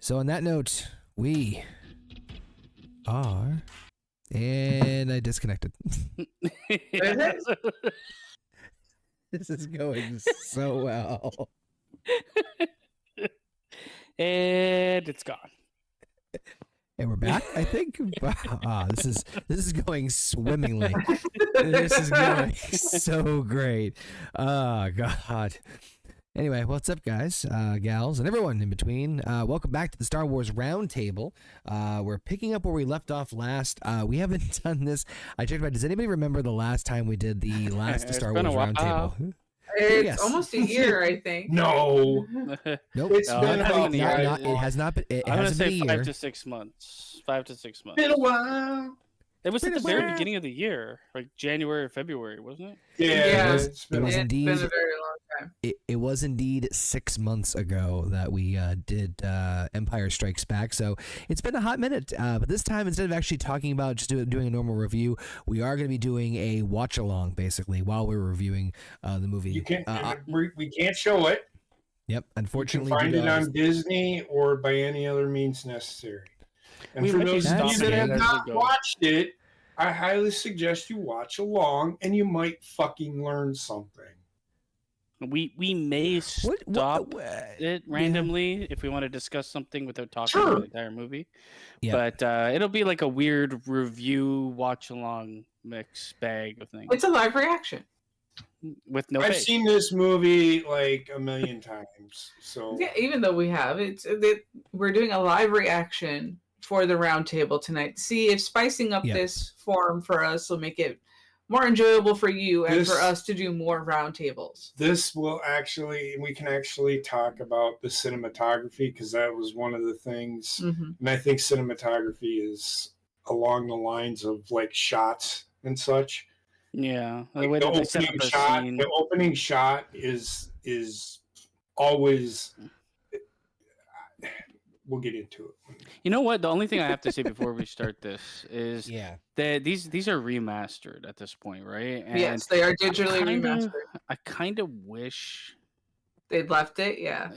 So on that note, we are, and I disconnected. This is going so well. And it's gone. And we're back, I think. This is going swimmingly. This is going so great. Oh, God. Anyway, what's up, guys, gals, and everyone in between? Welcome back to the Star Wars Roundtable. We're picking up where we left off last. We haven't done this. I checked about. Does anybody remember the last time we did the last Star Wars Roundtable? It's almost a year, I think. No. Nope. It's been about it has not been. It I'm gonna hasn't been a say year. 5 to 6 months. 5 to 6 months. Been a while. It was at the very beginning of the year, like January or February, wasn't it? Yeah, it was indeed. It's been a very long time. It was indeed 6 months ago that we did Empire Strikes Back. So it's been a hot minute. But this time, instead of actually talking about just doing a normal review, we are going to be doing a watch along, basically, while we're reviewing the movie. You can't. We can't show it. Yep. Unfortunately, you can find it on Disney or by any other means necessary. And for those of you that have not watched it, I highly suggest you watch along, and you might fucking learn something. We may stop it randomly if we want to discuss something without talking about the entire movie. Yeah. But it'll be like a weird review, watch along mix bag of things. It's a live reaction. With no I've face. seen this movie like a million times. So yeah, even though we have we're doing a live reaction for the roundtable tonight. See if spicing up this forum for us will make it more enjoyable for you and for us to do more roundtables. This will we can actually talk about the cinematography, because that was one of the things. Mm-hmm. And I think cinematography is along the lines of like shots and such. Yeah. Like the opening shot is always. We'll get into it. You know what? The only thing I have to say before we start this is that these are remastered at this point, right? And yes, they are digitally remastered. I kind of wish they'd left it. Yeah.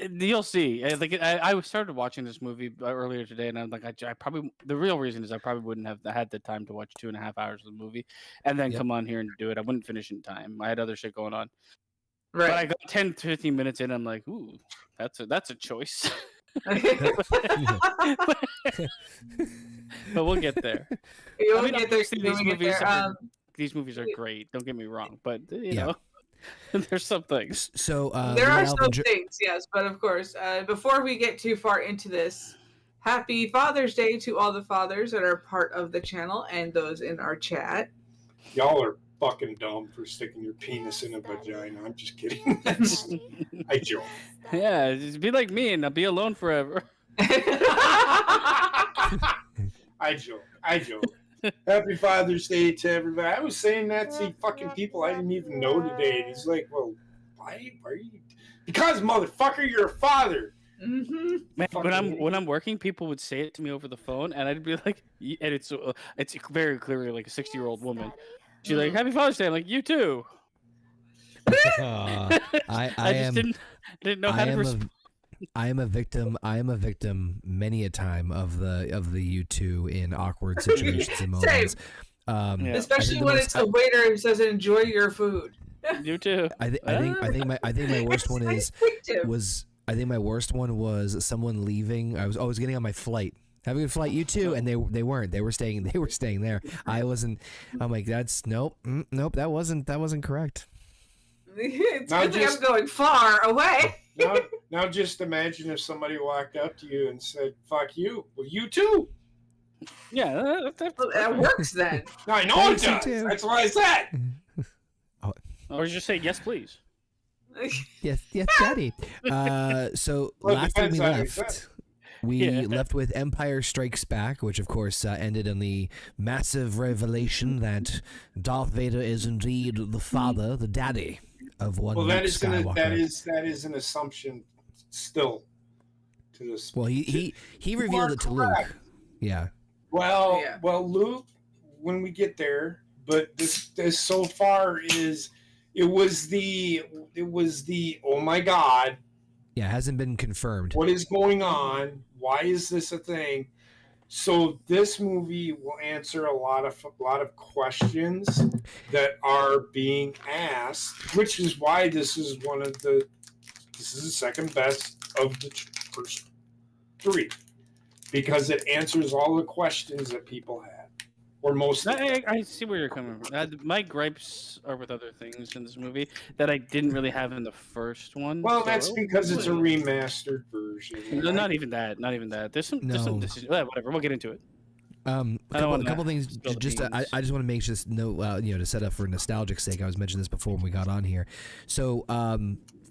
You'll see. I started watching this movie earlier today, and I'm like, I probably the real reason is I probably wouldn't have had the time to watch 2.5 hours of the movie and then come on here and do it. I wouldn't finish in time. I had other shit going on. Right. But I got 10 to 15 minutes in, I'm like, ooh, that's a choice. But we'll get there. These movies are great. Don't get me wrong, but you know, there's some things. So there are some things, yes. But of course, before we get too far into this, happy Father's Day to all the fathers that are part of the channel and those in our chat. Y'all are fucking dumb for sticking your penis in a vagina. I'm just kidding. I joke. Yeah, just be like me and I'll be alone forever. I joke. Happy Father's Day to everybody. I was saying that to fucking people I didn't even know today. And he's like, well, why are you? Because, motherfucker, you're a father. Mm-hmm. Man, when I'm working, people would say it to me over the phone, and I'd be like, and it's very clearly like a 60-year-old woman. She's like, "Happy Father's Day." I'm like, "You too." I didn't know how to respond. I am a victim many a time of the you two in awkward situations and moments. Especially when it's the waiter who says, "Enjoy your food." You too. I think my worst one my worst one was someone leaving. I was getting on my flight. Have a good flight, you too. And they weren't. They were staying there. I wasn't. I'm like, that's nope. That wasn't correct. It's good thing I'm going far away. Now just imagine if somebody walked up to you and said, "Fuck you." Well, you too. Yeah, that works then. No, I know it does. That's what I said. Or just say yes, please. Yes, Daddy. So last time we left. We left with Empire Strikes Back, which of course ended in the massive revelation that Darth Vader is indeed the father, the daddy of one Luke Skywalker. That is an assumption still to this. Well, he revealed it to Luke. Yeah. Well, Luke, when we get there, but this so far is it was the oh my God, Yeah, it hasn't been confirmed. What is going on? Why is this a thing? So this movie will answer a lot of questions that are being asked, which is why this is the second best of the first three, because it answers all the questions that people had, or most. I see where you're coming from. My gripes are with other things in this movie that I didn't really have in the first one. Well, that's because it's a remastered version. No, not even that. Not even that. There's some decisions. Whatever. We'll get into it. A couple things. I just want to make just note, to set up for nostalgic sake. I was mentioning this before when we got on here. So,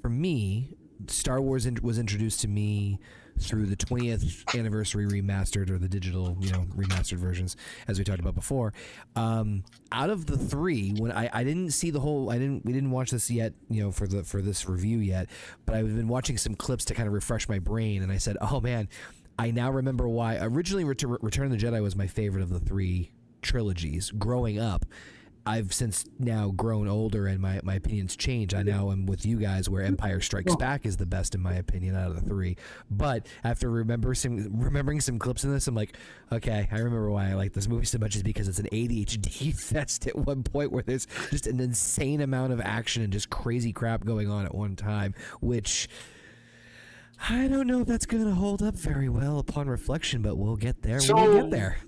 for me, Star Wars was introduced to me through the 20th anniversary remastered, or the digital, remastered versions, as we talked about before. Out of the three, when I didn't see the whole, we didn't watch this yet, for this review yet, but I've been watching some clips to kind of refresh my brain, and I said, oh man, I now remember why. Originally, Return of the Jedi was my favorite of the three trilogies. Growing up, I've since now grown older, and my opinions change. I now am with you guys where Empire Strikes Back is the best in my opinion out of the three. But after remembering some clips in this, I'm like, okay, I remember why I like this movie so much is because it's an ADHD fest at one point where there's just an insane amount of action and just crazy crap going on at one time, which I don't know if that's going to hold up very well upon reflection, but we'll get there when we get there.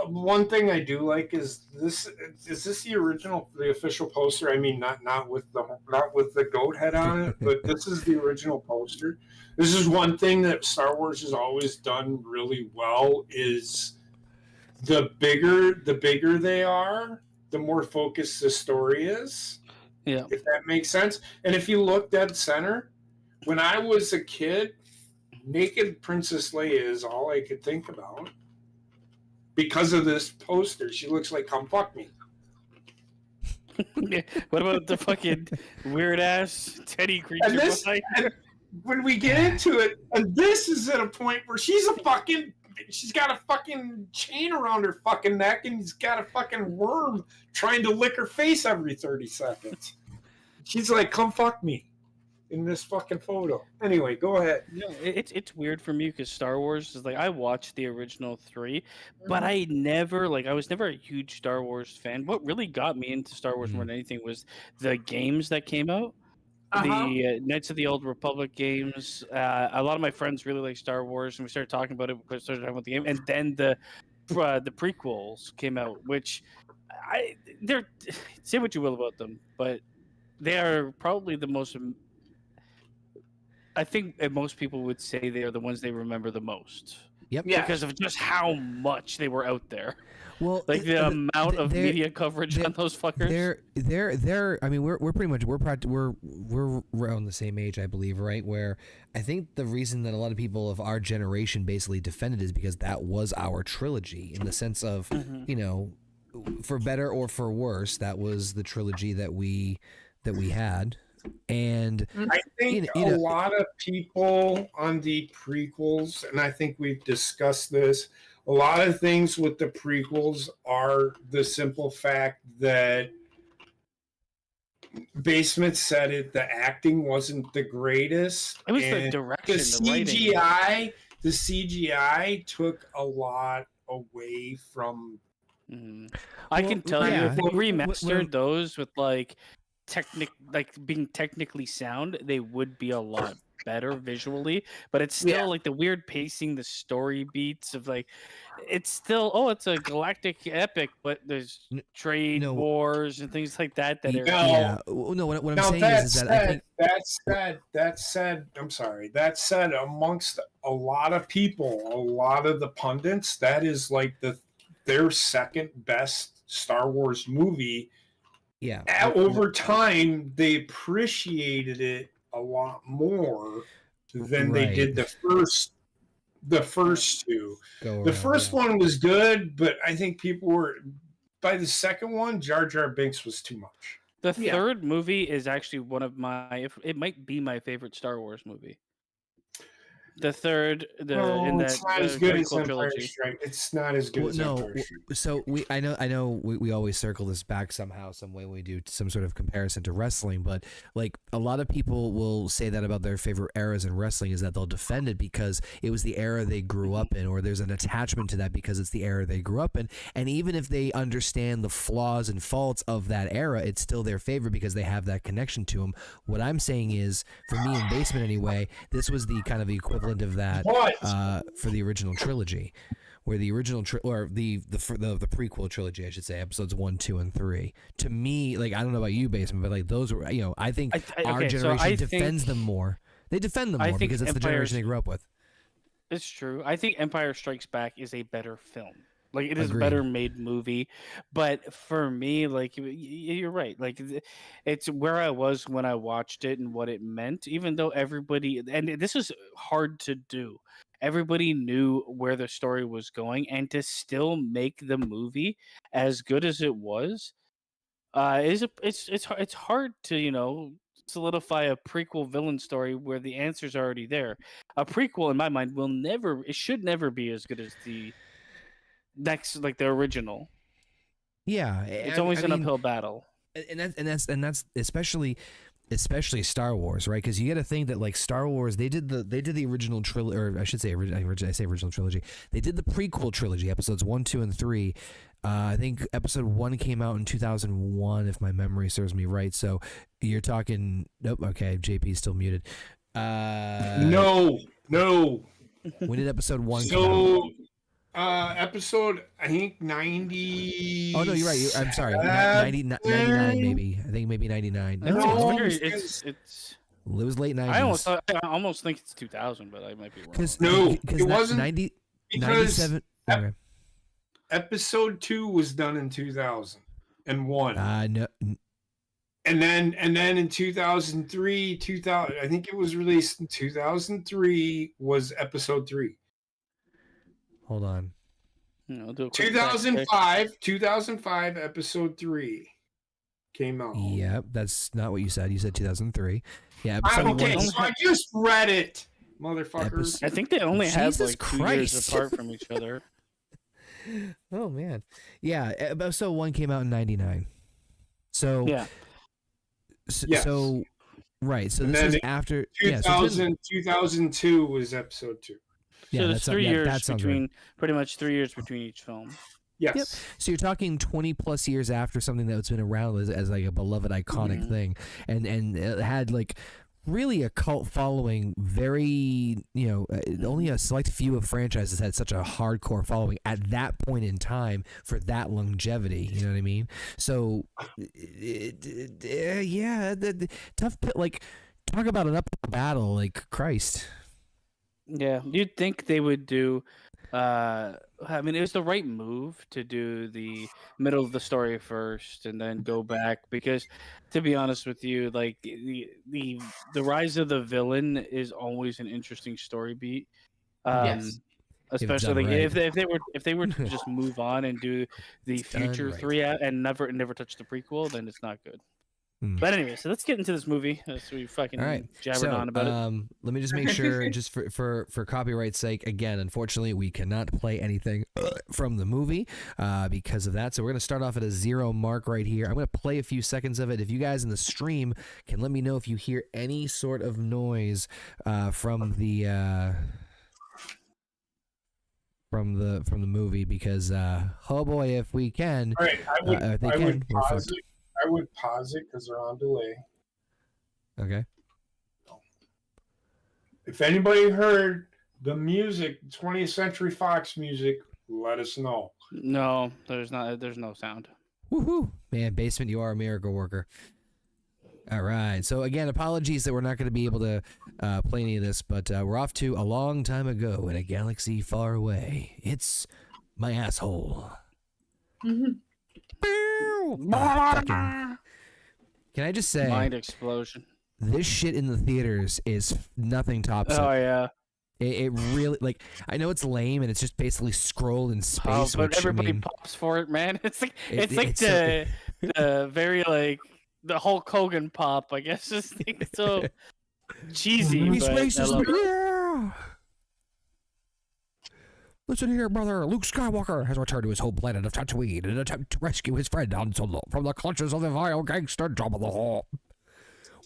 One thing I do like is this. Is this the original, the official poster? I mean, not with the goat head on it, but this is the original poster. This is one thing that Star Wars has always done really well. Is the bigger they are, the more focused the story is. Yeah, if that makes sense. And if you look dead center, when I was a kid, naked Princess Leia is all I could think about. Because of this poster, she looks like "Come fuck me." What about the fucking weird ass teddy creature behind her? When we get into it, and this is at a point where she's got a fucking chain around her fucking neck, and he's got a fucking worm trying to lick her face every 30 seconds. She's like, "Come fuck me." In this fucking photo. Anyway, go ahead. No, it's weird for me because Star Wars is like, I watched the original three, but I was never a huge Star Wars fan. What really got me into Star Wars more than anything was the games that came out. The Knights of the Old Republic games. A lot of my friends really like Star Wars, and we started talking about it because we started talking about the game. And then the prequels came out, which they're say what you will about them, but they are probably the most. I think most people would say they are the ones they remember the most. Yep. Yeah. Because of just how much they were out there. Well, like the amount of media coverage on those fuckers. They're. I mean, we're pretty much we're around the same age, I believe, right? Where I think the reason that a lot of people of our generation basically defended is because that was our trilogy, in the sense of for better or for worse, that was the trilogy that we had. And I think a lot of people on the prequels, and I think we've discussed this, a lot of things with the prequels are the simple fact that Basement said it, the acting wasn't the greatest. It was the direction, the CGI took a lot away from. I can tell you, if they remastered those with being technically sound, they would be a lot better visually, but it's still like the weird pacing, the story beats of it's still it's a galactic epic, but there's trade wars and things like that are what I'm saying is that I think that said, amongst a lot of people, a lot of the pundits, that is like their second best Star Wars movie. Yeah. Over time, they appreciated it a lot more than they did the first two. The first one was good, but I think people were, by the second one, Jar Jar Binks was too much. The third movie is actually one of it might be my favorite Star Wars movie. The third, it's not as good as prequel Empire trilogy. Strike. It's not as good as Empire Strike. So I know we always circle this back somehow, some way when we do some sort of comparison to wrestling, but like a lot of people will say that about their favorite eras in wrestling is that they'll defend it because it was the era they grew up in, or there's an attachment to that because it's the era they grew up in, and even if they understand the flaws and faults of that era, it's still their favorite because they have that connection to them. What I'm saying is, for me in Basement anyway, this was the kind of the equivalent of that for the original trilogy, where the original the prequel trilogy, I should say, episodes 1, 2, and 3. To me, like, I don't know about you, Basement, but like those were, I think our generation defends them more. They defend them more because it's the generation they grew up with. It's true. I think Empire Strikes Back is a better film. Like, it is Agreed. a better made movie. But for me, like, you're right. Like, it's where I was when I watched it and what it meant, even though everybody, and this is hard to do. Everybody knew where the story was going, and to still make the movie as good as it was, it's hard to, solidify a prequel villain story where the answer's already there. A prequel, in my mind, should never be as good as the next, like the original. Yeah, it's always an uphill battle, and that's especially Star Wars, right? Because you got to think that like Star Wars, they did the original trilogy, or I should say, I say original trilogy. They did the prequel trilogy, episodes 1, 2, and 3. I think episode 1 came out in 2001, if my memory serves me right. So you're talking. Nope. Okay, JP's still muted. No. When did episode 1 come out? Episode, I think 90. Oh no, you're right. I'm sorry. 99 maybe. I think maybe 99. No, it was late 90s. I almost think it's 2000, but I might be wrong. It wasn't 97. Okay. Episode 2 was done in 2001. No. And then in 2003, I think it was released in 2003 was episode 3. Hold on. 2005 episode 3 came out. Yep, that's not what you said. You said 2003. Yeah, okay, so I just read it, motherfuckers. I think they only had like 2 Christ. years apart from each other. Oh man, yeah. Episode 1 came out in 99. So yeah. So right. So this was after 2002 was episode 2. Yeah, so there's 3 years between, right. Pretty much 3 years between each film. Yes. Yep. So you're talking 20 plus years after something that's been around as like a beloved iconic thing, and it had like really a cult following. Very, only a select few of franchises had such a hardcore following at that point in time for that longevity. You know what I mean? So, tough. Like, talk about an uphill battle. Like, Christ. Yeah, you'd think they would do. I mean, it was the right move to do the middle of the story first and then go back, because, to be honest with you, like the rise of the villain is always an interesting story beat. Yes. Especially if they were to just move on and do the future 3 and never touch the prequel, then it's not good. But anyway, so let's get into this movie. So we fucking jabbered on about it. Let me just make sure, just for copyright's sake, again, unfortunately, we cannot play anything from the movie because of that. So we're going to start off at a 0 mark right here. I'm going to play a few seconds of it. If you guys in the stream can let me know if you hear any sort of noise from the movie, because oh boy, if we can, all right, I would pause it because they're on delay. Okay. If anybody heard the music, 20th Century Fox music, let us know. No, there's not. There's no sound. Woohoo! Man, Basement, you are a miracle worker. All right. So again, apologies that we're not going to be able to play any of this, but we're off to a long time ago in a galaxy far away. It's my asshole. Mm-hmm. Can I just say, mind explosion. This shit in the theaters is nothing tops it. Oh yeah. It really, like, I know it's lame and it's just basically scrolled in space. But everybody pops for it, man. It's like the very like the Hulk Hogan pop. I guess it's so cheesy. But yeah. Listen here, brother. Luke Skywalker has returned to his home planet of Tatooine in an attempt to rescue his friend Han Solo from the clutches of the vile gangster Jabba the Hutt.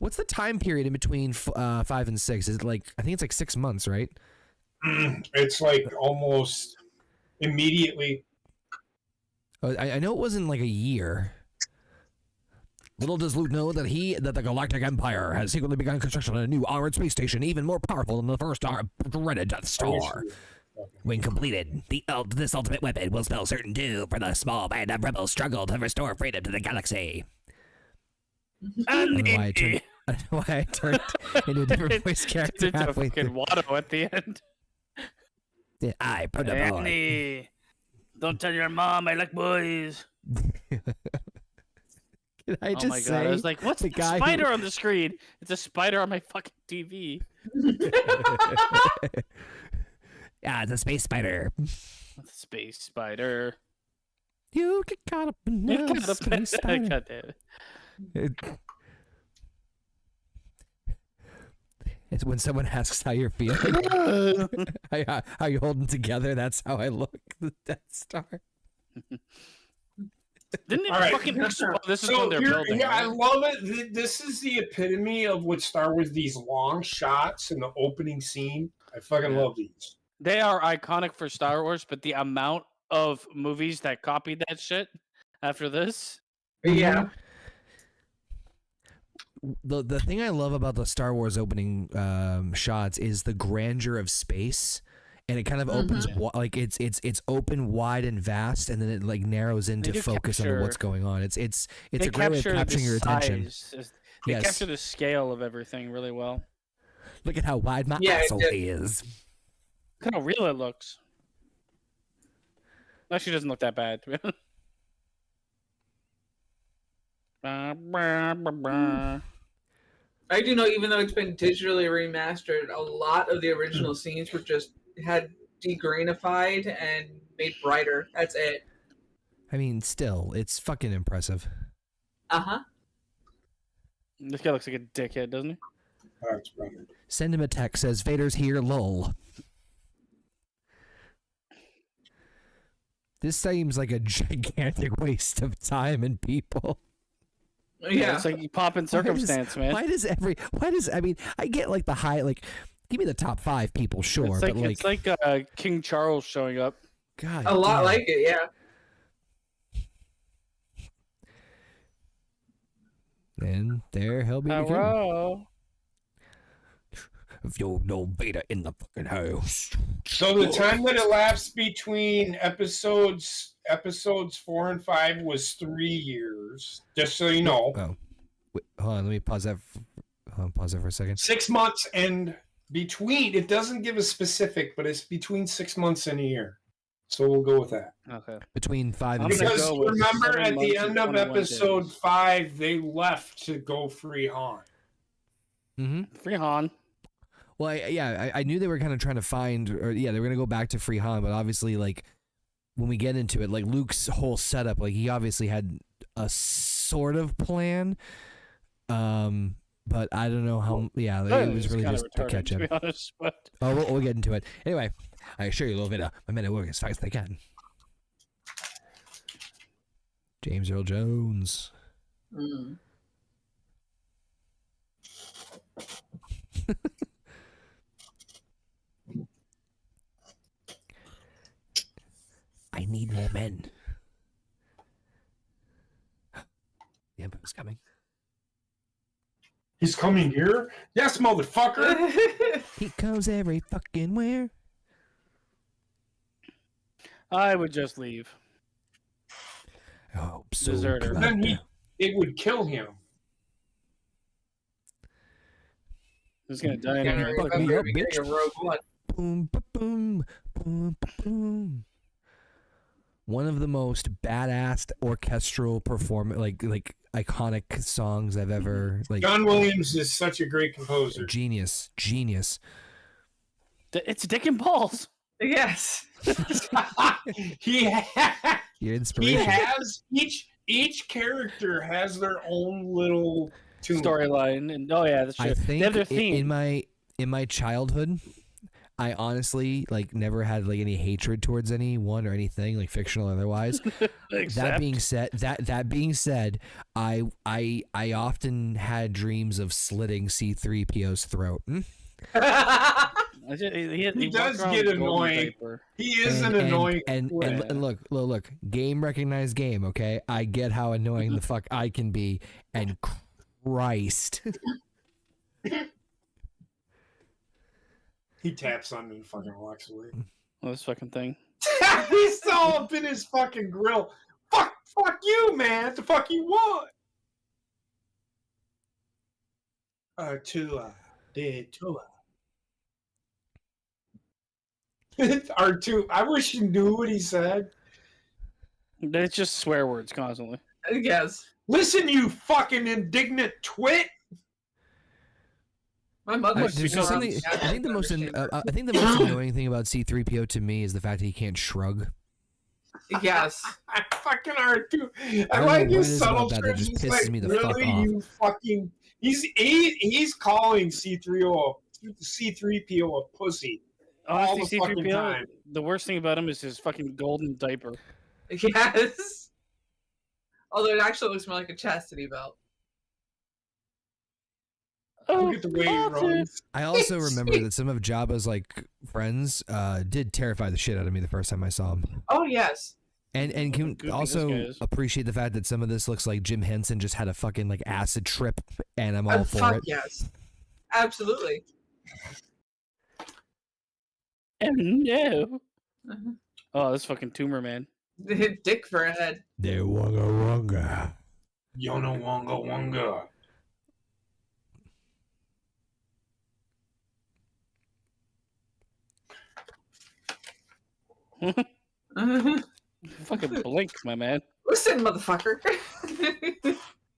What's the time period in between 5 and 6? Is it like, I think it's like 6 months, right? It's like almost immediately. I know it wasn't like a year. Little does Luke know that the Galactic Empire has secretly begun construction on a new armored space station, even more powerful than the first dreaded Death Star. When completed, this ultimate weapon will spell certain doom for the small band of rebels struggle to restore freedom to the galaxy. I don't know why I turned into a different voice character It's a halfway fucking through. Watto at the end. I put a boy. Annie, don't tell your mom I like boys. Can I just Oh my say, god! I was like, "What's the the guy spider who- on the screen?" It's a spider on my fucking TV. Yeah, it's a space spider. Space spider. You get caught up in You the gotta space spider. God damn it. It's when someone asks how you're feeling, how you holding together. That's how I look. The Death Star. Didn't it All right. fucking explode? This is So when they're building. yeah, I right? love it. This is the epitome of what Star Wars. These long shots in the opening scene. I fucking love these. They are iconic for Star Wars, but the amount of movies that copied that shit after this. Yeah. The thing I love about the Star Wars opening shots is the grandeur of space, and it kind of opens like it's open, wide, and vast, and then it like narrows into do focus on what's going on. It's They a great way of capture the capturing your attention. size. They Yes. capture the scale of everything really well. Look at how wide my Yeah, it asshole did. is. Look how real it looks. Actually, doesn't look that bad. I do know, even though it's been digitally remastered, a lot of the original scenes were just had degrainified and made brighter. That's it. I mean, still, it's fucking impressive. This guy looks like a dickhead, doesn't he? That's better. Send him a text, says Vader's here, lol. This seems like a gigantic waste of time and people. Yeah. It's like you pop in circumstance, man. Why does I mean, I get like the high, like, give me the top 5 people, sure, It's like, but it's like King Charles showing up. God, A lot damn. like it, yeah. And there he'll be again. Hello. If you know Vader in the fucking house. So the time that elapsed between episodes 4 and 5 was 3 years. Just so you know, Oh, wait, hold on. Let me pause that. Pause that for a second. 6 months and between. It doesn't give a specific, but it's between 6 months and a year. So we'll go with that. Okay. Between 5 and I'm gonna 6. Because go with remember, 7 at the months and end of 21 episode days. 5, they left to go free Han. Mm-hmm. Free Han. Well, I knew they were kind of trying to find, or they were gonna go back to Free Han, but obviously, like, when we get into it, like Luke's whole setup, like he obviously had a sort of plan, but I don't know how. Yeah, it was really just to catch to him. be honest, but Oh, we'll get into it anyway. I assure you, little bit. My men will work as fast as they can. James Earl Jones. Mm. I need more men. The Emperor's coming. He's coming here? Yes, motherfucker! He comes every fucking where. I would just leave. Oh, so Deserter. glad Then to- it would kill him. Who's gonna die in Gotta here? Fuck me remember up, the beginning bitch. of Rogue One. Boom, ba, boom, boom, ba, boom. One of the most badass orchestral like iconic songs I've ever like. John Williams is such a great composer. Genius. It's Dick and Balls. Yes. he Your he inspiration. has each character has their own little tune. Storyline, and oh yeah, that's true. I They think have their theme. in my childhood, I honestly like never had like any hatred towards anyone or anything, like fictional or otherwise. That being said, I often had dreams of slitting C-3PO's throat. He does get annoying. He is an annoying. And look, game recognized game. Okay, I get how annoying the fuck I can be, and Christ. He taps on me and fucking walks away. Oh, this fucking thing. He's so up in his fucking grill. Fuck you, man. What the fuck you want? R2, R2. I wish you knew what he said. It's just swear words constantly. Yes. Listen, you fucking indignant twit. My mother. I think the most annoying thing about C-3PO to me is the fact that he can't shrug. Yes. Fucking R2. I like his subtle that just pisses me the fuck off. You fucking. He's calling C-3PO a pussy. All the fucking time. The worst thing about him is his fucking golden diaper. Yes. Although it actually looks more like a chastity belt. Look at the way he runs. I also remember that some of Jabba's like friends did terrify the shit out of me the first time I saw him. Oh yes. And can also appreciate the fact that some of this looks like Jim Henson just had a fucking like acid trip, and I'm all for it. Yes, absolutely. And no. Oh, this fucking tumor man. Dick for a head. They wonga wonga. Yono wonga wonga. Fucking blink, my man. Listen, motherfucker.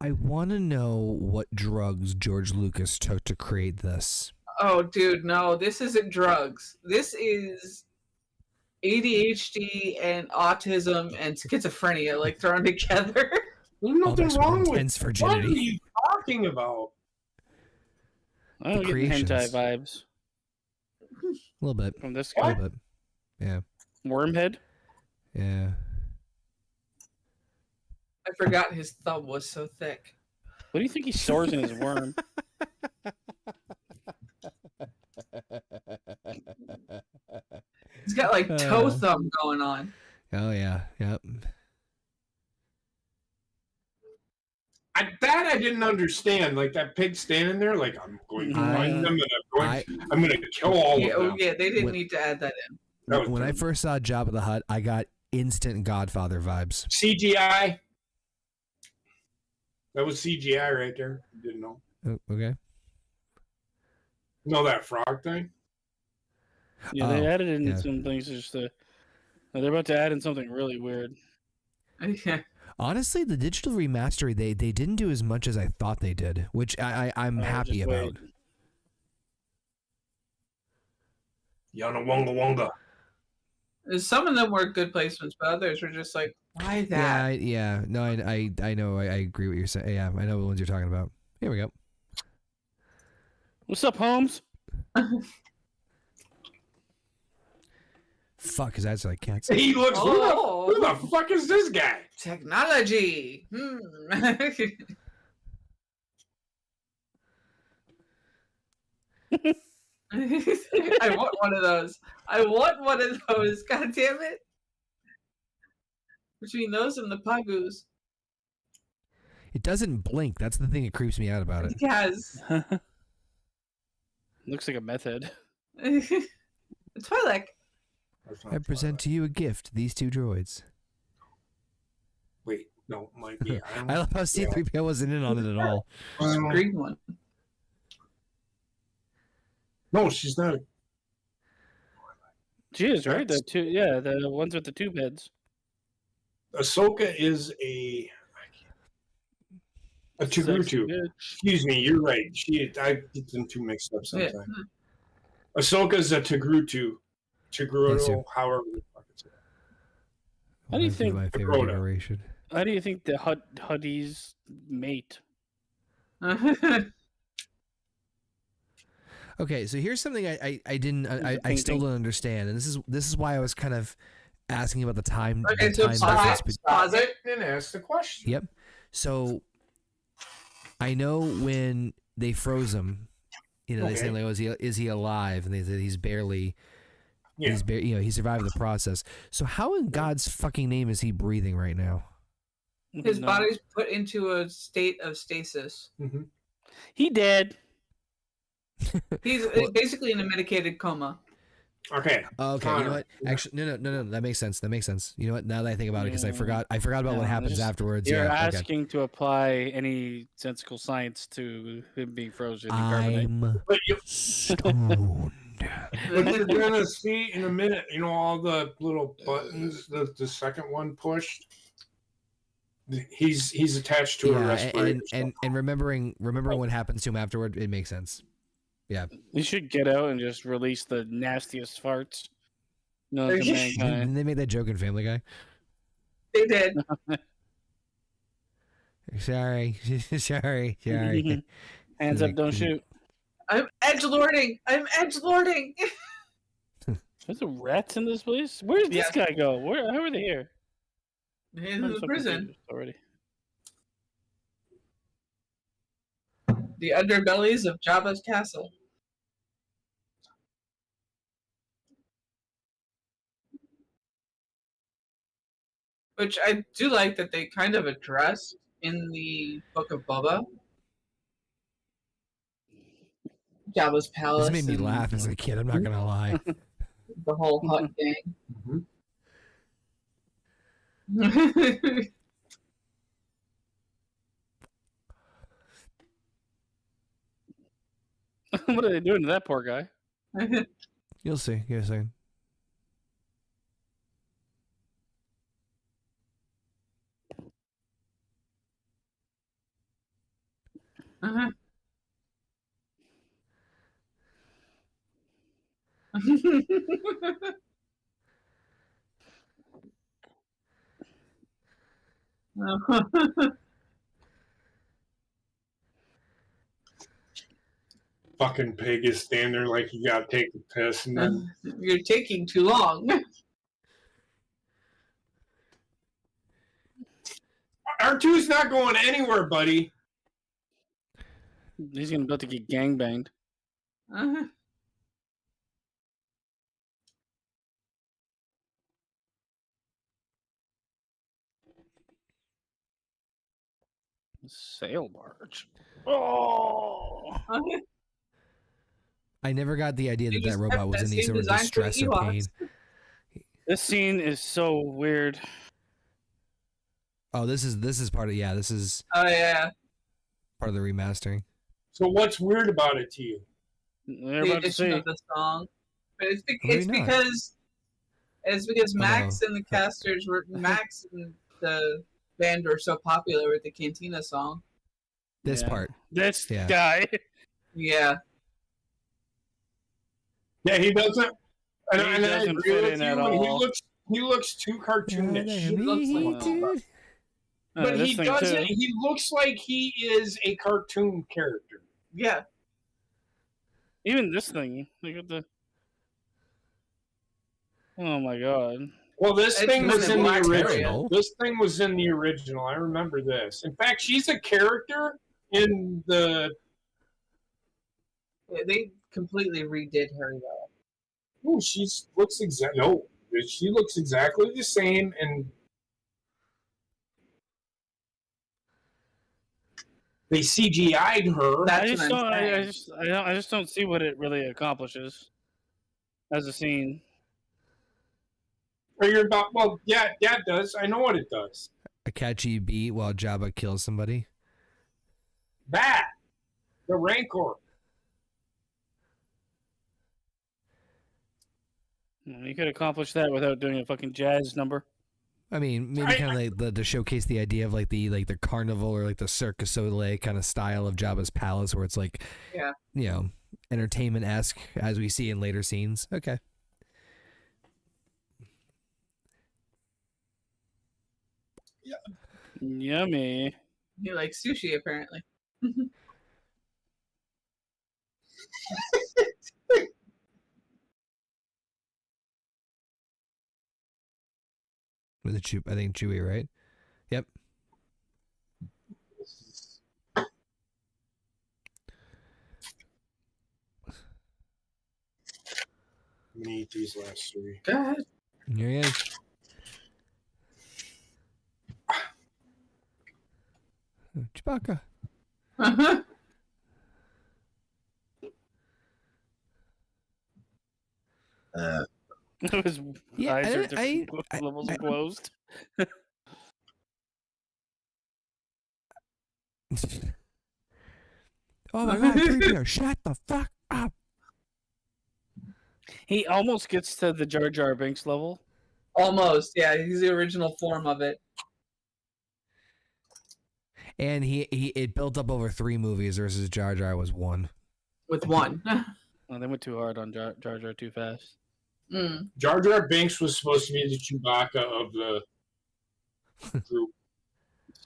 I want to know what drugs George Lucas took to create this. Oh, dude, no, this isn't drugs. This is ADHD and autism and schizophrenia, like thrown together. There's nothing wrong with intense virginity. What are you talking about? I don't get hentai vibes. A little bit. From this guy. A little bit. Yeah. Wormhead? Yeah. I forgot his thumb was so thick. What do you think he stores in his worm? He's got like toe thumb going on. Oh yeah. Yep. I didn't understand. Like that pig standing there, like I'm going to find them and I'm going to kill all of them. Oh yeah, they didn't need to add that in. When I first saw Jabba the Hutt, I got instant Godfather vibes. CGI. That was CGI right there. You didn't know. Oh, okay. You know that frog thing? Yeah, they added in some things. They're about to add in something really weird. Yeah. Honestly, the digital remaster, they didn't do as much as I thought they did, which I'm happy about. Yana Wonga Wonga. Some of them were good placements, but others were just like, why that? Yeah. No, I know. I agree what you're saying. Yeah, I know the ones you're talking about. Here we go. What's up, Holmes? Fuck, his eyes are like cats. He looks. Who the fuck is this guy? Technology. I want one of those. God damn it. Between those and the Pagus. It doesn't blink. That's the thing that creeps me out about it. Yes. Looks like a meth head. Twi'lek. I present to you a gift. These two droids. Wait, no, might be. I love how C-3PO wasn't in on it at all. Green one. No, she's not. She is, right? The two, the ones with the tube heads. Ahsoka is a Togrutu. Excuse me, you're right. I get them two mixed up sometimes. Yeah. Ahsoka's a Togrutu. Togrutu, however the fuck it's. How do you think my favorite iteration? How do you think the Huddies mate? Okay, so here's something I didn't I still Painting. don't understand, and this is why I was kind of asking about the time. Okay, the so time pause difference it. be- Pause it. And ask the question. Yep. So I know when they froze him, they say like, is he alive? And they said he's barely. Yeah. He survived the process. So how in God's fucking name is he breathing right now? His No. body's put into a state of stasis. Mm-hmm. He dead. He's basically in a medicated coma. Okay. Okay, you know what? Actually, no. That makes sense. You know what? Now that I think about it, because I forgot about what happens afterwards. You're Yeah, okay. asking to apply any sensical science to him being frozen in carbonite. I'm stoned. But you're gonna see in a minute. All the little buttons. The second one pushed. He's attached to a respirator. And remembering what happens to him afterward, it makes sense. Yeah. You should get out and just release the nastiest farts known to mankind. Didn't they make that joke in Family Guy? They did. Sorry. Hands up, don't shoot. I'm edgelording. There's a rats in this place. Where's this guy go? How are they here? In the prison. Already. The underbellies of Jabba's castle. Which I do like that they kind of addressed in the Book of Boba. Jabba's palace. This made me laugh as a kid, I'm not gonna lie. The whole Hutt gang. What are they doing to that poor guy? You'll see. Uh-huh. Fucking pig is standing there like you gotta take the piss, and then You're taking too long. R2's not going anywhere, buddy. He's about to get gangbanged. Uh-huh. Sail barge. Oh. Uh-huh. I never got the idea They that just robot kept was that in any same sort of design for the distress or pain. Ewoks. This scene is so weird. Oh, this is part of this is Oh yeah. part of the remastering. So what's weird about it to you? They're The about to addition see. of the song. But it's, Maybe not. because Max and the casters were Max and the band were so popular with the Cantina song. This Yeah. part. This Yeah. guy. Yeah. Yeah, he doesn't. And He I doesn't agree fit with in you. at He all. looks too cartoonish. He looks like Dude. But this he thing doesn't. too. He looks like he is a cartoon character. Yeah. Even this thing. Look at the. Oh my god. Well, this It's thing was kind in of the black original. terrible. This thing was in the original. I remember this. In fact, she's a character in the. They completely redid her though. Oh, she looks exactly. No, she looks exactly the same, and they CGI'd her. That's I what I'm saying. I just don't see what it really accomplishes as a scene. Or you're about. Well, yeah, it does. I know what it does. A catchy beat while Jabba kills somebody. That the Rancor. You could accomplish that without doing a fucking jazz number. I mean, maybe kind of like to showcase the idea of like the carnival or like the Cirque du Soleil kind of style of Jabba's palace, where it's like, entertainment-esque as we see in later scenes. Okay. Yummy. He likes sushi apparently. With the Chew, I think Chewie, right? Yep. I'm gonna eat these last three. Go ahead. Here he is. Chewbacca. His Yeah, eyes are I- different I- levels I- closed. Oh my God, 3PO, shut the fuck up. He almost gets to the Jar Jar Binks level. Almost, yeah. He's the original form of it. And it built up over 3 movies versus Jar Jar was 1. With one. Oh, they went too hard on Jar Jar too fast. Mm. Jar Jar Binks was supposed to be the Chewbacca of the group,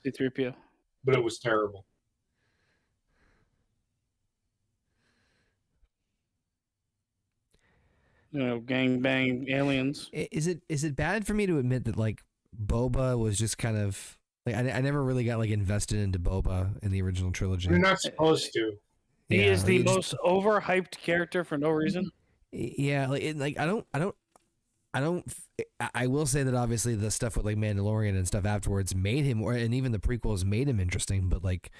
C-3PO. but it was terrible. You know, gang bang aliens. Is it bad for me to admit that like Boba was just kind of like I never really got like invested into Boba in the original trilogy. You're not supposed to. He is the like, most overhyped character for no reason. Yeah, like I will say that obviously the stuff with like Mandalorian and stuff afterwards made him, and even the prequels made him interesting. But like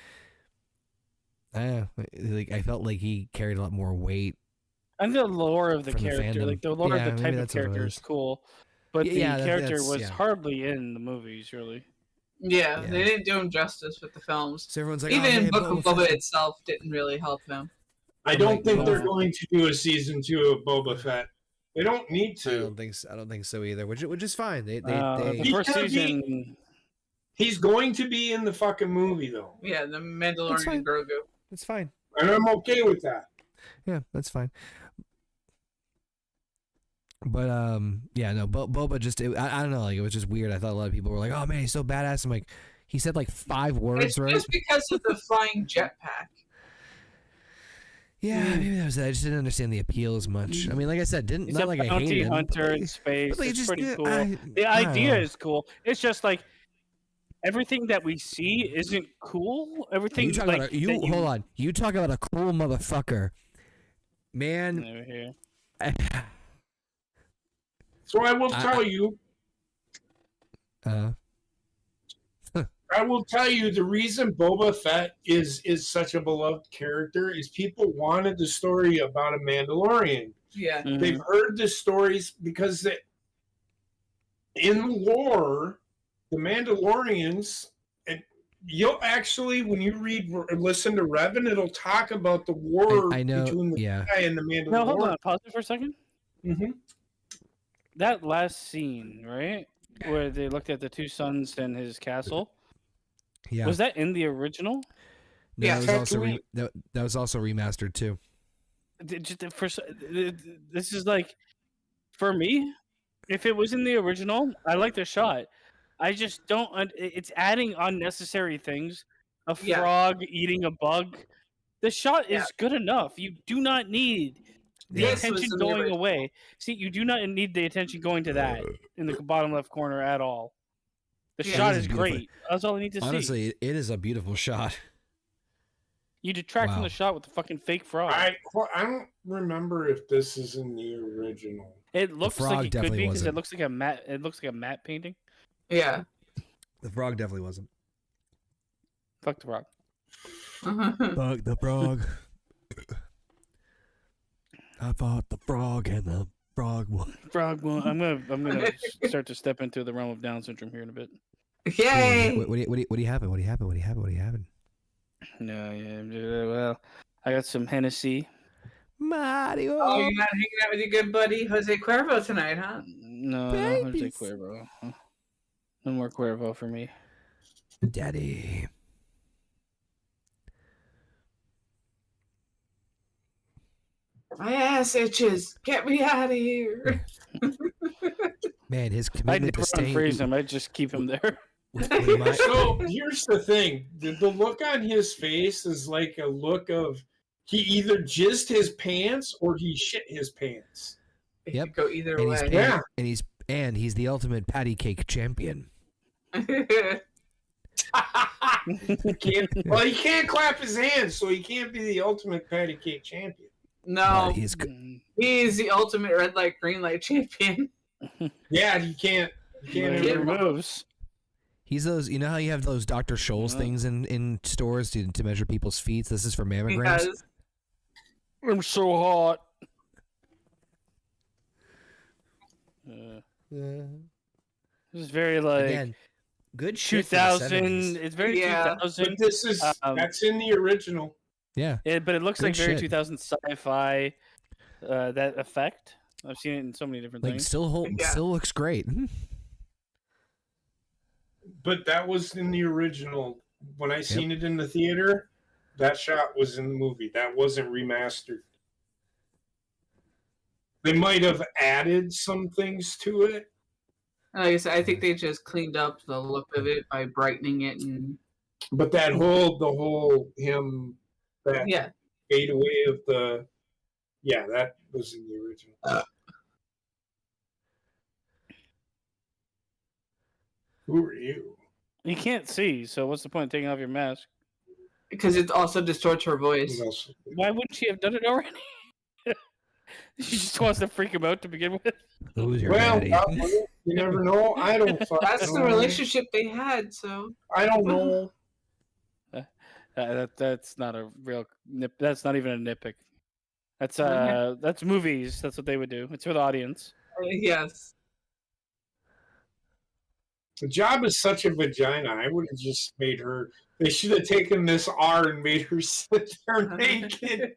I felt like he carried a lot more weight. And the lore of the From the character, fandom. like the lore Yeah, of the maybe type of that's what it character is. is cool, but Yeah, the character that's- was yeah. hardly in the movies, really. Yeah, Yeah. they didn't do him justice with the films. So everyone's like, Even oh, in man, Book of Boba Boba Fett. itself didn't really help him. I I'm don't like, think no. they're going to do a season 2 of Boba Fett. They don't need I to. don't think so. I don't think so either. Which is fine. They The He first can't be- season, He's going to be in the fucking movie, though. Yeah, the That's Mandalorian fine. Grogu. it's fine. And I'm okay with that. Yeah, that's fine. But yeah, no, Boba just I don't know, like it was just weird. I thought a lot of people were like, "Oh man, he's so badass." I'm like, he said like 5 words, It's right? just because of the flying jetpack. Yeah, maybe that was it. I just didn't understand the appeal as much. I mean, like I said, he's not a like I bounty hated him. hunter in but, space. but like, It's just, pretty yeah, cool. the The I don't idea know. is cool. It's just like everything that we see isn't cool. Everything You talk like about hold on. You talk about a cool motherfucker, man. Over here. So I will tell you, I will tell you the reason Boba Fett is such a beloved character is people wanted the story about a Mandalorian. Yeah. Mhm. They've heard the stories because in lore, the Mandalorians, and you'll actually, when you read or listen to Revan, it'll talk about the war I know. between the Yeah. Jedi and the Mandalorian. No, hold on. Pause it for a second. Mm-hmm. That last scene, right, where they looked at the 2 sons and his castle, Yeah. was that in the original? No, Yeah, that was also Tatooine. that was also remastered too. This is like, for me, if it was in the original, I like the shot. I just don't. It's adding unnecessary things. A Yeah. frog eating a bug. The shot is Yeah. good enough. You do not need the This was attention in the going original. away. See, you do not need the attention going to that in the bottom left corner at all. The Yeah. shot It is is beautiful. great. That's all I need to see. Honestly, it is a beautiful shot. You detract from Wow. the shot with the fucking fake frog. I don't remember if this is in the original. It looks frog like it could definitely be because wasn't. it looks like a matte. It looks like a matte painting. Yeah. The frog definitely wasn't. Fuck the frog. Fuck the frog. I fought the frog and the frog won. Frog one. I'm gonna start to step into the realm of Down syndrome here in a bit. Yay! What do you have? What do you have? No, yeah. Well, I got some Hennessy. Mario. Oh, you're not hanging out with your good buddy Jose Cuervo tonight, huh? No, no Jose Babies. Cuervo. No more Cuervo for me. Daddy. My ass itches. Get me out of here. Man, his I'd commitment never to staying. unfreeze him. I'd just keep him there. when my- So here's the thing: the look on his face is like a look of he either jizzed his pants or he shit his pants. It Yep. could go either And way. he's the ultimate patty cake champion. Well, he can't clap his hands, so he can't be the ultimate patty cake champion. No, he's he's the ultimate red light, green light champion. Yeah, he can't. He can't Get ever moves. He's those. You know how you have those Dr. Scholl's things in stores to measure people's feet. This is for mammograms. Because I'm so hot. This is very like Again, good shit. for the 2000. 70s. It's very Yeah, 2000. But this is that's in the original. Yeah. But it looks Good like very shit. 2000 sci-fi. That effect. I've seen it in so many different Like things. still looks great. But that was in the original. When I seen it in the theater, that shot was in the movie. That wasn't remastered. They might have added some things to it. like I said, I think they just cleaned up the look of it by brightening it and But the whole him that yeah. fade away of the that was in the original. Who are you? You can't see, so what's the point of taking off your mask? Because it also distorts her voice. Who else? Why wouldn't she have done it already? She just wants to freak him out to begin with. Who's your Well, daddy? you never know. I don't. That's the relationship they had. So I don't know. That's not a real nip. That's not even a nitpick. That's movies. That's what they would do. It's for the audience. yes. The job is such a vagina. I would have just made her. They should have taken this R and made her sit there naked.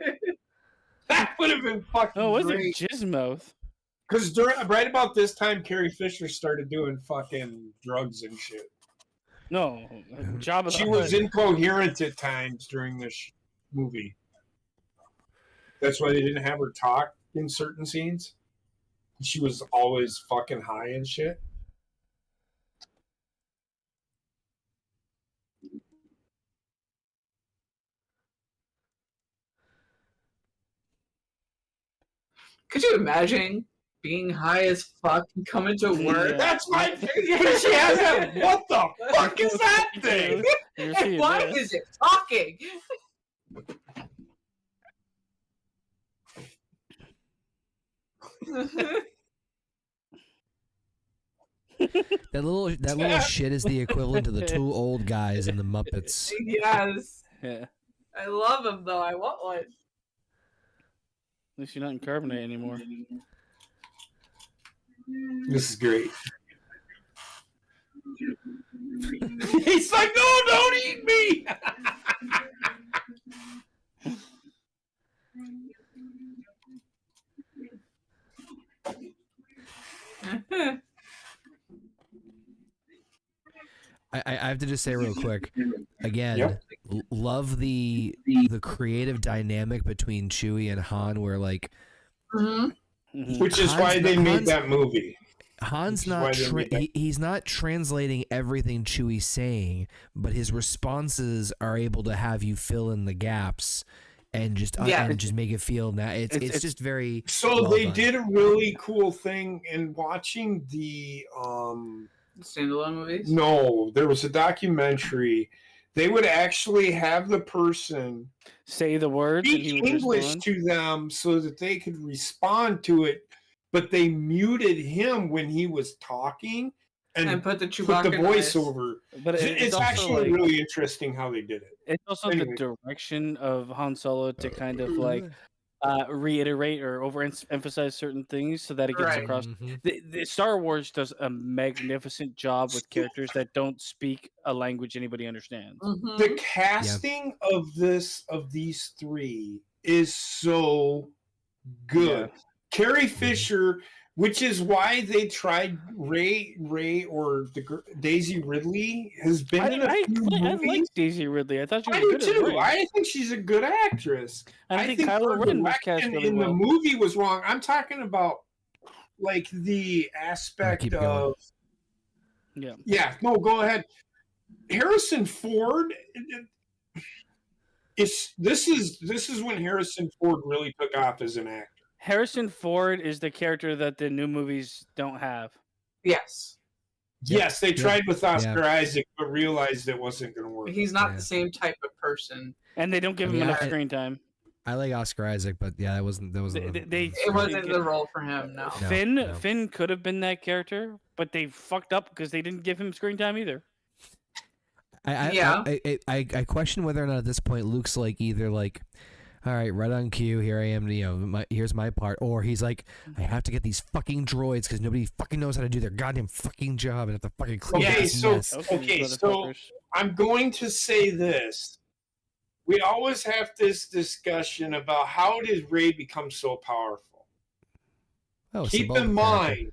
That would have been fucking Oh, was it great. Jizmouth? Because right about this time, Carrie Fisher started doing fucking drugs and shit. No, Jabba. She was incoherent at times during this movie. That's why they didn't have her talk in certain scenes. She was always fucking high and shit. Could you imagine being high as fuck and coming to work? Yeah. That's my thing. She has that. What the fuck is that thing? You're And seeing why this. is it talking? That little shit is the equivalent to the two old guys in the Muppets. yes. Yeah. I love him though. I want one. At least you're not in carbonate anymore. This is great. He's like, no, don't eat me. I have to just say real quick, again, Yep. love the creative dynamic between Chewie and Han, where like Mhm. Mhm. Which is why they made that movie. Han's Which is not why they made that- he's not translating everything Chewie's saying, but his responses are able to have you fill in the gaps and just make it feel that it's just very So well they done. did a really cool thing in watching the Standalone movies. no, there was a documentary. They would actually have the person Say the words and he speak would English respond. to them so that they could respond to it, but they muted him when he was talking And and put the put Chewbacca the noise. voiceover. But It's also actually like, really interesting how they did it. it's also Anyway. the direction of Han Solo to kind of like reiterate or overemphasize certain things so that it gets Right. across. Mhm. The Star Wars does a magnificent job with characters that don't speak a language anybody understands. Mhm. The casting of these three is so good. Carrie Fisher, which is why they tried Ray or Daisy Ridley, has been in a few I movies. like Daisy Ridley. I thought she was I do good at too. Ray. I think she's a good actress. I think her Kylo Ren was cast direction really in well. the movie was wrong. I'm talking about like the aspect keep going. of Yeah. yeah. No, go ahead. Harrison Ford. this is when Harrison Ford really took off as an actor. Harrison Ford is the character that the new movies don't have. Yes. Yes, they tried with Oscar Isaac, but realized it wasn't going to work. He's not the same type of person, and they don't give him enough screen time. I like Oscar Isaac, but yeah, it wasn't it wasn't the role for him. No, Finn could have been that character, but they fucked up because they didn't give him screen time either. I question whether or not at this point Luke's like either like, all right, right on cue, here I am, here's my part, or he's like, I have to get these fucking droids because nobody fucking knows how to do their goddamn fucking job and have to fucking clean this mess. So I'm going to say this. We always have this discussion about how did Rey become so powerful? Keep in mind,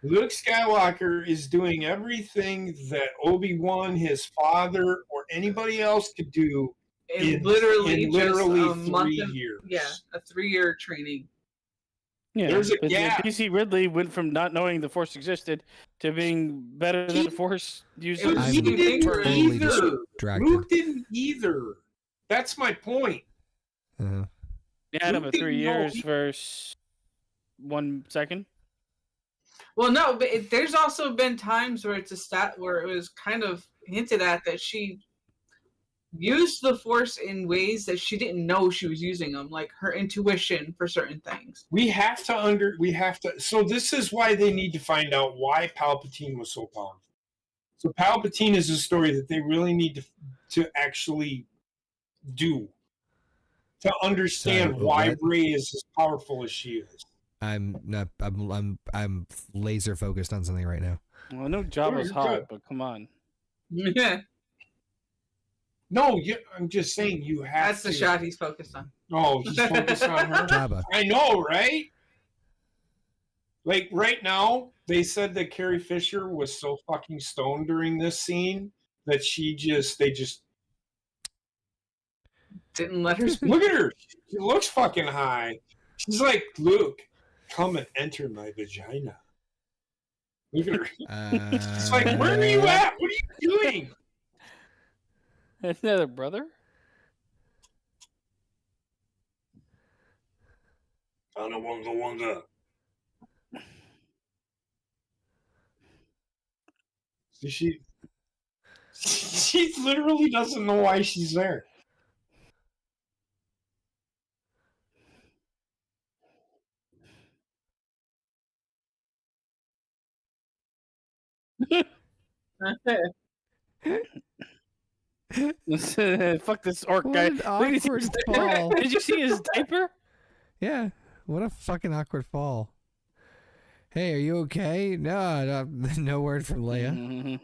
Luke Skywalker is doing everything that Obi-Wan, his father, or anybody else could do in literally 3 years. Yeah, a 3-year training. Yeah, there's a gap. DC Ridley went from not knowing the Force existed to being better than the Force user. He didn't either. Luke didn't either. That's my point. Yeah, Adam, 3 years versus 1 second. Well, no, but there's also been times where it's a stat where it was kind of hinted at that she used the Force in ways that she didn't know she was using them, like her intuition for certain things. So this is why they need to find out why Palpatine was so powerful. So Palpatine is a story that they really need to actually do to understand why Rey is as powerful as she is. I'm laser focused on something right now. Well, I know Jabba's hot, but come on. Yeah. No, I'm just saying you have. That's the shot he's focused on. Oh, he's focused on her. Jabba. I know, right? Like right now, they said that Carrie Fisher was so fucking stoned during this scene that they just didn't let her speak. Look at her. She looks fucking high. She's like, Luke, come and enter my vagina. Look at her. It's like, where are you at? What are you doing? Another brother? Wanga. So she literally doesn't know why she's there. Fuck this orc guy. Awkward fall. Did you see his diaper? Yeah. What a fucking awkward fall. Hey, are you okay? No word from Leia.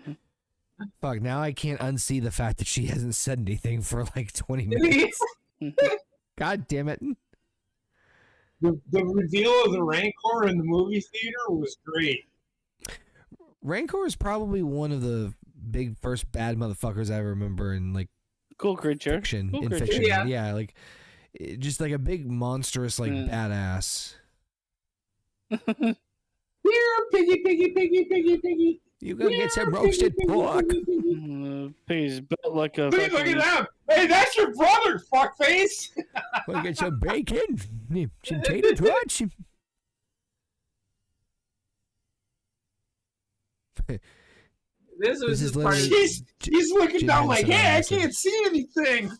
Fuck, now I can't unsee the fact that she hasn't said anything for like 20 minutes. God damn it. The reveal of the Rancor in the movie theater was great. Rancor is probably one of the big first bad motherfuckers I remember in like cool creature fiction. Cool in creature. fiction, Yeah. yeah, like just like a big monstrous like badass. Here, piggy. You gonna get some roasted pork? Piggy's built like a. Hey, look at that! Hey, that's your brother, fuckface. We'll get some bacon, some tater tots. This is part of he's looking down like, hey, I can't see anything.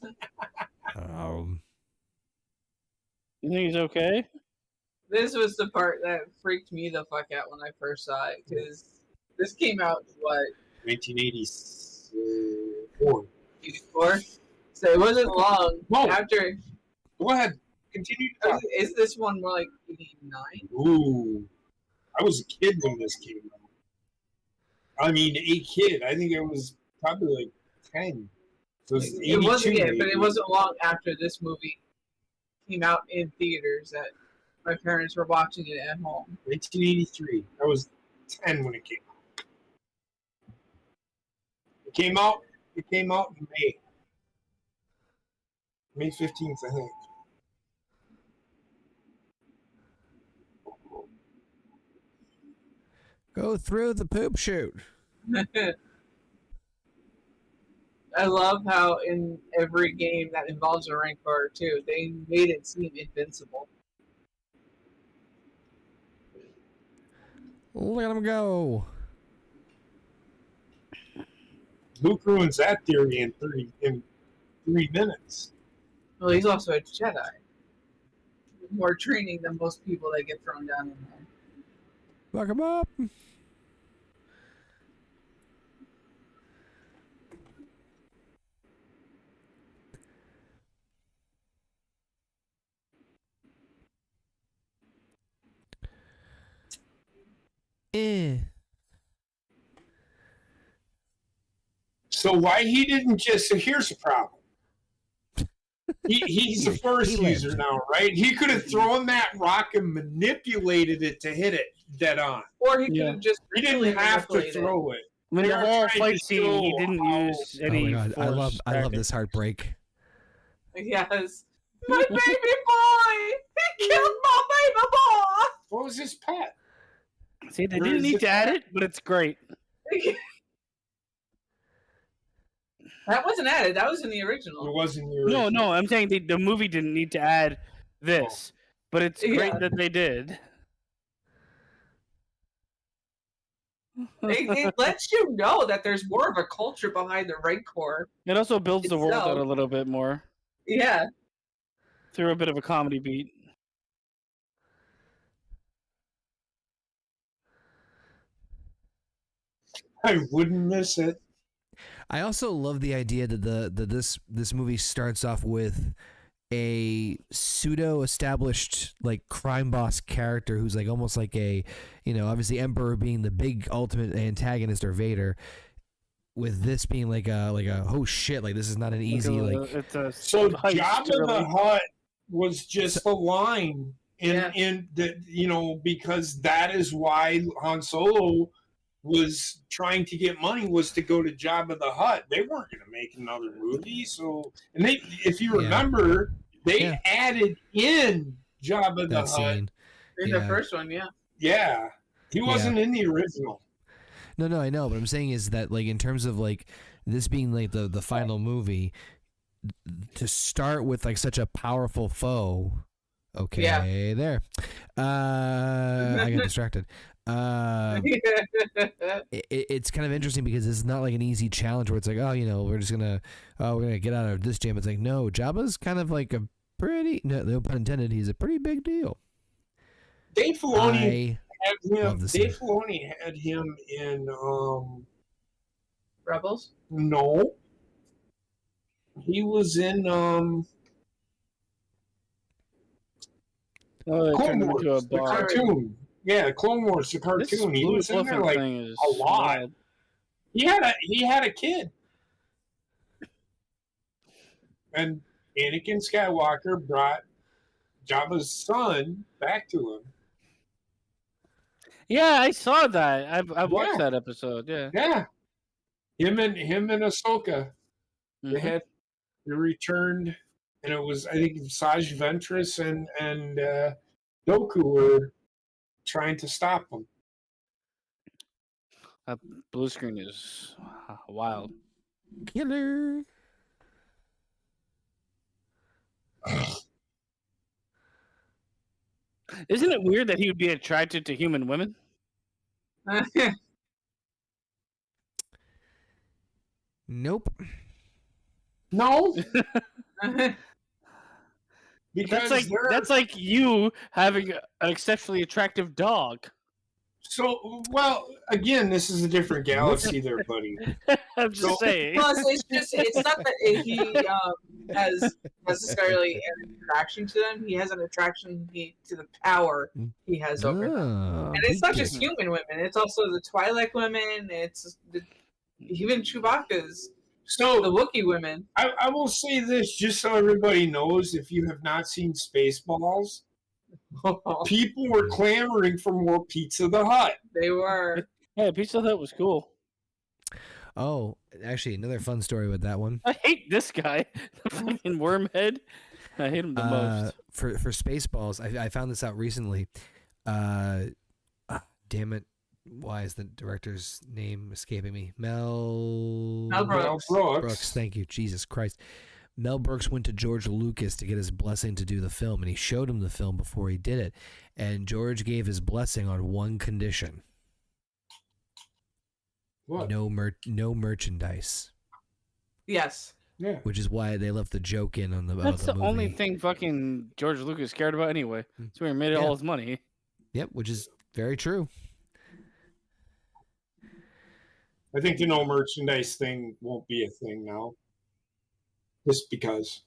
You think he's okay? This was the part that freaked me the fuck out when I first saw it, because this came out, 1984. 84? So it wasn't long after... Go ahead. Continue. Is this one more like 89? Ooh. I was a kid when this came out. I mean, a kid. I think I was probably like 10. So it wasn't yet, but it wasn't long after this movie came out in theaters that my parents were watching it at home. 1983. I was 10 when it came out. It came out in May. May 15th, I think. Go through the poop chute. I love how in every game that involves a Rancor too, they made it seem invincible. Look at him go. Luke ruins that theory in 3 minutes. Well, he's also a Jedi. More training than most people that get thrown down in there. Lock him up. So why he didn't just? So here's the problem. He's the first user now, right? He could have thrown that rock and manipulated it to hit it dead on. Or he could have just. He didn't have to throw it. I mean, the They were whole trying fight to scene, he show didn't how- use Oh any. my god, I love force this heartbreak. Yes. My baby boy! He killed my baby boy! What was his pet? See, they Where didn't is need it to add at? it, but it's great. That wasn't added. That was in the It original. wasn't your. No, I'm saying the movie didn't need to add this, but it's great Yeah. that they did. It lets you know that there's more of a culture behind the Rancor. It also builds the world out Itself. a little bit more Yeah. through a bit of a comedy beat. I wouldn't miss it. I also love the idea that this movie starts off with a pseudo established like crime boss character who's like almost like a, you know, obviously Emperor being the big ultimate antagonist or Vader, with this being like a oh shit, like this is not an easy It's a So heist, Jabba the really. Hutt was just a line in the, you know, because that is why Han Solo was trying to get money, was to go to Jabba the Hutt. They weren't going to make another movie, so, and they, if you remember, they added in Jabba the that Hutt. scene. In the first one, yeah. Yeah, he wasn't in the original. No, I know, but I'm saying is that like in terms of like this being like the final movie, to start with like such a powerful foe. Okay, there. I got distracted. It's kind of interesting because it's not like an easy challenge where it's like, oh, you know, we're gonna get out of this jam. It's like, no, Jabba's kind of like a pretty, no pun intended, he's a pretty big deal. Dave Filoni love this scene. Dave Filoni had him in Rebels? no. He was in Oh, they Clone turned him Wars, into a the bar. cartoon. Yeah, Clone Wars, the This cartoon. He Blue was in there Elephant like thing is a lot. wild. He had a kid, and Anakin Skywalker brought Jabba's son back to him. Yeah, I saw that. I've watched Yeah. that episode. Yeah. Yeah, him and Ahsoka. Mhm. They returned, and it was, I think, Saj Ventress and Doku were trying to stop them. That blue screen is wild. Killer. Isn't it weird that he would be attracted to human women? Nope. No, because That's like you having an exceptionally attractive dog. so, well, again, this is a different galaxy there, buddy. I'm just saying. Plus, it's not that he has necessarily an attraction to them. He has an attraction to the power he has over them. Oh, And it's not just big human women. It's also the Twi'lek women. It's even Chewbacca's. So The Wookiee women. I will say this just so everybody knows, if you have not seen Spaceballs, people were clamoring for more Pizza the Hut. They were. Yeah, Pizza Hut was cool. Oh, actually, another fun story with that one. I hate this guy, the fucking wormhead. I hate him the most. For Spaceballs, I found this out recently. Damn it. Why is the director's name escaping me? Mel Mel Brooks. Brooks. Thank you, Jesus Christ. Mel Brooks went to George Lucas to get his blessing to do the film, and he showed him the film before he did it. And George gave his blessing on one condition: What? no merchandise. Yes. Yeah. Which is why they left the joke in on the. That's the movie. only thing fucking George Lucas cared about anyway. So he made all his money. Yep, which is very true. I think the no merchandise thing won't be a thing now. Just because.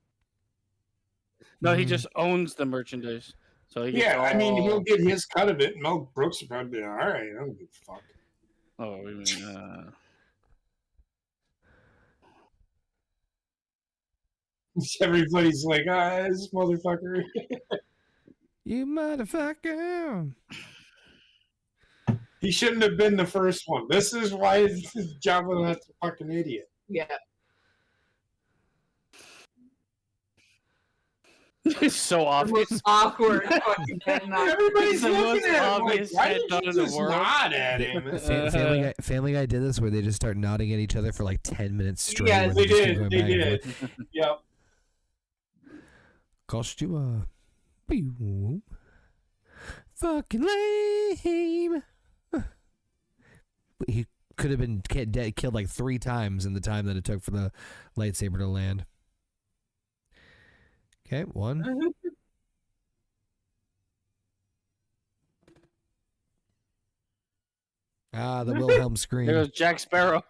No, he just owns the merchandise. So he gets I mean, he'll get his cut of it. Mel Brooks will probably be all right. I don't give a fuck. Oh, I mean, Everybody's like, this motherfucker. You motherfucker. He shouldn't have been the first one. This is why Jabba is a fucking idiot. Yeah. it's so The obvious. most awkward fucking thing. Everybody's the most looking at him like, obvious why head did nod you in the just world? nod at him? Family Guy did this where they just start nodding at each other for like 10 minutes straight. Yeah, where They just keep did. going They back and did. forth. Yep. Cost you fucking lame. He could have been killed like 3 times in the time that it took for the lightsaber to land. Okay, 1. The Wilhelm scream. There goes Jack Sparrow.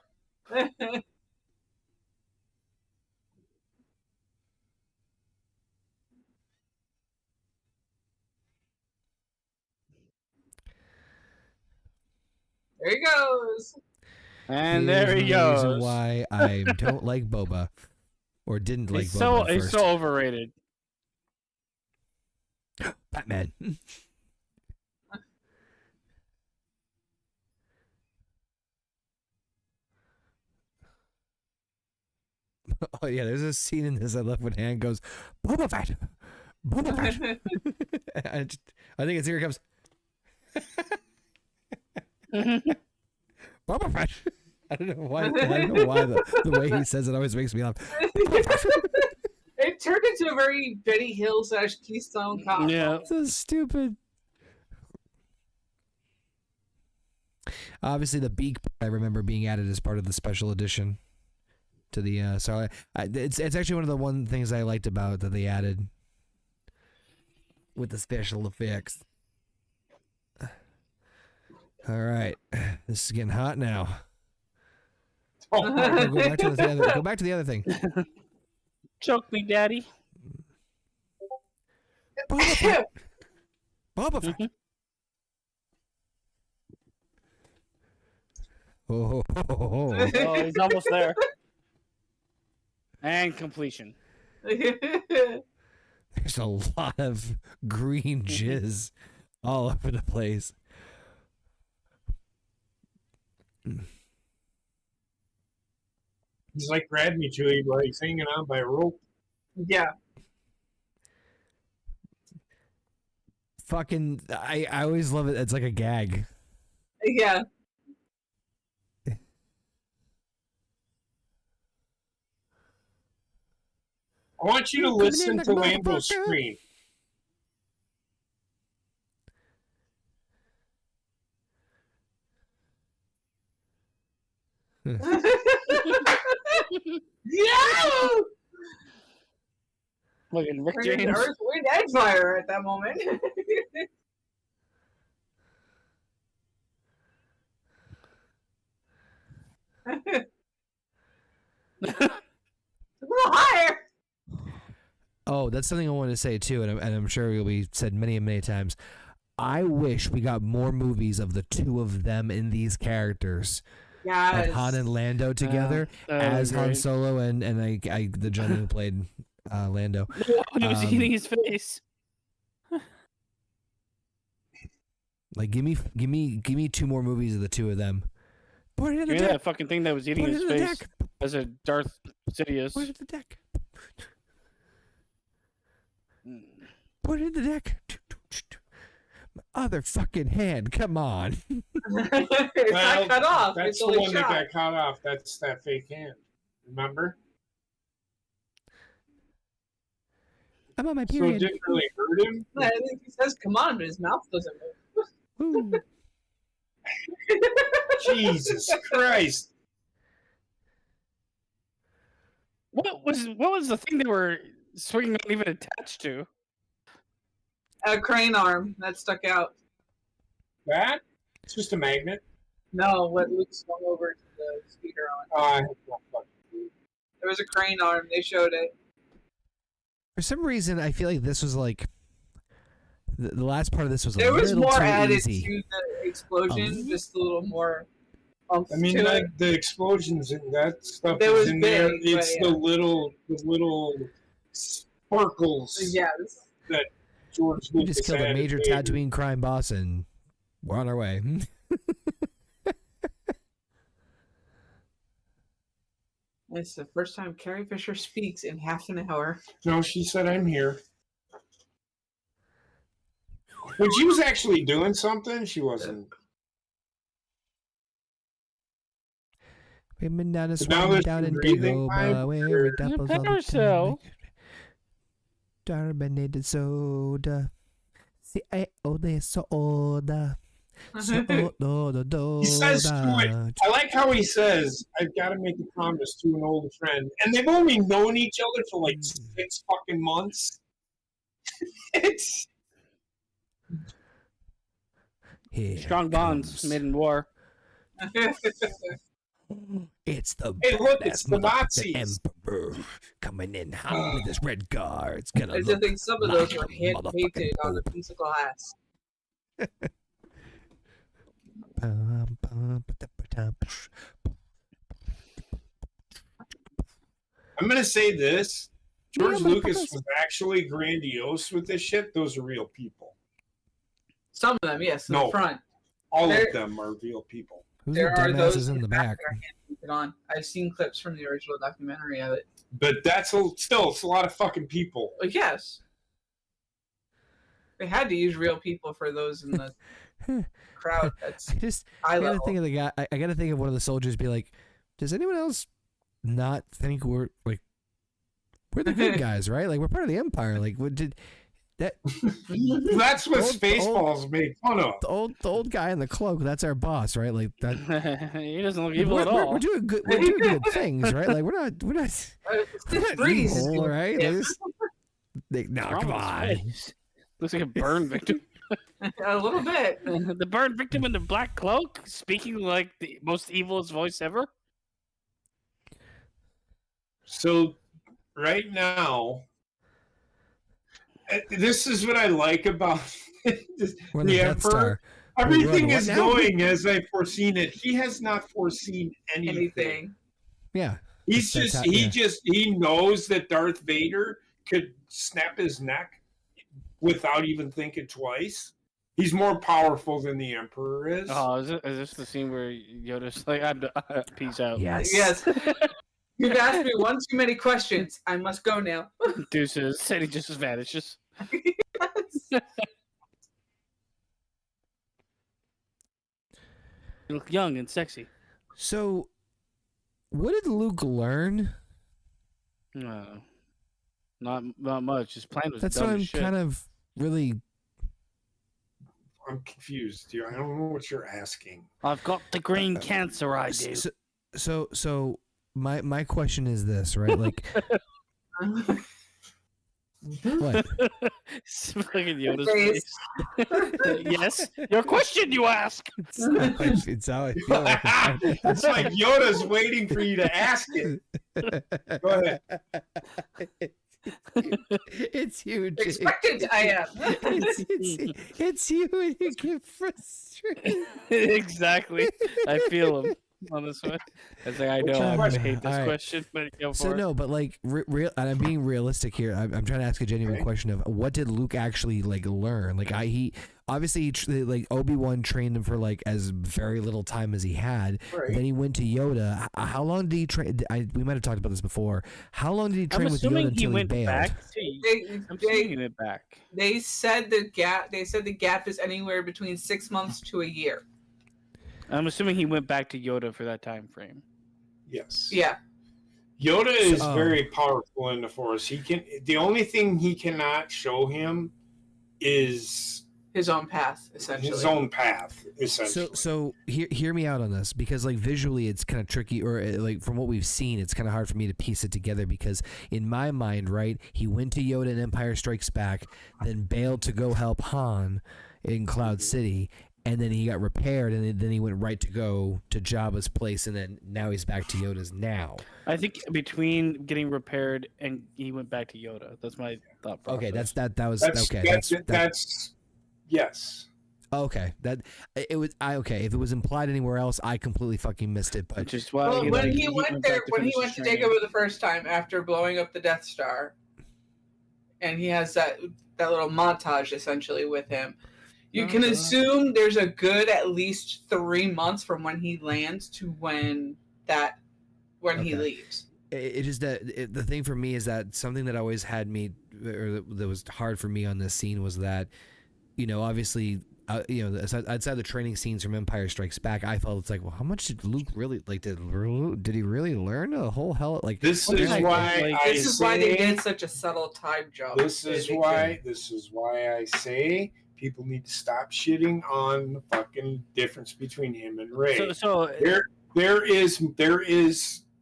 There he goes. And Here's there he the reason goes. why I don't like Boba, or didn't like He's Boba. he's so overrated. Batman. Oh yeah, there's a scene in this I love when Han goes, Boba Fett, Boba Fett. I think it's here it comes. Boba Fett. I don't know why. The way he says it always makes me laugh. It turned into a very Betty Hill / Keystone Cop. Yeah. So stupid. Obviously, the beak I remember being added as part of the special edition to the. So it's actually one of the things I liked about that they added with the special effects. All right, this is getting hot now. Oh, Go back to the other thing. Choke me, daddy. Boba Fett. Boba Fett. Oh, Oh, he's almost there. And completion. there's a lot of green jizz all over the place. he's like grabbed me to him, but he's hanging on by a rope. Yeah. Fucking, I always love it. It's like a gag. Yeah. I want you to listen to Lando's scream. Yeah! Look at Rick We're in James. Earth, Wind, and Fire at that moment. A little higher. Oh, that's something I wanted to say too, and I'm sure it'll be said many and many times. I wish we got more movies of the two of them in these characters, Yes. like Han and Lando together as Han great. Solo and the gentleman who played Lando. When he was eating his face. Like, give me 2 more movies of the two of them. Put it in the Give me deck. that fucking thing that was eating Put it his in the face deck. as a Darth Sidious. Put it in the deck. Put it in the deck. Other fucking hand. Come on. It's not cut off. That's It's the only one shot. that got cut off. That's that fake hand. Remember? I'm on my So it period. didn't really hurt him. I think he says "come on," but his mouth doesn't move. Woo. Jesus Christ. What was the thing they were swinging not even attached to? A crane arm that stuck out. That? It's just a magnet. No, what Luke swung over to the speeder on. There was a crane arm. They showed it. For some reason, I feel like this was like the last part of this was a There was little more too added easy. to the explosion, just a little more. I mean, to like it. the explosions and that stuff It is was in there. big, It's but the little sparkles Yes. that George We Lucas just killed a added major later. Tatooine crime boss, and we're on our way. It's the first time Carrie Fisher speaks in half an hour. No, she said, "I'm here." When she was actually doing something, she wasn't. We've been down a But now swing there's down in breathing time, Dagobah, where or- we doubles all the so. time. Carbonated soda. C-A-O-D soda. He says to it. I like how he says, "I've got to make a promise to an old friend," and they've only known each other for like 6 fucking months. It's Here Strong bonds comes- made in war. It's the Hey, look, badass it's the motherfucking Nazis. emperor coming in hot with his red guards. Gonna I just look think some of those were like a hand painted motherfucking on a piece of glass. Bum, bum, ba-da-ba-dum. I'm gonna say this: George Yeah, Lucas motherfuckers. was actually grandiose with this shit. Those are real people. Some of them, yes, in No. the front. All There- of them are real people. Who's There the are those dumbasses in the back? that are hand painted on. I've seen clips from the original documentary of it. But that's it's a lot of fucking people. But yes, they had to use real people for those in the crowd. That's I high gotta level. think of the guy. I gotta think of one of the soldiers. Be like, does anyone else not think we're the good guys, right? Like we're part of the empire. Like what did that That's what Old- Spaceballs made fun of. the old guy in the cloak? That's our boss, right? Like that. He doesn't look evil at all. We're doing good. We're doing good things, right? Like we're not It's not Breeze is evil, doing right? it. Like, no, What's wrong come with on. his face? Looks like a burn victim. A little bit. The burn victim in the black cloak, speaking like the most evilest voice ever. So, right now, this is what I like about We're in the the Death Emperor. Star. Everything What is now? going as I've foreseen it. He has not foreseen anything. Anything. Yeah. He's That's just how- he knows that Darth Vader could snap his neck without even thinking twice. He's more powerful than the Emperor is. Oh, is this the scene where Yoda's like, "I'm peace out"? Yes. Yes. You've asked me one too many questions. I must go now. Deuces, and he just vanishes. You look young and sexy. So, what did Luke learn? No, not much. His plan was That's dumb what as I'm shit. kind of really. I'm confused. I don't know what you're asking. I've got the green cancer, I do. So my question is this, right? Like, what? Fucking Yoda's Face. face. Yes, your question you ask. It's how I feel like. It's like Yoda's waiting for you to ask it. Go ahead. It's huge. Expectant I am. It's you when you get frustrated. Exactly. I feel him. on this one? It's like I know your I question? hate this All right. question, but go for So it. no, but like real, and I'm being realistic here. I'm trying to ask a genuine question of what did Luke actually like learn? Like he obviously like Obi-Wan trained him for like as very little time as he had. Right. Then he went to Yoda. How long did he train? We might have talked about this before. How long did he I'm train with Yoda assuming until he went bailed? back to. I'm assuming he went back. They said the gap. They said the gap is anywhere between 6 months to a year. I'm assuming he went back to Yoda for that time frame. Yes. Yeah. Yoda is very powerful in the Force. The only thing he cannot show him is his own path, essentially. His own path, essentially. So hear me out on this, because like visually it's kind of tricky, or like from what we've seen, it's kind of hard for me to piece it together, because in my mind, right, he went to Yoda in Empire Strikes Back, then bailed to go help Han in Cloud City, and then he got repaired, and then he went right to go to Jabba's place, and then now he's back to Yoda's now. I think between getting repaired and he went back to Yoda. That's my thought process. Okay, that's yes. Okay, okay. If it was implied anywhere else, I completely fucking missed it. But just why when he went to Dagobah the first time after blowing up the Death Star, and he has that little montage essentially with him. You can assume there's a good at least 3 months from when he lands to when he leaves. It is that the thing for me is that something that always had me, or that was hard for me on this scene, was that, obviously, outside the training scenes from Empire Strikes Back, I felt it's like, well, how much did Luke really like? Did he really learn a whole hell? Like this is why they did such a subtle time jump. This is why I say people need to stop shitting on the fucking difference between him and Rey. So there is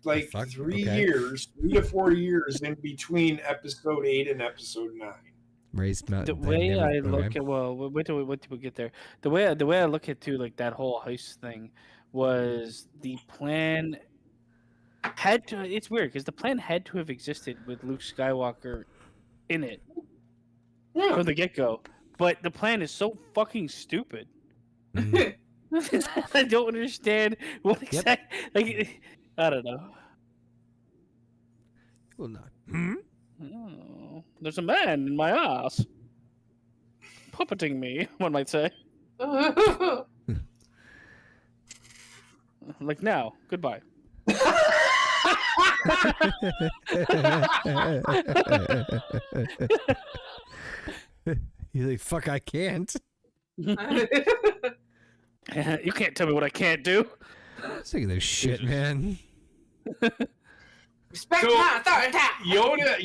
like 3 to 4 years in between episode 8 and episode 9. Rey's not the way I look at wait till we get there. The way I look at too, like that whole heist thing, was the plan had to. It's weird because the plan had to have existed with Luke Skywalker in it from the get-go. But the plan is so fucking stupid. I don't understand what exactly. Like, I don't know. Well, not. Oh, there's a man in my ass, puppeting me. One might say. Like now, goodbye. You're like, fuck, I can't. You can't tell me what I can't do. Sick of this shit, man. Respect my authority.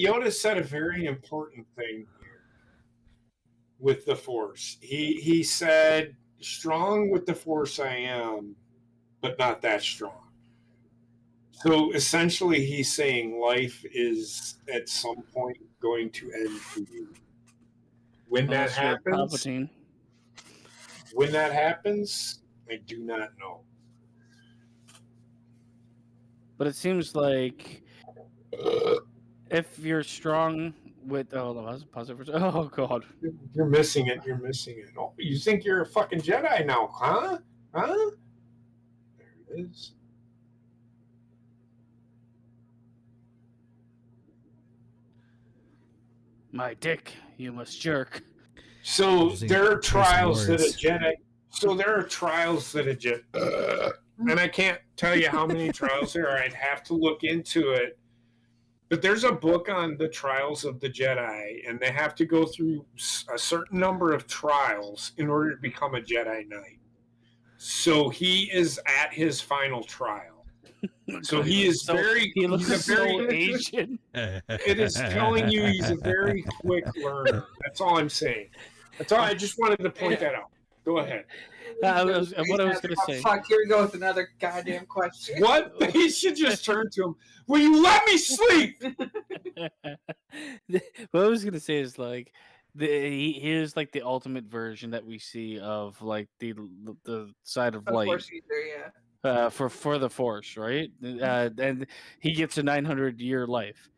Yoda said a very important thing here with the Force. He said, strong with the Force I am, but not that strong. So essentially he's saying life is at some point going to end for you. When that happens, I do not know. But it seems like if you're strong with pause it for oh god, you're missing it. Oh, you think you're a fucking Jedi now, huh? There it is. My dick, you must jerk. So there are trials that a Jedi. And I can't tell you how many trials there are. I'd have to look into it. But there's a book on the trials of the Jedi, and they have to go through a certain number of trials in order to become a Jedi Knight. So he is at his final trial. So he is he looks so Asian. It is telling you he's a very quick learner. That's all I'm saying. That's all. I just wanted to point that out. Go ahead. What I was going to say. Fuck, here we go with another goddamn question. What? He should just turn to him. Will you let me sleep? What I was going to say is like, he is like the ultimate version that we see of like the side of light. For the Force, right? And he gets a 900-year life.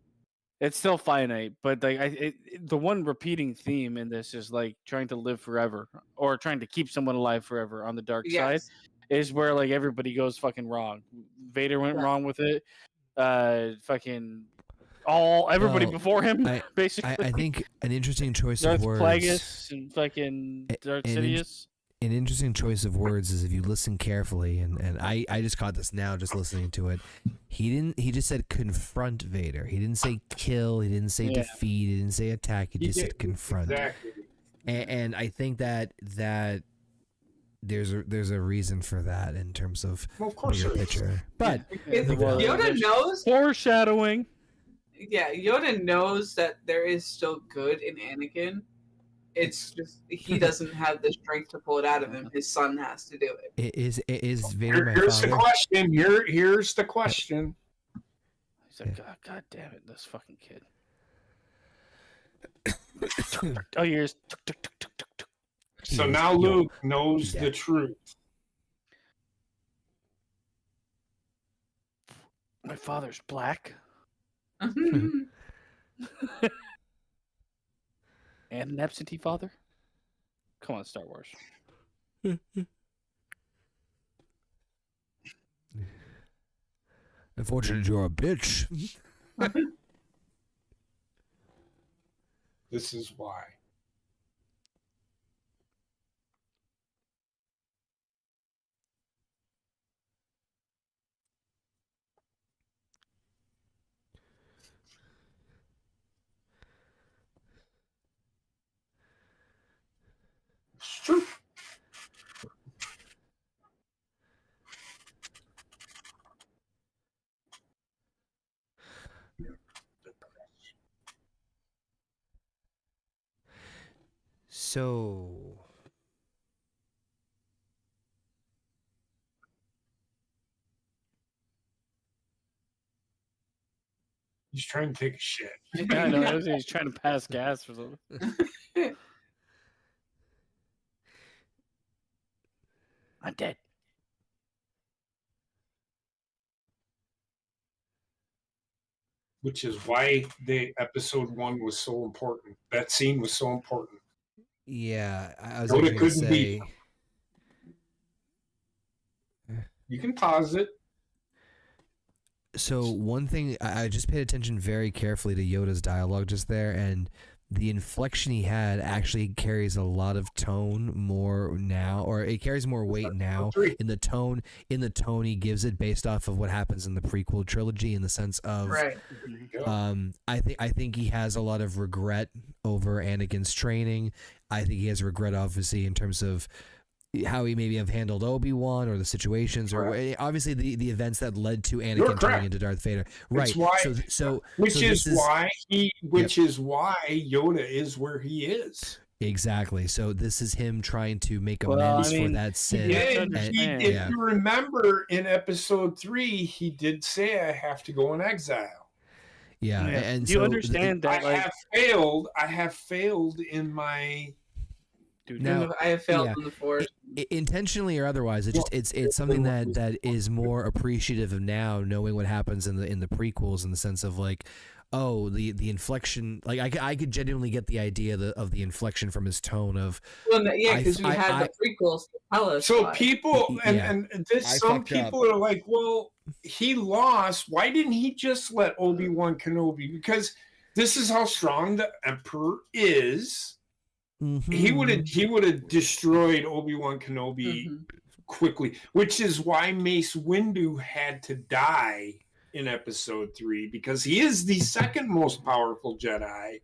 It's still finite, but like the one repeating theme in this is like trying to live forever or trying to keep someone alive forever on the dark side. is where like everybody goes fucking wrong. Vader went wrong with it. Fucking everybody before him, basically. I think an interesting choice Darth of words. Plagueis and fucking Darth Sidious. An interesting choice of words is if you listen carefully, and I just caught this now just listening to it. He just said confront Vader. He didn't say kill. He didn't say defeat. He didn't say attack. He just said confront. Exactly. And I think that there's a reason for that in terms of your picture. But Yoda knows foreshadowing. Yeah, Yoda knows that there is still good in Anakin. It's just he doesn't have the strength to pull it out of him. His son has to do it. It is Vader my Here's father? the question. Here's the question. He's like, God damn it, this fucking kid. Oh, yours. So now Luke knows the truth. My father's black. And an absentee father? Come on, Star Wars. Unfortunately, you're a bitch. This is why. It's true. So He's trying to take a shit. Yeah, I know. He's trying to pass gas or something. I'm dead. Which is why the episode 1 was so important. That scene was so important. yeah, I was Yoda going to couldn't say. beat You can pause it. So one thing I just paid attention very carefully to Yoda's dialogue just there, and the inflection he had actually carries a lot of tone more now, or it carries more weight now in the tone he gives it based off of what happens in the prequel trilogy, in the sense of Right. I think he has a lot of regret over Anakin's training. I think he has regret obviously in terms of how he maybe have handled Obi-Wan or the situations or obviously the events that led to Anakin turning into Darth Vader. Right. Why, which is why Yoda is where he is. Exactly. So this is him trying to make amends for that sin. If you remember in episode 3, he did say, I have to go in exile. Yeah. And do you understand that I have failed in my Now, I have failed in the Force. Intentionally or otherwise, it's something that is more appreciative of now, knowing what happens in the prequels, in the sense of like, oh, the inflection. Like I could genuinely get the idea of the inflection from his tone of. Well, yeah, because we had the prequels to tell us. So why. people some people are like, well, he lost. Why didn't he just let Obi-Wan Kenobi? Because this is how strong the Emperor is. Mm-hmm. He would have destroyed Obi-Wan Kenobi quickly, which is why Mace Windu had to die in episode 3, because he is the second most powerful Jedi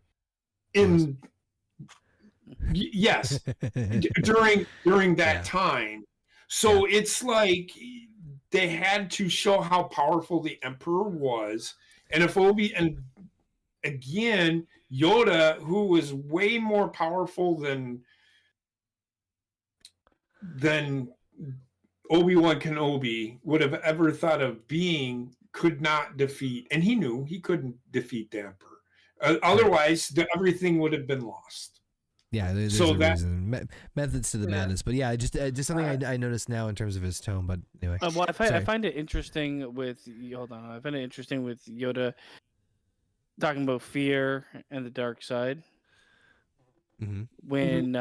during that time. So it's like they had to show how powerful the Emperor was, and if again, Yoda, who was way more powerful than Obi-Wan Kenobi would have ever thought of being, could not defeat, and he knew he couldn't defeat the Emperor. Otherwise, everything would have been lost. Yeah, there's a reason. Methods to the madness, but yeah, just something I noticed now in terms of his tone. But anyway, well, I find it interesting with I find it interesting with Yoda talking about fear and the dark side. Mm-hmm. When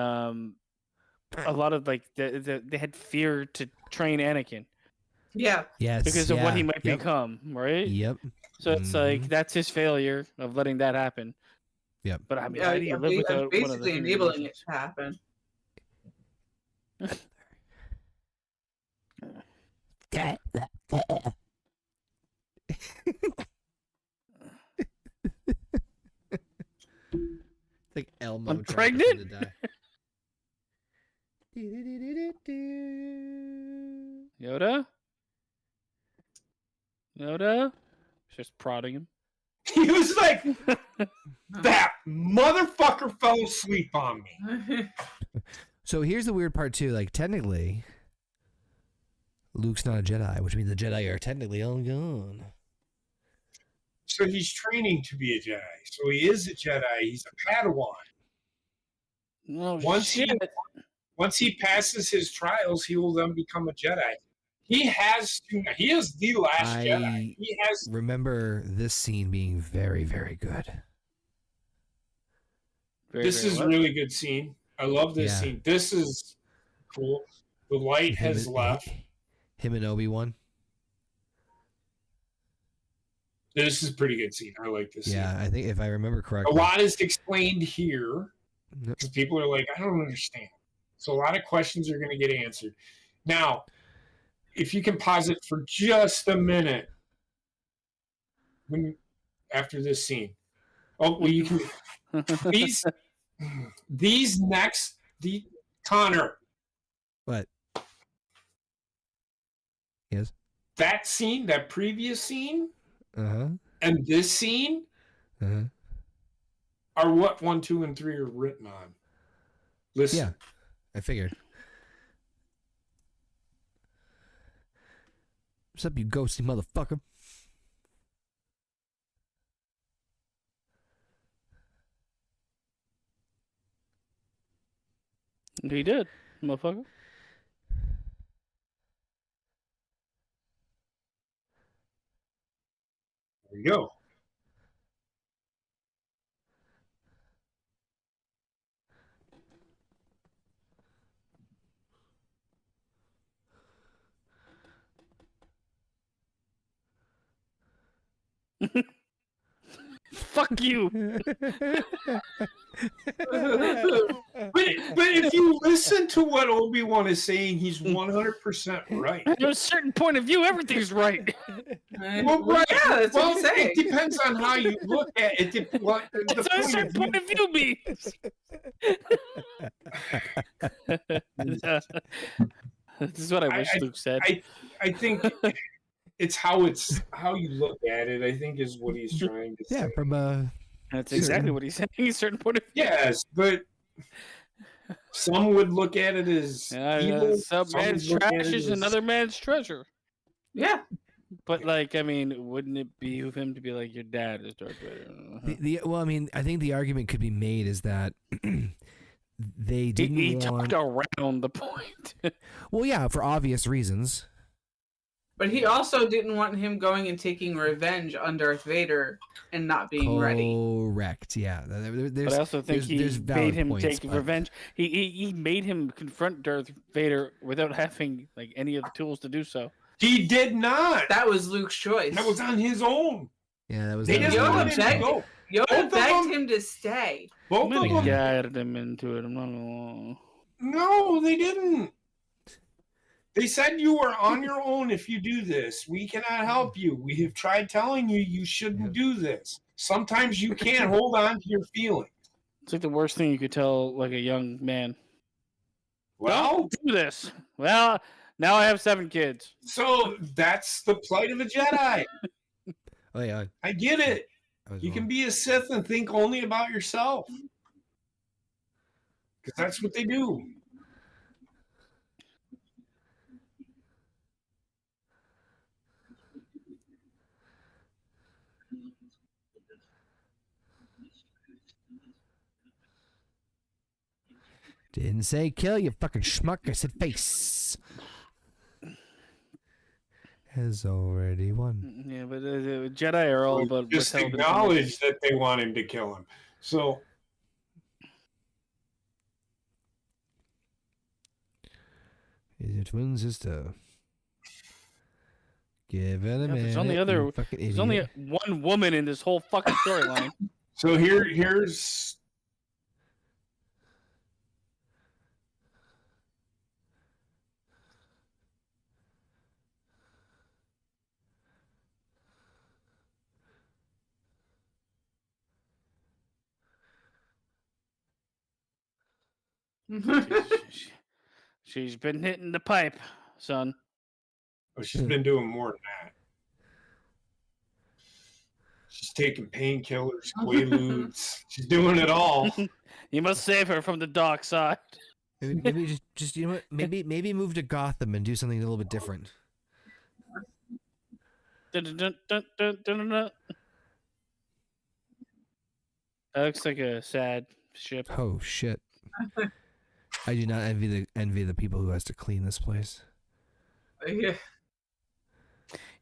a lot of like they had fear to train Anakin Yeah. Yes. because of what he might Yep. become, right? Yep. So it's like that's his failure of letting that happen. Yep. But I mean, how do you live without one of the basically enabling it to happen. It's like Elmo. I'm trying pregnant? To die. Yoda? Yoda? Just prodding him. He was like, that motherfucker fell asleep on me. So here's the weird part too. Like technically, Luke's not a Jedi, which means the Jedi are technically all gone. So he's training to be a Jedi. So he is a Jedi. He's a Padawan. No Once he passes his trials, he will then become a Jedi. He is the last Jedi. He has. Remember this scene being very, very good. This is a really good scene. I love this scene. This is cool. The light has left. Him and Obi-Wan. This is a pretty good scene. I like this scene. Yeah, I think if I remember correctly. A lot is explained here because people are like, I don't understand. So a lot of questions are going to get answered. Now, if you can pause it for just a minute after this scene. Oh, well, you can. These next, Connor. What? Yes. That scene, that previous scene, and this scene are what 1, 2, and 3 are written on. Listen. Yeah, I figured. What's up, you ghosty motherfucker? He did, motherfucker. There you go. Fuck you. But if you listen to what Obi-Wan is saying, he's 100% right. At a certain point of view, everything's right. Well, right. Yeah, that's what I'm saying. It depends on how you look at it. That's what a certain point of view means. This is what I wish Luke said. I think it's how you look at it, I think, is what he's trying to say. Yeah, from That's exactly what he's saying. A certain point of view. Yes, but some would look at it as evil. Some man's trash is another man's treasure. Yeah. But like, I mean, wouldn't it behoove him to be like, your dad is Darth Vader? well, I mean, I think the argument could be made is that they didn't he want... talked around the point. Well, yeah, for obvious reasons. But he also didn't want him going and taking revenge on Darth Vader and not being ready. Correct. Yeah. But I also think he made him take revenge. He made him confront Darth Vader without having like any of the tools to do so. He did not. That was Luke's choice. That was on his own. Yeah, that was. Yoda begged him to stay. Both of them guided him into it. I'm not gonna... No, they didn't. They said you are on your own if you do this. We cannot help you. We have tried telling you shouldn't do this. Sometimes you can't hold on to your feelings. It's like the worst thing you could tell like a young man. Well, don't do this. Well, now I have 7 kids. So that's the plight of a Jedi. Oh yeah. I get it. You can be a Sith and think only about yourself. Because that's what they do. Didn't say kill, you fucking schmuck. I said face. Has already won. Yeah, but the Jedi are all about just acknowledge that they want him to kill him. So Is your twin sister? Give it a minute. There's only one woman in this whole fucking storyline. So here's. She's been hitting the pipe, son. Oh, she's been doing more than that. She's taking painkillers, quaaludes. She's doing it all. You must save her from the dark side. Maybe just you know what? Maybe move to Gotham and do something a little bit different. That looks like a sad ship. Oh shit! I do not envy the people who has to clean this place. Yeah.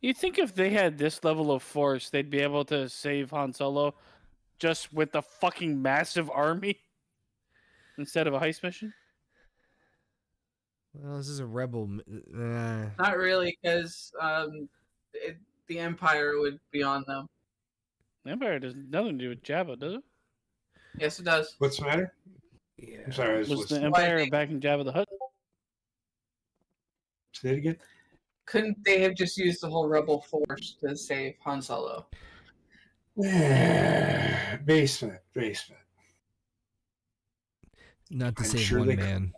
You think if they had this level of force, they'd be able to save Han Solo just with a fucking massive army instead of a heist mission? Well, this is a rebel. Not really, because the Empire would be on them. The Empire does nothing to do with Jabba, does it? Yes, it does. What's the matter? Yeah. I'm sorry, I was Was listening. the Empire backing Jabba the Hutt? Say it again. Couldn't they have just used the whole rebel force to save Han Solo? Basement. Not to I'm save sure one they man.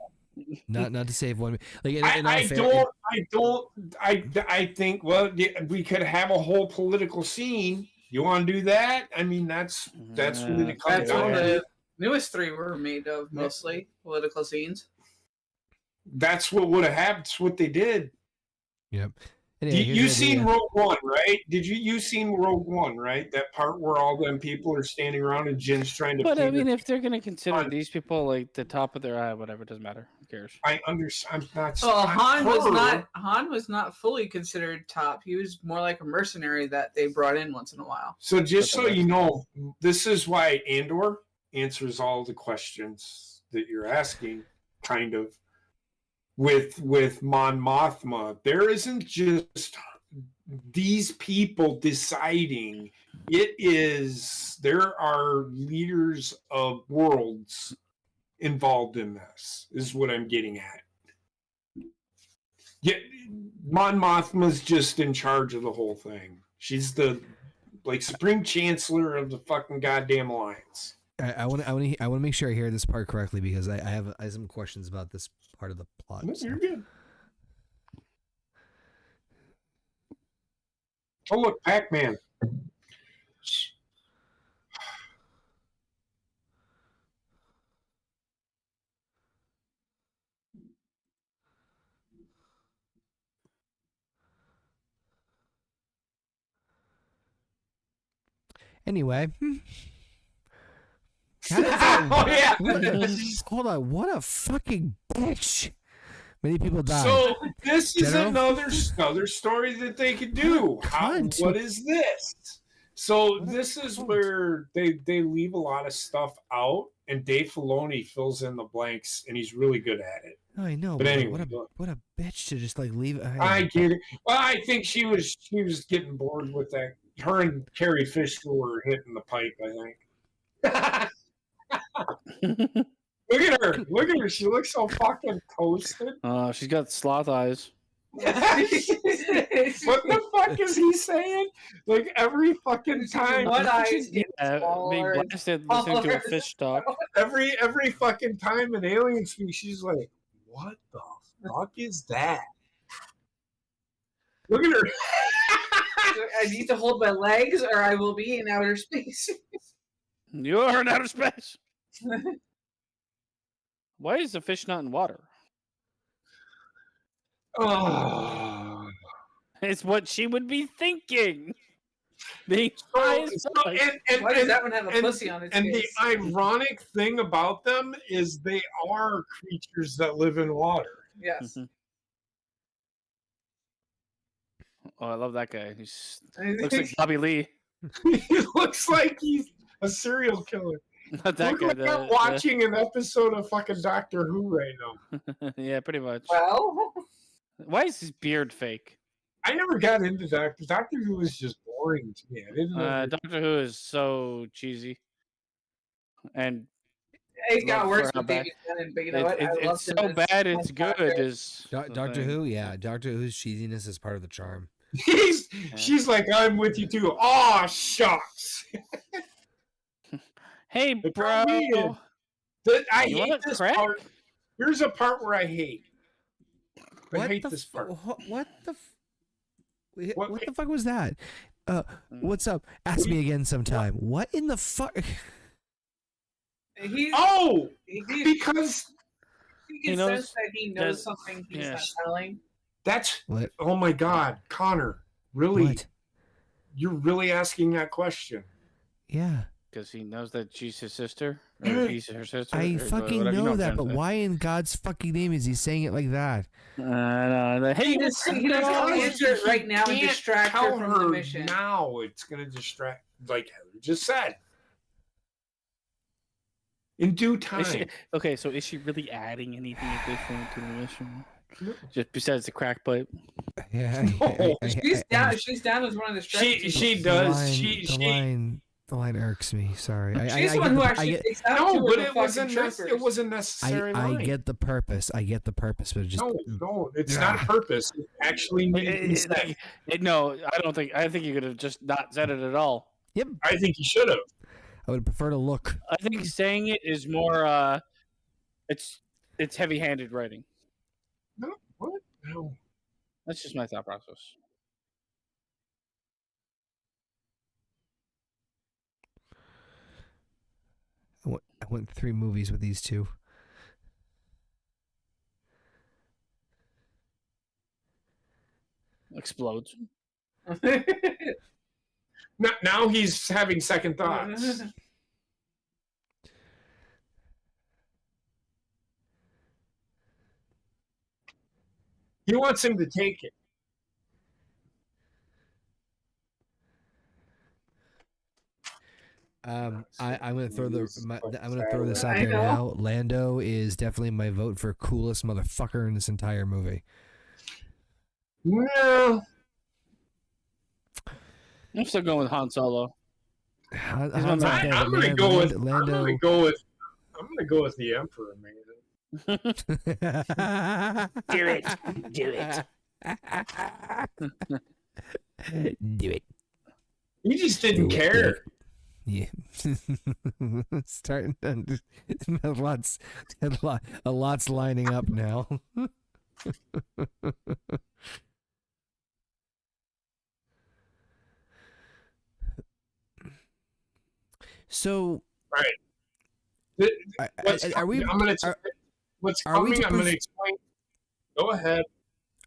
Not to save one man. Like I think. Well, we could have a whole political scene. You want to do that? I mean, that's what it comes That's all down to. the newest three were made of, mostly political scenes. That's what would have happened. That's what they did. Yep. Anyway, You seen Rogue One, right? You seen Rogue One, right? That part where all them people are standing around and Jin's trying to. But I mean, if they're gonna consider these people like the top of their eye, whatever, it doesn't matter. Who cares? I understand. I'm not. Well, Han was not fully considered top. He was more like a mercenary that they brought in once in a while. So just so you know, this is why Andor answers all the questions that you're asking, kind of. With Mon Mothma, there isn't just these people deciding. There are leaders of worlds involved in this, is what I'm getting at. Yeah, Mon Mothma's just in charge of the whole thing. She's the Supreme Chancellor of the fucking goddamn Alliance. I want to make sure I hear this part correctly because I have some questions about this part of the plot. You're good. Oh look, Pac-Man. Anyway. Hold on, what a fucking bitch. Many people died. So this is General? another story that they could do. What is this? So this is where they leave a lot of stuff out, and Dave Filoni fills in the blanks, and he's really good at it. I know, but anyway, what a bitch to just leave. I get it. Well, I think she was getting bored with that. Her and Carrie Fisher were hitting the pipe, I think. Look at her. She looks so fucking toasted. She's got sloth eyes. What the fuck is he saying? Every fucking time. What eyes being blasted listening to a fish talk. Every fucking time an alien speaks, she's like, what the fuck is that? Look at her. I need to hold my legs or I will be in outer space. You are in outer space. Why is the fish not in water? Oh. It's what she would be thinking. Why does that one have a pussy on its face? And the ironic thing about them is they are creatures that live in water. Yes. Mm-hmm. Oh, I love that guy. He looks like Bobby Lee. He looks like he's a serial killer. Not that guy. Like I'm watching an episode of fucking Doctor Who right now. Yeah, pretty much. Well, Why is his beard fake? I never got into Doctor. Doctor Who was just boring to me. I didn't know. Doctor Who is so cheesy, and It got love worse for how with bad- David Tennant, but you know what? I it's loved so him as bad it's Mike good. Patrick. Is the Doctor thing. Who, yeah, Doctor Who's cheesiness is part of the charm. She's like, I'm with you too. Aw, shucks. Hey, The bro. comedian. I You hate want this crack? part. Here's a part where I hate. I hate this part. What the What- the fuck was that? What's up? Ask me again sometime. What in the fuck? He's, Oh, he because can knows- sense that he knows something he's not telling. that's. What? Oh my God, Connor, really? What? You're really asking that question? Yeah. Because he knows that she's his sister, or he's her sister. I or fucking whatever, you know what that, I'm but trying to why in God's fucking name is he saying it like that? say. No, hey, He doesn't answer it right now and Can't distract her tell from the mission. Now it's gonna distract, like Heather just said. In due time. Okay, so is she really adding anything at this point to the mission? No. Just besides the crack pipe? Yeah. No. She's down. She's down as one of the strategies. She The does. line, the line irks me. Sorry. She's the one who actually takes out two No, of but the it wasn't. fucking troopers. It wasn't necessary. I line. get the purpose. I get the purpose, but it just No, it's not a purpose. It actually needs to be said. No, I don't think. I think you could have just not said it at all. Yep. I think you should have. I would prefer to look. I think saying it is more. It's heavy-handed writing. No, what? No. That's just my thought process. I went 3 movies with these two. Explodes. Now he's having second thoughts. He wants him to take it. I'm gonna throw this out I there know. now. Lando is definitely my vote for coolest motherfucker in this entire movie. Well, I'm still going with Han Solo. I'm I'm gonna go with the Emperor, man. Do it. Do it. He just didn't care. Yeah. Starting to, a lot's lining up now. So, Right. are we? I'm gonna. What's are we coming? to I'm gonna explain. Go ahead.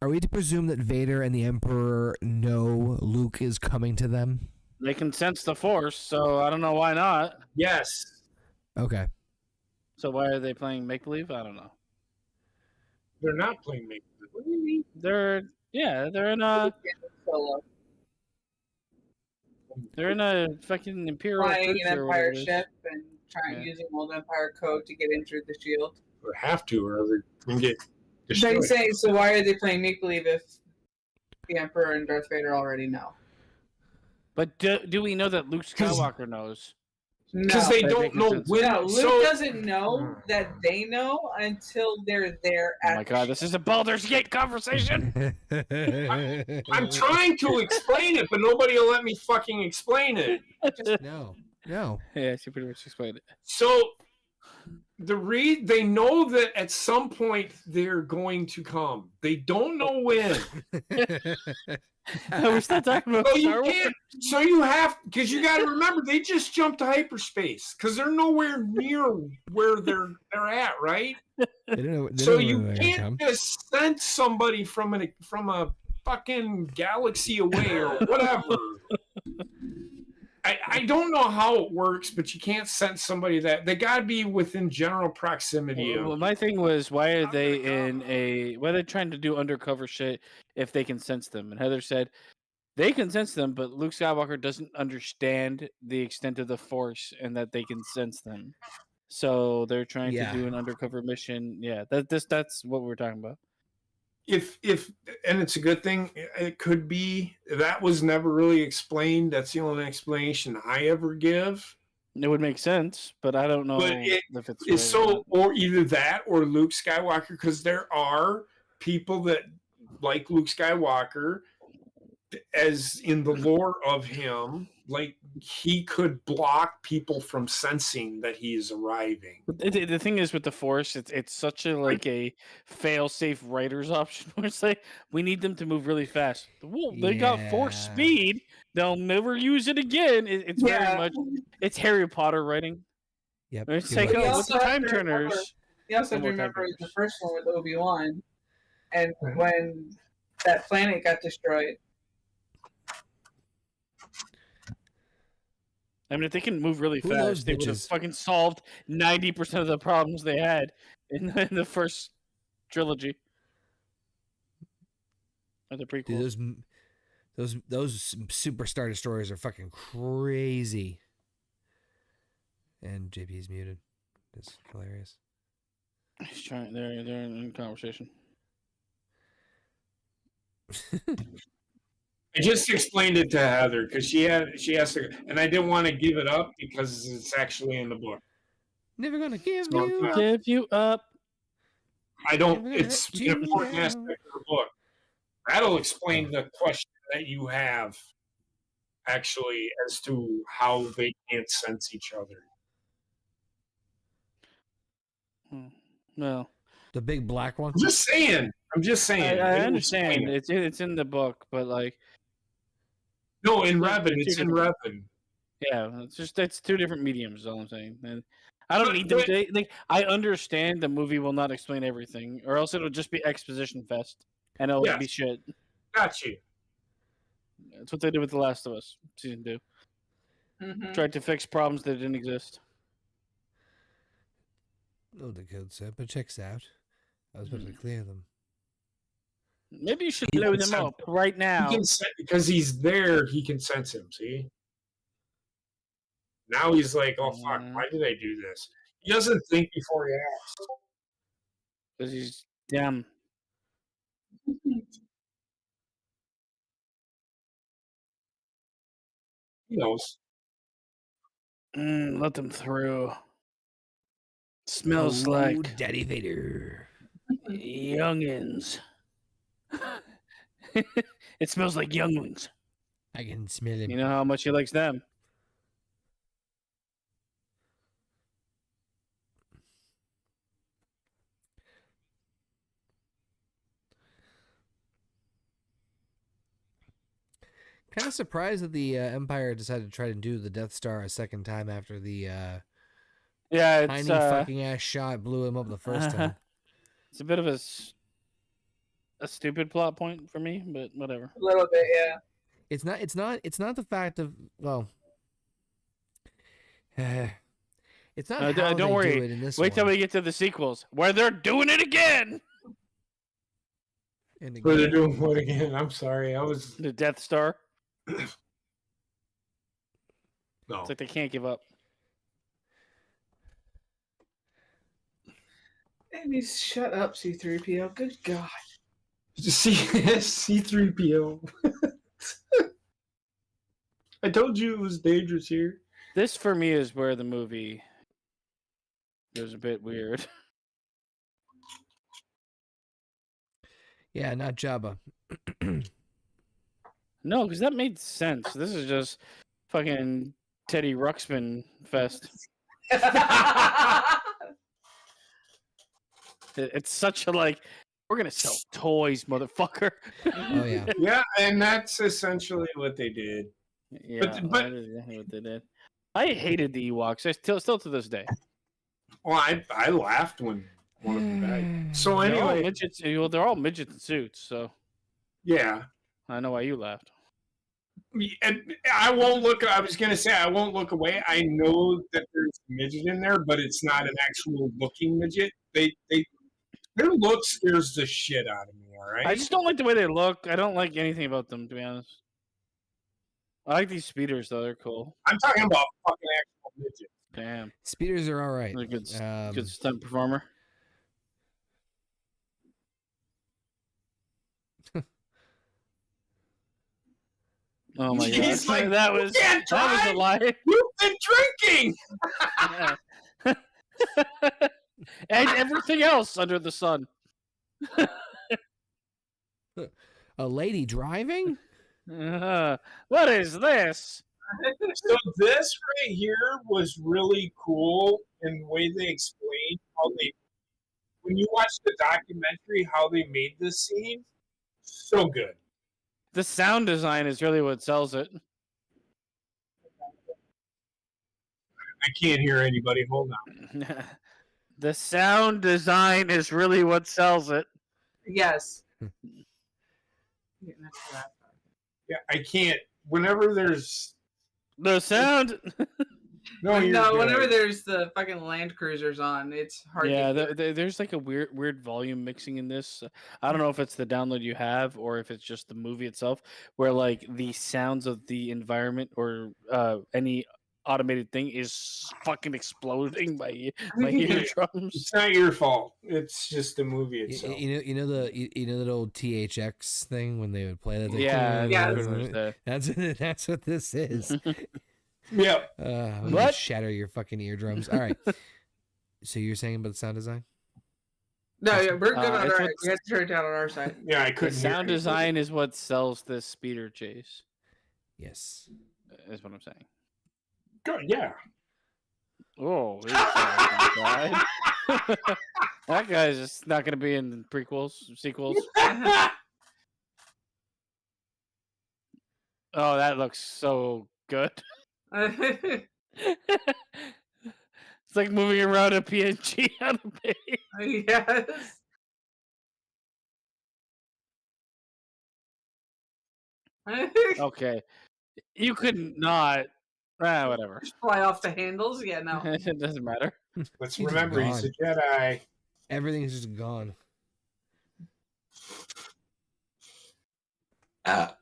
Are we to presume that Vader and the Emperor know Luke is coming to them? They can sense the Force, so I don't know why not. Yes. Okay. So why are they playing make believe? I don't know. They're not playing make. What do you mean? They're in a Solo. fucking Imperial Flying cruiser an or Empire whatever it is. ship and trying using old Empire code to get in through the shield. Or have to, or they're gonna get So destroyed. you're saying, so why are they playing make believe if the Emperor and Darth Vader already know? But do we know that Luke Skywalker knows? Because No. they But don't they can know sense when. No, Luke so, doesn't know that they know until they're there Oh at my god, this is a Baldur's Gate conversation. I'm trying to explain it, but nobody will let me fucking explain it. No. Yeah, she pretty much explained it. So they know that at some point they're going to come. They don't know when. We're still talking about So Star you Wars. can't. So you have, because you got to remember they just jumped to hyperspace because they're nowhere near where they're at, right? They don't So know you when they're gonna can't just send somebody from a fucking galaxy away or whatever. I don't know how it works, but you can't send somebody that they got to be within general proximity. Well, my thing was, why are they trying to do undercover shit if they can sense them? And Heather said they can sense them, but Luke Skywalker doesn't understand the extent of the Force and that they can sense them. So they're trying to do an undercover mission. Yeah, that's what we're talking about. if and it's a good thing. It could be that was never really explained. That's the only explanation I ever give. It would make sense, but I don't know But if it's it's right so, or either that or Luke Skywalker, because there are people that like Luke Skywalker, as in the lore of him, like he could block people from sensing that he is arriving. The thing is with the Force, it's such a fail-safe writer's option where it's like we need them to move really fast. Well, they got Force speed; they'll never use it again. It's very much it's Harry Potter writing. Yep. It's like with the time turners. You also have to remember the first one with Obi-Wan, and when that planet got destroyed. I mean, if they can move really fast, they would have fucking solved 90% of the problems they had in the first trilogy. Or the prequel. Dude, those superstar destroyers are fucking crazy. And JP's muted. It's hilarious. He's trying. They're in conversation. I just explained it to Heather because she asked her, and I didn't want to give it up because it's actually in the book. Never gonna give you up. I don't. It's an important aspect of the book. That'll explain the question that you have, actually, as to how they can't sense each other. No. The big black one? I'm just saying. I understand. It's in the book, but like. No, in Revan. It's in Revan. Yeah, it's two different mediums. Is all I'm saying. And I don't need them to. Like, I understand the movie will not explain everything, or else it'll just be exposition fest, and it'll be shit. Got you. That's what they did with The Last of Us season 2. Mm-hmm. Tried to fix problems that didn't exist. Oh, the code set, but checks out. I was about to clear them. Maybe you should blow them up right now. Because he's there, he can sense him, see? Now he's like, oh, fuck, why did I do this? He doesn't think before he acts. Because he's dumb. He knows. Let them through. Smells like Daddy Vader. Youngins. It smells like younglings. I can smell him. You know how much he likes them. Kind of surprised that the Empire decided to try to do the Death Star a second time after the tiny fucking ass shot blew him up the first time. It's a bit of a stupid plot point for me, but whatever. A little bit, yeah. It's not the fact of it's not. How don't worry. do it in this Wait till one. we get to the sequels where they're doing it again. Where they're doing what again? I'm sorry. I was the Death Star. No. It's like they can't give up. Maybe shut up, C-3PO. Good God. C-3PO. I told you it was dangerous here. This, for me, is where the movie goes a bit weird. Yeah, not Jabba. No, because that made sense. This is just fucking Teddy Ruxpin fest. It's such a we're gonna sell toys, motherfucker. Oh yeah. Yeah, and that's essentially what they did. Yeah, but that is exactly what they did. I hated the Ewoks. I still to this day. Well, I laughed when one of them died. So anyway, they're all midgets in suits. So yeah, I know why you laughed. And I won't look. I was gonna say I won't look away. I know that there's a midget in there, but it's not an actual looking midget. Their look scares the shit out of me. All right. I just don't like the way they look. I don't like anything about them, to be honest. I like these speeders though; they're cool. I'm talking about fucking actual midgets. Damn, speeders are all right. They're good, good stunt performer. Oh my god! He's like, that was can't a lie. You've been drinking. And everything else under the sun. A lady driving? What is this? So this right here was really cool in the way they explained how they, when you watch the documentary, how they made this scene. So good. The sound design is really what sells it. I can't hear anybody. Hold on. The sound design is really what sells it. Yes. Yeah, I can't. Whenever there's The sound. no, whenever there's the fucking Land Cruisers on, it's hard. Yeah, to hear. there's like a weird volume mixing in this. I don't know if it's the download you have or if it's just the movie itself, where like the sounds of the environment or any automated thing is fucking exploding my eardrums. It's not your fault. It's just the movie itself. You know that old THX thing when they would play that. Yeah. That's what this is. Yep. What? Shatter your fucking eardrums. All right. So you're saying about the sound design? No, yeah, we're good on it's our. what- We have to turn it down on our side. Yeah, I The couldn't. hear sound anything. design is what sells this speeder chase. Yes. Is what I'm saying. Good, yeah. Oh, he's that guy's just not going to be in prequels, sequels. Oh, that looks so good. It's like moving around a PNG on a page. Yes. Okay, you could not. Whatever. Fly off the handles? Yeah, no. It doesn't matter. Let's He's remember, he's a Jedi. Everything's just gone.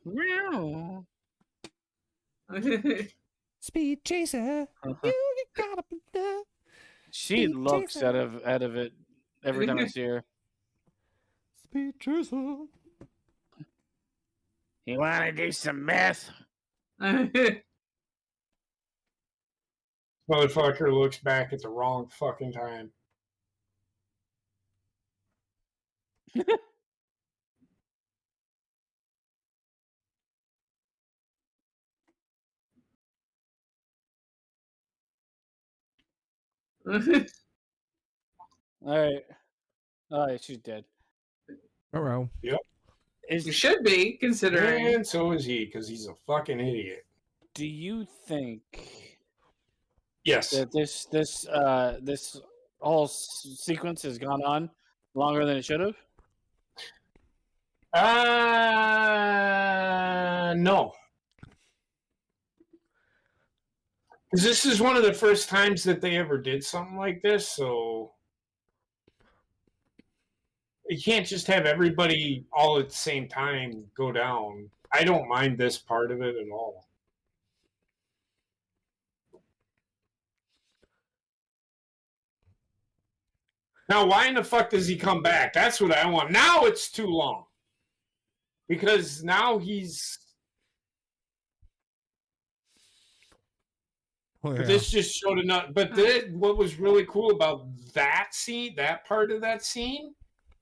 Meow. Speed chaser. You got up there. She Speed looks chaser. out of it every time I see her. Speed chaser. You want to do some meth? Motherfucker looks back at the wrong fucking time. All right. Oh, yeah, she's dead. Uh-oh. You Is should be, considering. And so is he, because he's a fucking idiot. Do you think Yes. that this whole sequence has gone on longer than it should have? No. Because this is one of the first times that they ever did something like this, so you can't just have everybody all at the same time go down. I don't mind this part of it at all. Now, why in the fuck does he come back? That's what I want. Now it's too long. Because now he's... But this just showed enough. But what was really cool about that scene, that part of that scene,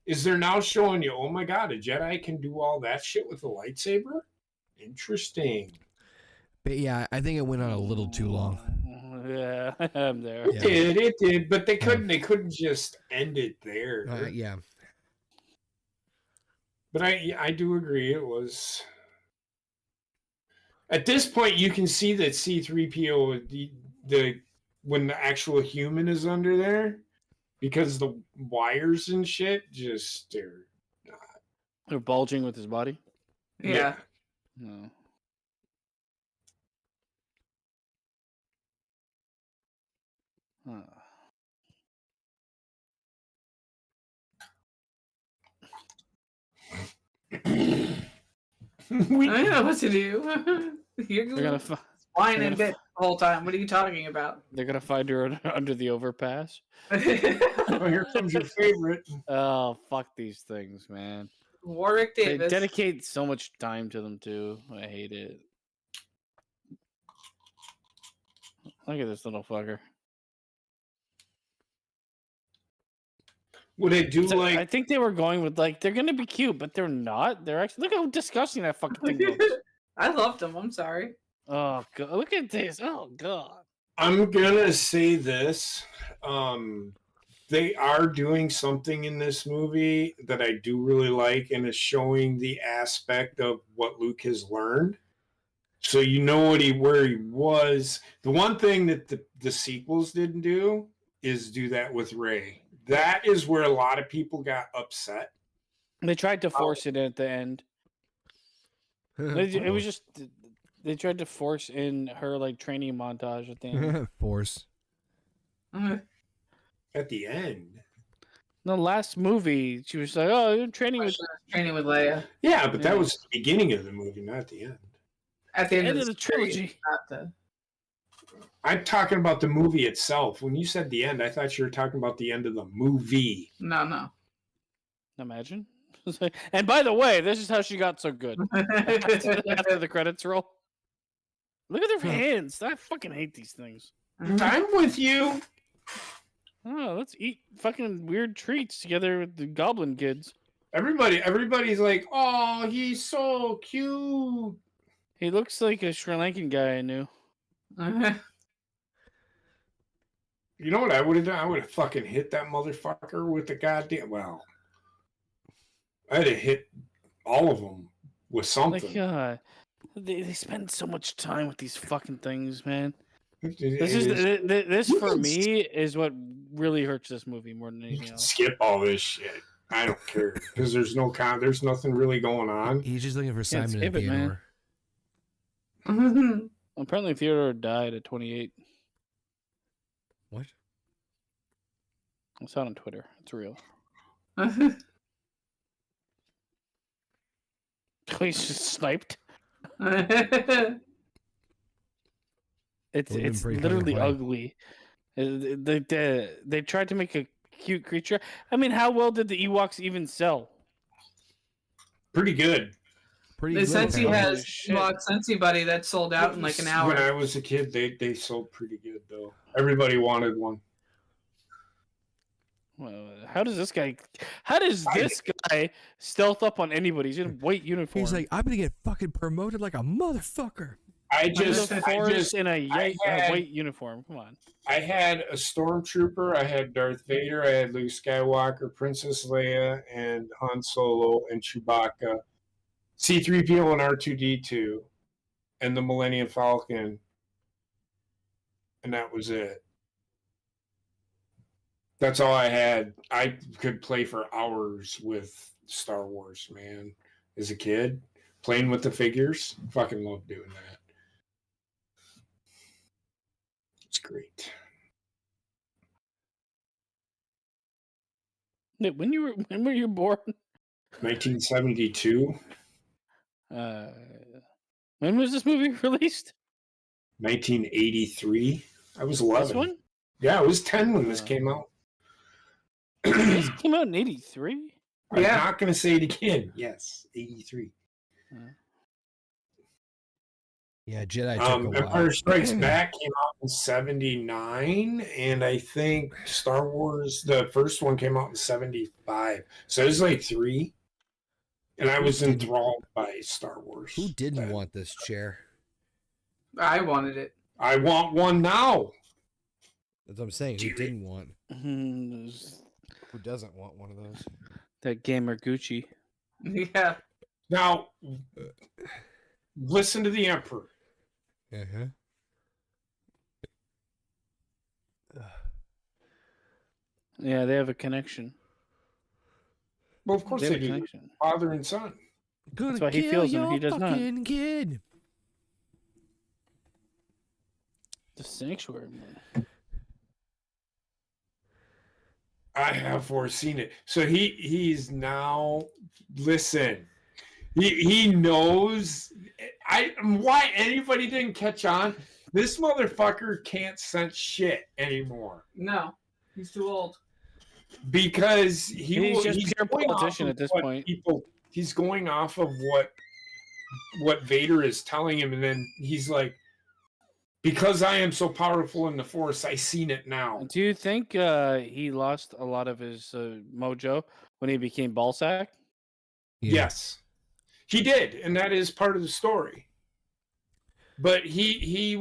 is they're now showing you, oh my god, a Jedi can do all that shit with a lightsaber? Interesting. But yeah, I think it went on a little too long. Yeah, I'm there. It did, but they couldn't just end it there. Yeah. But I do agree, it was... At this point, you can see that C-3PO, when the actual human is under there, because the wires and shit They're bulging with his body. Yeah. No. I don't know what to do. You're They're gonna whining bit the whole time. What are you talking about? They're gonna find her under the overpass. Oh, here comes your favorite. Oh, fuck these things, man. Warwick They Davis. dedicate so much time to them too. I hate it. Look at this little fucker. Would they do like? I think they were going with like they're gonna be cute, but they're not. They're actually look how disgusting that fucking thing looks. I loved them. I'm sorry. Oh god, look at this. Oh god. I'm gonna say this. They are doing something in this movie that I do really like, and it's showing the aspect of what Luke has learned. So you know where he was. The one thing that the sequels didn't do is do that with Rey. That is where a lot of people got upset. They tried to force it at the end. It was just they tried to force in her like training montage at the end. Force. At the end. The last movie, she was like, "Oh, you're training with Leia." Yeah, but that was the beginning of the movie, not the end. At the end of the trilogy. I'm talking about the movie itself. When you said the end, I thought you were talking about the end of the movie. No. Imagine. And by the way, this is how she got so good. After the credits roll. Look at their hands. I fucking hate these things. I'm with you. Oh, let's eat fucking weird treats together with the goblin kids. Everybody's like, oh, he's so cute. He looks like a Sri Lankan guy I knew. You know what I would have done? I would have fucking hit that motherfucker with the goddamn. Well, I'd have hit all of them with something. Like, they spend so much time with these fucking things, man. This for me is what really hurts this movie more than anything else. Skip all this shit. I don't care because there's there's nothing really going on. He's just looking for Simon and Theodore. Apparently, Theodore died at 28. What? I saw it on Twitter. It's real. He's just sniped. It's literally ugly. They tried to make a cute creature. I mean, how well did the Ewoks even sell? Pretty good. The Sensi has Ewok Sensi Buddy that sold out in like an hour. When I was a kid, they sold pretty good though. Everybody wanted one. Well, how does this guy stealth up on anybody? He's in a white uniform. He's like, I'm gonna get fucking promoted like a motherfucker. I in a white uniform. Come on. I had a stormtrooper. I had Darth Vader. I had Luke Skywalker, Princess Leia, and Han Solo, and Chewbacca, C-3PO and R2-D2, and the Millennium Falcon, and that was it. That's all I had. I could play for hours with Star Wars, man. As a kid, playing with the figures, fucking loved doing that. It's great. When were you born? 1972. When was this movie released? 1983. I was 11. This one? Yeah, I was 10 when this came out. This came out in 83? I'm not going to say it again. Yes, 83. Yeah, Jedi took a while. Empire Strikes Back came out in 79, and I think Star Wars, the first one, came out in 75. So it was like 3. And I was enthralled by Star Wars. Who didn't want this chair? I wanted it. I want one now. That's what I'm saying. Who didn't want? Who doesn't want one of those? That gamer Gucci. Yeah. Now, listen to the Emperor. Uh-huh. Yeah, they have a connection. Well, of course they do. Connection. Father and son. That's why he feels him. He does not. Kid. The sanctuary, man. I have foreseen it. So he's now listen. He knows. Why anybody didn't catch on. This motherfucker can't sense shit anymore. No, he's too old. Because he's just pure politician at this point. He's going off of what Vader is telling him, and then he's like, Because I am so powerful in the Force, I seen it now. Do you think he lost a lot of his mojo when he became ballsack? Yeah. Yes, he did, and that is part of the story. But he's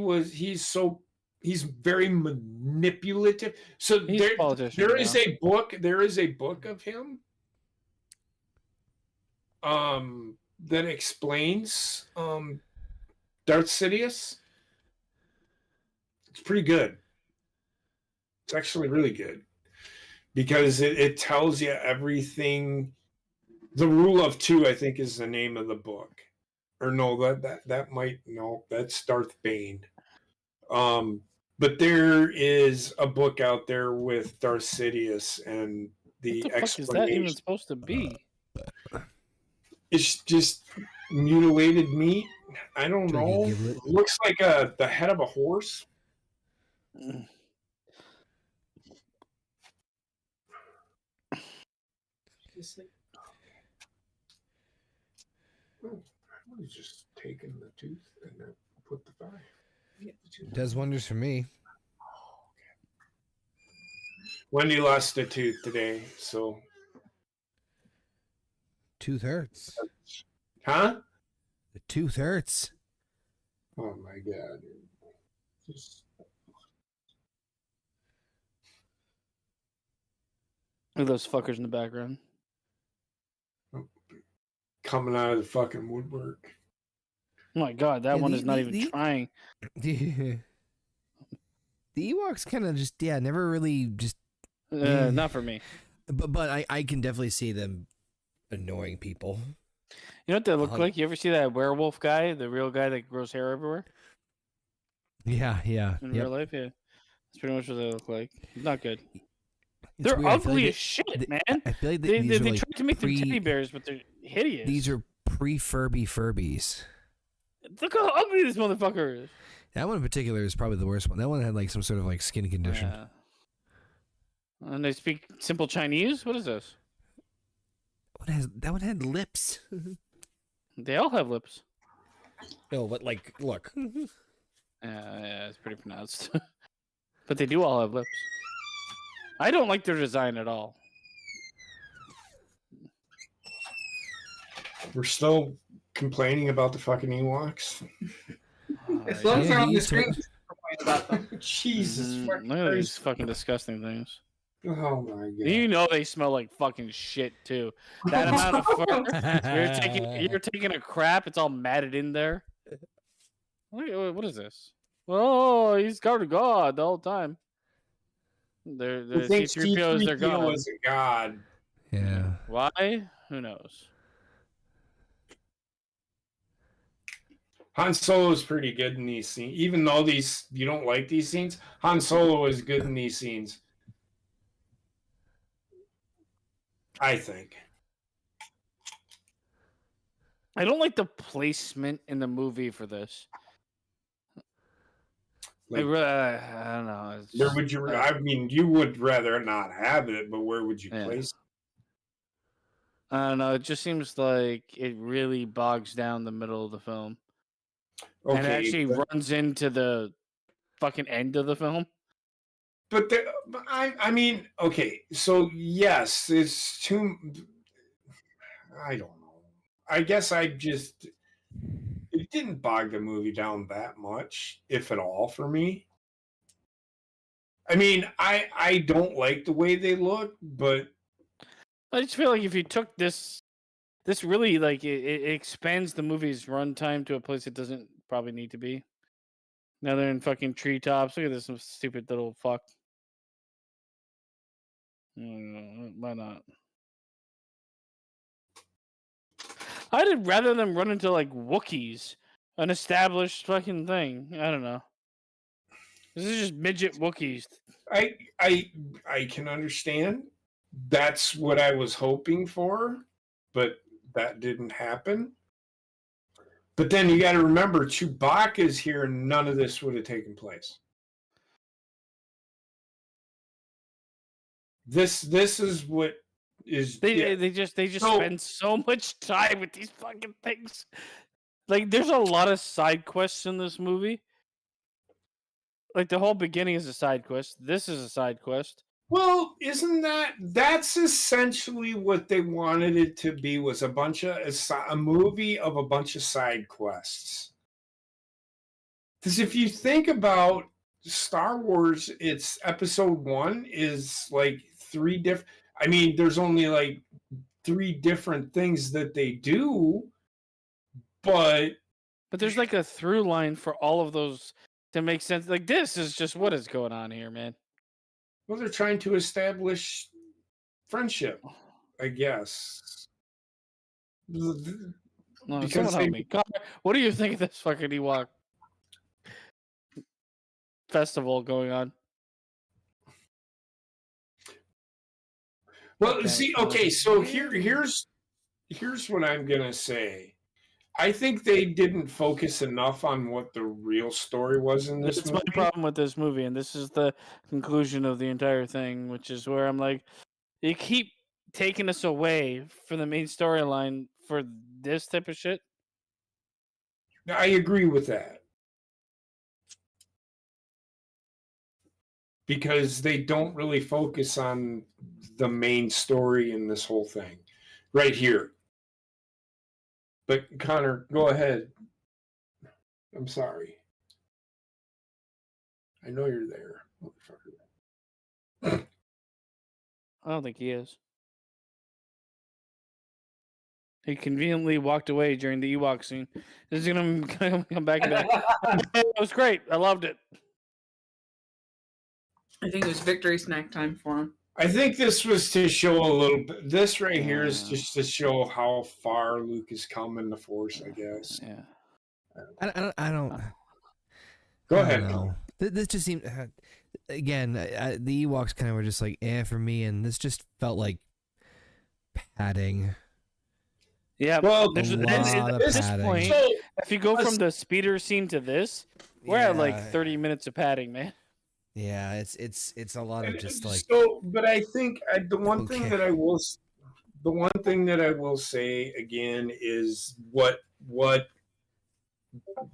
very manipulative. So He's a politician, there is a book of him that explains Darth Sidious. It's pretty good. It's actually really good because it tells you everything. The Rule of Two, I think, is the name of the book. Or no, that's Darth Bane. But there is a book out there with Darth Sidious and the what the fuck is that even supposed to be? It's just mutilated meat. I don't know. It looks like the head of a horse. I was just taking the tooth and then put the fire. It does wonders for me. Wendy lost a tooth today, so Tooth hurts. huh? The tooth hurts. Oh my god! Look at those fuckers in the background. Coming out of the fucking woodwork. Oh my god, that one is not even trying. The Ewoks kind of just never really just not for me. But I can definitely see them annoying people. You know what they look like? You ever see that werewolf guy, the real guy that grows hair everywhere? Yeah. In real life, yeah. That's pretty much what they look like. Not good. It's They're weird. ugly as shit, man. I feel like they like tried to make them teddy bears, but they're hideous. These are pre-Furby Furbies. Look how ugly this motherfucker is. That one in particular is probably the worst one. That one had like some sort of like skin condition. Yeah. And they speak simple Chinese? What is this? That one had lips. They all have lips. No, but like, look. Yeah, it's pretty pronounced. But they do all have lips. I don't like their design at all. We're still complaining about the fucking Ewoks. As long as they're on the screen, complain about them. Jesus Look at these fucking disgusting things. Oh my god! You know they smell like fucking shit too. That amount of fur. You're taking a crap. It's all matted in there. What is this? Oh, he's guarded God the whole time. They're C-3POs. They're gone. Is a god. Yeah. Why? Who knows? Han Solo is pretty good in these scenes. Even though you don't like these scenes, Han Solo is good in these scenes. I think. I don't like the placement in the movie for this. Like, I don't know. Where would you? I mean, you would rather not have it, but where would you place it? I don't know. It just seems like it really bogs down the middle of the film. Okay, and it actually runs into the fucking end of the film. But I mean, okay, so yes, it's too. I don't know. I guess it didn't bog the movie down that much, if at all, for me. I mean, I don't like the way they look, but I just feel like if you took this really like it expands the movie's runtime to a place it doesn't probably need to be. Now they're in fucking treetops. Look at this stupid little fuck. Why not? I'd rather them run into like Wookiees, an established fucking thing. I don't know. This is just midget Wookiees. I can understand. That's what I was hoping for, but that didn't happen. But then you got to remember, Chewbacca's here, and none of this would have taken place. This is what is they just spend so much time with these fucking things. Like, there's a lot of side quests in this movie, Like the whole beginning is a side quest. This is a side quest. Well, that's essentially what they wanted it to be, was a movie of a bunch of side quests. Because if you think about Star Wars, it's episode 1 is like 3 different. I mean, there's only like 3 different things that they do, but there's like a through line for all of those to make sense. Like this is just what is going on here, man. Well, they're trying to establish friendship, I guess. No, someone help me. God, what do you think of this fucking Ewok festival going on? Well, see, okay, so here's what I'm gonna say. I think they didn't focus enough on what the real story was in this movie. That's my problem with this movie, and this is the conclusion of the entire thing, which is where I'm like, you keep taking us away from the main storyline for this type of shit. I agree with that. Because they don't really focus on the main story in this whole thing. Right here. But Connor, go ahead. I'm sorry. I know you're there, motherfucker. I don't think he is. He conveniently walked away during the Ewok scene. This is gonna come back and be like, it was great. I loved it. I think it was victory snack time for him. I think this was to show a little bit. This right here is just to show how far Luke has come in the Force, I guess. Yeah. I don't. Go ahead. No, this just seemed. Again, the Ewoks kind of were just like for me, and this just felt like padding. Yeah, well, at this point, if you go from the speeder scene to this, we're at like 30 minutes of padding, man. Yeah, it's a lot of just like. So, but I think the one thing that I will say again is what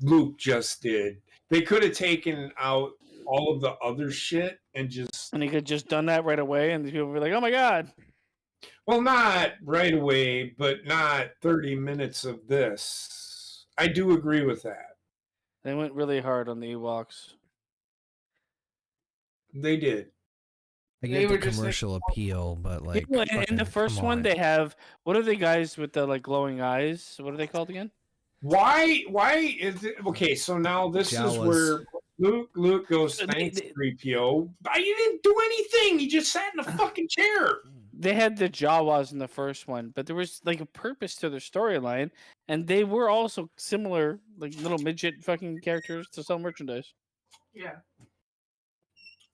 Luke just did. They could have taken out all of the other shit and he could have just done that right away, and people would be like, "Oh my god." Well, not right away, but not 30 minutes of this. I do agree with that. They went really hard on the Ewoks. They did. I get the commercial appeal, but like in the first one, they have what are the guys with the like glowing eyes? What are they called again? Why is it okay? So now this is where Luke goes, thanks, 3PO. You didn't do anything. You just sat in a fucking chair. They had the Jawas in the first one, but there was like a purpose to their storyline, and they were also similar, like little midget fucking characters to sell merchandise. Yeah.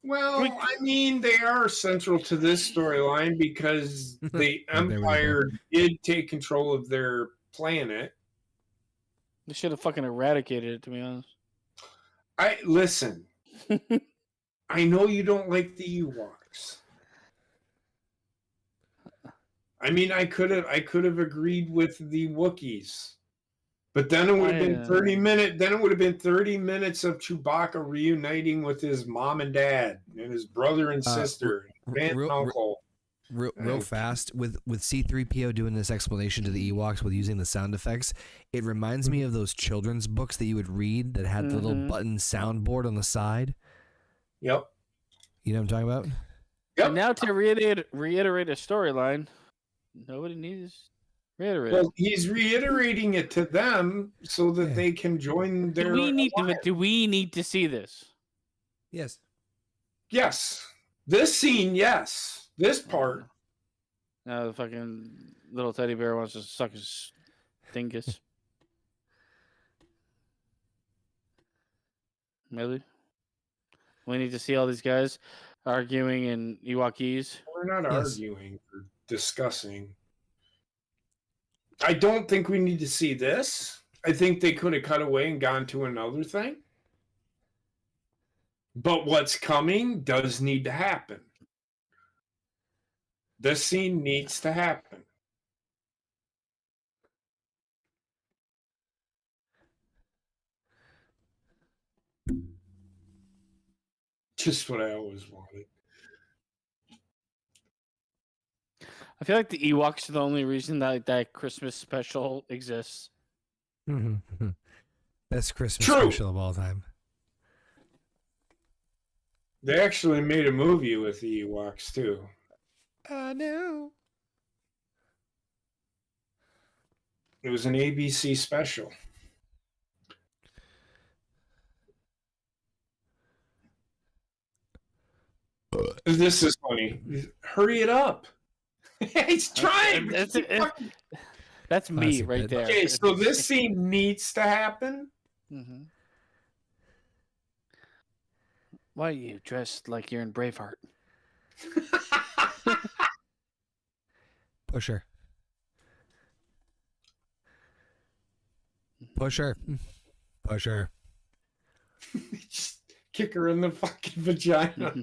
Well, I mean, they are central to this storyline because the Empire did take control of their planet. They should have fucking eradicated it, to be honest. Listen. I know you don't like the Ewoks. I mean, I could have agreed with the Wookiees. But then it would have been 30 minutes. Then it would have been 30 minutes of Chewbacca reuniting with his mom and dad and his brother and sister, aunt and uncle. Real fast with C-3PO doing this explanation to the Ewoks with using the sound effects. It reminds me of those children's books that you would read that had the little button soundboard on the side. Yep. You know what I'm talking about? Yep. And now to reiterate a storyline, nobody needs. Well, he's reiterating it to them so that they can join their. Do we need to see this? Yes. Yes. This scene, yes. This part. Now the fucking little teddy bear wants to suck his dingus. Really? We need to see all these guys arguing in Ewokese. We're not arguing. We're discussing. I don't think we need to see this. I think they could have cut away and gone to another thing. But what's coming does need to happen. This scene needs to happen. Just what I always wanted. I feel like the Ewoks are the only reason that Christmas special exists. Best Christmas True. special of all time. They actually made a movie with the Ewoks too. I know. It was an ABC special. This is funny. Hurry it up. He's trying. That's me Classic right bit. there. Okay, so this scene needs to happen. Mm-hmm. Why are you dressed like you're in Braveheart? Push her. Push her. Push her. Just kick her in the fucking vagina.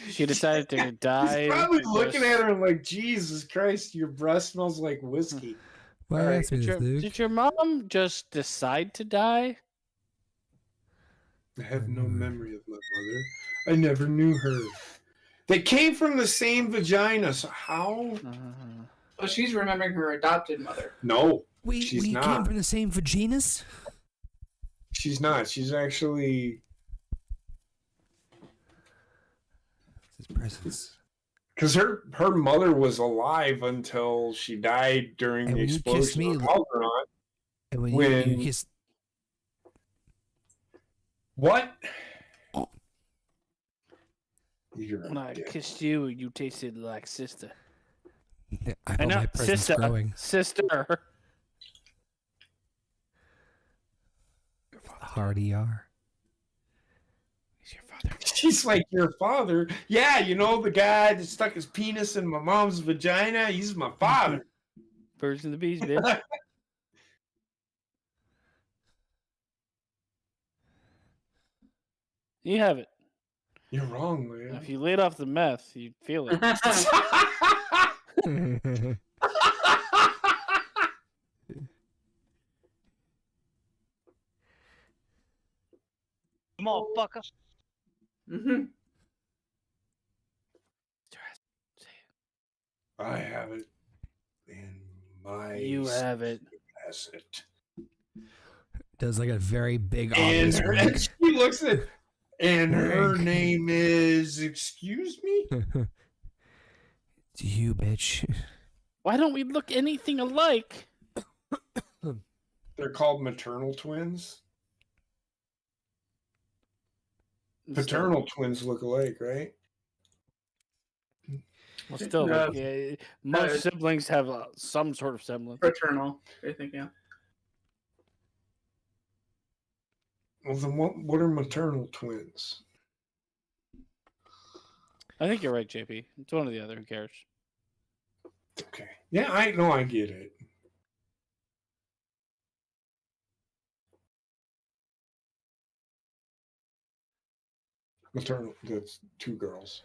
She decided to die. He's probably looking at her like, Jesus Christ, your breath smells like whiskey. Why All right, ask me this, Luke? Did your mom just decide to die? I have no memory of my mother. I never knew her. They came from the same vagina, so how? Oh, she's remembering her adopted mother. No, We she's came not. from the same vaginas? She's not. She's actually... His presence. Because her mother was alive until she died during And the when you kissed explosion me- of Alderaan. And when When- you kissed... What? Oh. You're a When I dick. kissed you, you tasted like sister. I felt my presence sister. growing. Sister. Hard ER. He's your father. She's like, your father? Yeah, you know the guy that stuck his penis in my mom's vagina? He's my father. Birds and the bees, bitch. You have it. You're wrong, man. If you laid off the meth, you'd feel it. Motherfucker. Mm-hmm. I have it in my... You have it. asset. Does like a very big And obvious her, wink. she looks at... And her Wink. name is... Excuse me? It's you, bitch. Why don't we look anything alike? They're called maternal twins. Paternal twins look alike, right? Well, still, No. like, yeah, most siblings have some sort of semblance. Fraternal, I think, yeah. Well, then what are maternal twins? I think you're right, JP. It's one or the other. Who cares? Okay. Yeah, I know. I get it. Maternal, that's two girls.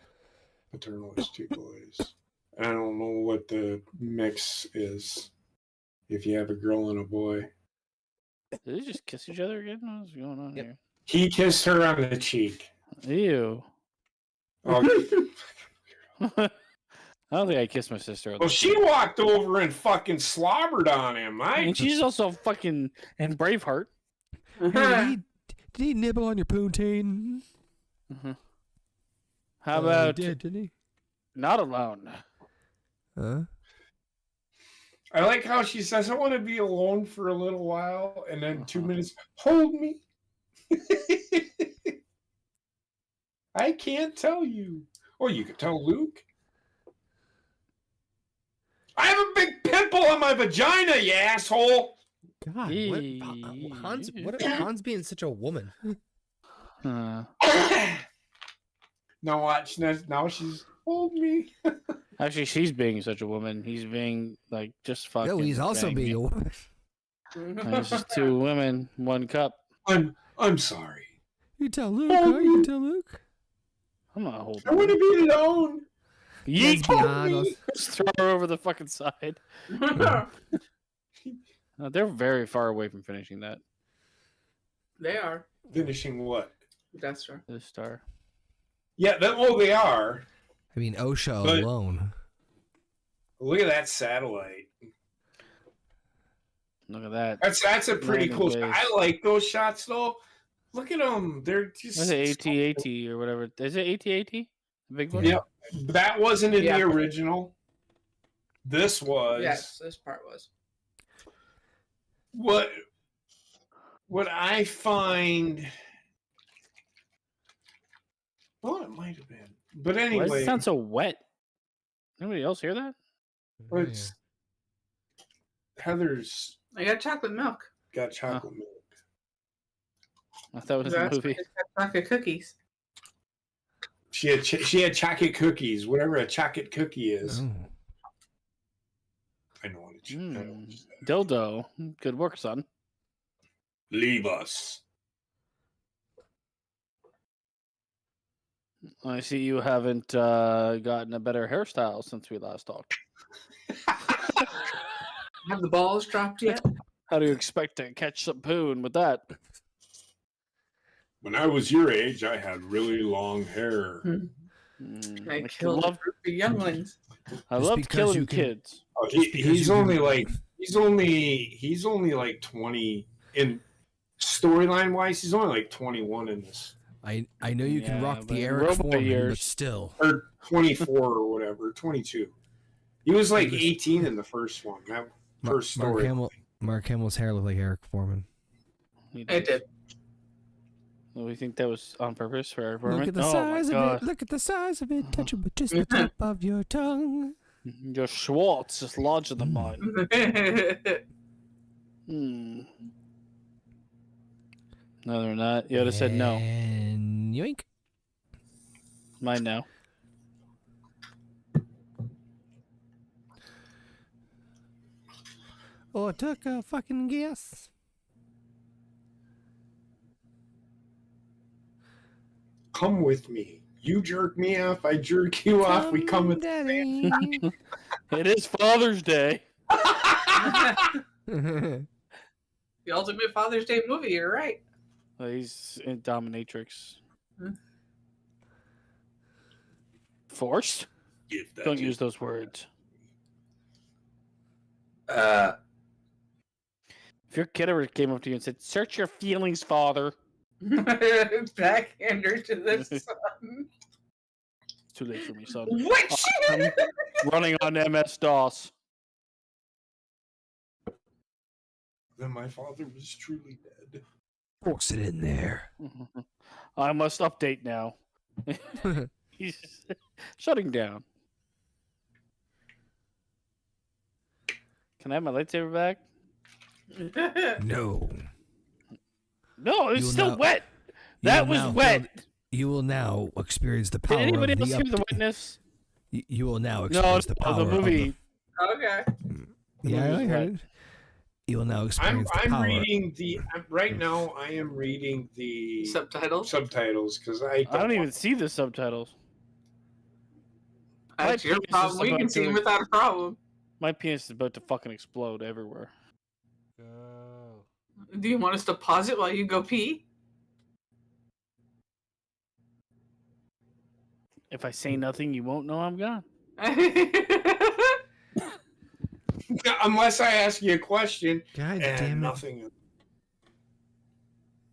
Paternal is two boys. I don't know what the mix is. If you have a girl and a boy. Did they just kiss each other again? What's going on Yep. He kissed her on the cheek. here? Ew. Oh, I don't think I kissed my sister. on well, the she cheek. walked over and fucking slobbered on him. And she's also fucking in Braveheart. Hey, did he nibble on your poontang? How He about didn't he? not alone? Huh? I like how she says, I want to be alone for a little while, and then 2 minutes, hold me. I can't tell you. Or you could tell Luke. I have a big pimple on my vagina, you asshole. God, Hans, what Hans being such a woman? Huh. Now watch, now she's, hold me. Actually, she's being such a woman. He's being like just fucking. No, he's also banging being it. a woman. And it's just two women, one cup. I'm sorry. You tell Luke, huh? You can tell Luke. I'm not holding. I want to be alone. Yeet! Nah, Just throw her over the fucking side. They're very far away from finishing that. They are. Finishing what? Death Star. The star. Yeah, they are. I mean, OSHA alone. Look at that satellite. Look at that. That's a pretty cool shot. I like those shots though. Look at them. They're just. Is it AT-AT or whatever? Is it AT-AT? The big one? Yeah. That wasn't in the original. This was. Yes, this part was. What I find. Well, it might have been. But anyway. Why does it sound so wet? Anybody else hear that? It's Heather's. I got chocolate milk. Got chocolate milk. I thought it was a movie. Chocolate cookies. She had chocolate cookies, whatever a chocolate cookie is. Oh. I know what it's. Dildo. Good work, son. Leave us. I see you haven't gotten a better hairstyle since we last talked. Have the balls dropped yet? How do you expect to catch some poon with that? When I was your age, I had really long hair. I killed the younglings. I love killing kids. Oh, he's only like 20 in storyline wise. He's only like 21 in this. I know you can rock the Eric Foreman, but still. Or 24 or whatever, 22. He was like 18 in the first one. That first story. Mark Hamill's hair looked like Eric Foreman. It did. Well, we think that was on purpose for Eric Foreman? Look at the size of it. Look at the size of it. Touch it with just the tip of your tongue. Your Schwartz is larger than mine. No, they're not. Yoda said no. And yoink. Mine now. Oh, I took a fucking guess. Come with me. You jerk me off, I jerk you off. We come with Daddy. It is Father's Day. The ultimate Father's Day movie, you're right. He's in Dominatrix. Forced? Don't use those words. Uh, If your kid ever came up to you and said, "Search your feelings, father," backhander to the son. it's too late for me, son. Which? I'm running on MS-DOS. then my father was truly dead. Force it in there. I must update now. He's shutting down. Can I have my lightsaber back? No. No, it's still wet. That was wet. You will now experience the power Did anybody of the else hear the wetness? You will now experience the power the movie. Okay. Yeah, I heard it. You will now experience the power. I'm reading the right now. I am reading the subtitles because I don't even see the subtitles. That's your problem. We can see them without a problem. My penis is about to fucking explode everywhere. Do you want us to pause it while you go pee? If I say nothing, you won't know I'm gone. Unless I ask you a question. God and damn it. Nothing.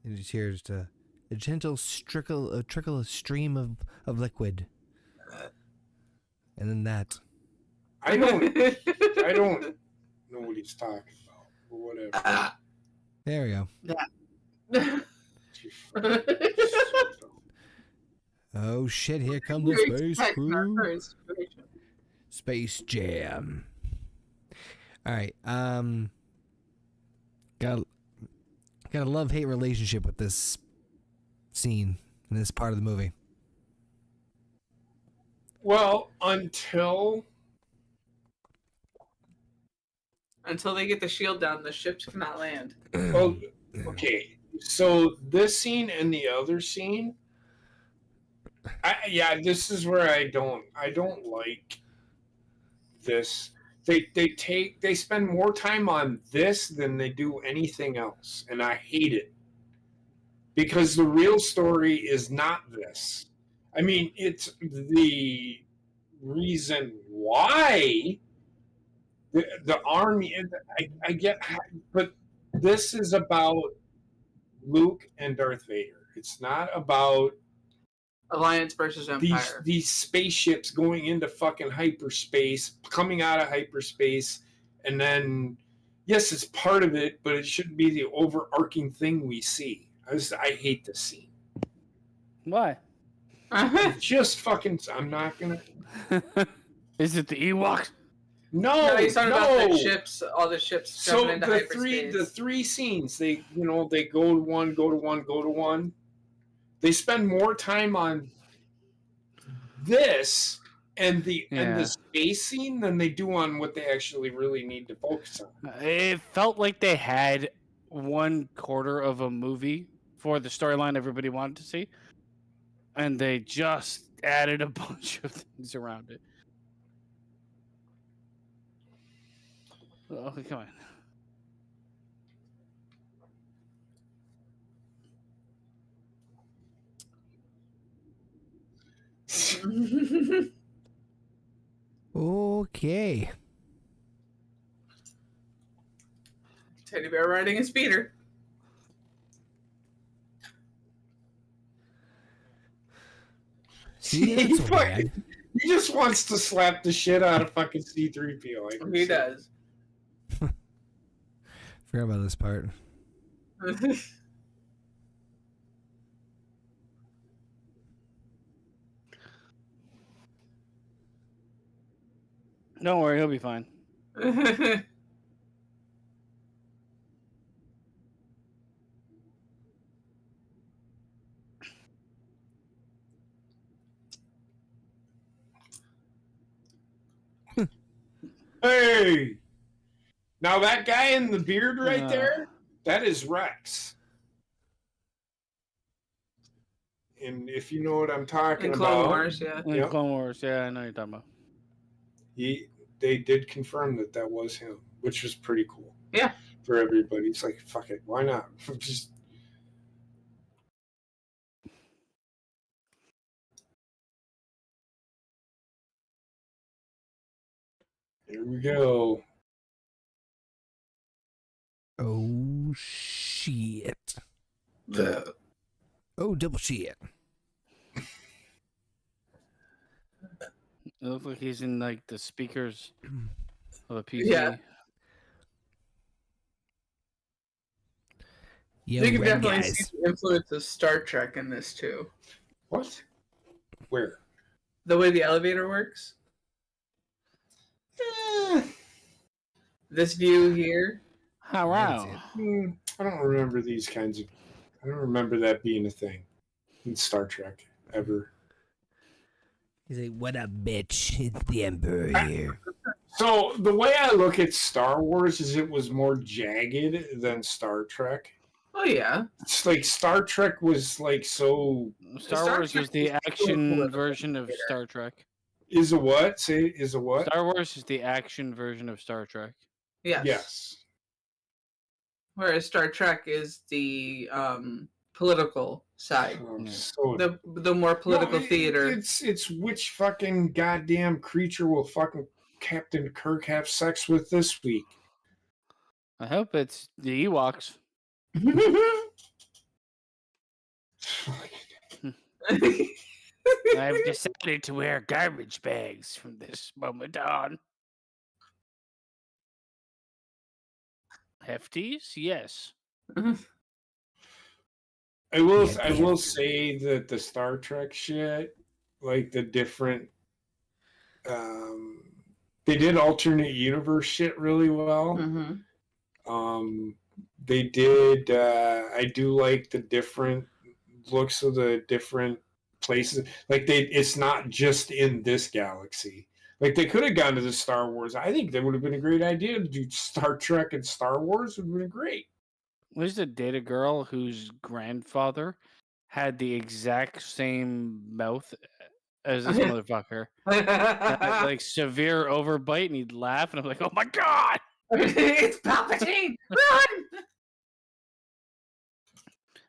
And just hear just a gentle trickle of stream of liquid. And then that. I don't know what he's talking about, or whatever. There we go. Yeah. Oh shit, here come the space crew. Space Jam. Alright, got a love-hate relationship with this scene in this part of the movie. Well, until they get the shield down, the ships cannot land. well, okay. So this scene and the other scene, this is where I don't like this. They spend more time on this than they do anything else, and I hate it because the real story is not this. I mean, it's the reason why the army. I get, but this is about Luke and Darth Vader. It's not about Alliance versus Empire. these spaceships going into fucking hyperspace, coming out of hyperspace, and then yes, it's part of it, but it shouldn't be the overarching thing we see. I hate this scene. Why? Just fucking. I'm not gonna. Is it the Ewoks? No, he's talking about the ships, all the ships jumping into hyperspace. The three scenes, they go to one, go to one, go to one. They spend more time on this and the space scene than they do on what they actually really need to focus on. It felt like they had 1/4 of a movie for the storyline everybody wanted to see, and they just added a bunch of things around it. Okay, come on. Okay. Teddy bear riding a speeder. See, that's so bad. He just wants to slap the shit out of fucking C-3PO. He does. Forgot about this part. Don't worry, he'll be fine. Hey! Now that guy in the beard right there, that is Rex. And if you know what I'm talking in about. Clone Wars, yeah. In Clone Wars, yeah, I know what you're talking about. They did confirm that was him, which was pretty cool. Yeah. For everybody. It's like, fuck it, why not? Just. Here we go. Oh, shit. Oh, double shit. It looks like he's in like the speakers of a PC. Yeah. Yo, you can definitely guys. see the influence of Star Trek in this too. What? Where? The way the elevator works. This view here. Oh, wow. I don't remember these kinds of. I don't remember that being a thing in Star Trek ever. He's like, what up, bitch? It's the Emperor here. So the way I look at Star Wars is it was more jagged than Star Trek. Oh yeah. It's like Star Trek was like so. Star Wars was the action version of Star Trek. Is a what? Say is a what? Star Wars is the action version of Star Trek. Yes. Yes. Whereas Star Trek is the political side. So The more political theater. It's which fucking goddamn creature will fucking Captain Kirk have sex with this week? I hope it's the Ewoks. I've decided to wear garbage bags from this moment on. Hefties? Yes. I will say that the Star Trek shit, like the different they did alternate universe shit really well. Mm-hmm. They did I do like the different looks of the different places. Like it's not just in this galaxy. Like they could have gone to the Star Wars. I think that would have been a great idea to do Star Trek and Star Wars. Would have been great. There's a data girl whose grandfather had the exact same mouth as this motherfucker. Had, like severe overbite, and he'd laugh, and I'm like, "Oh my god, it's Palpatine! Run!"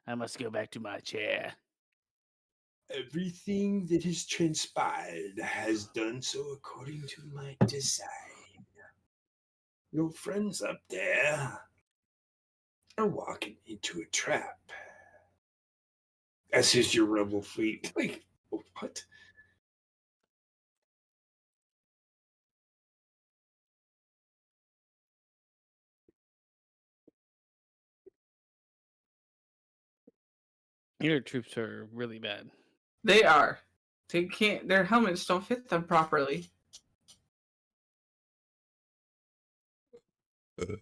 I must go back to my chair." everything that has transpired has done so according to my design. Your friends up there are walking into a trap. As is your rebel fleet. Like, what? Your troops are really bad. They are. They can't. Their helmets don't fit them properly. Well,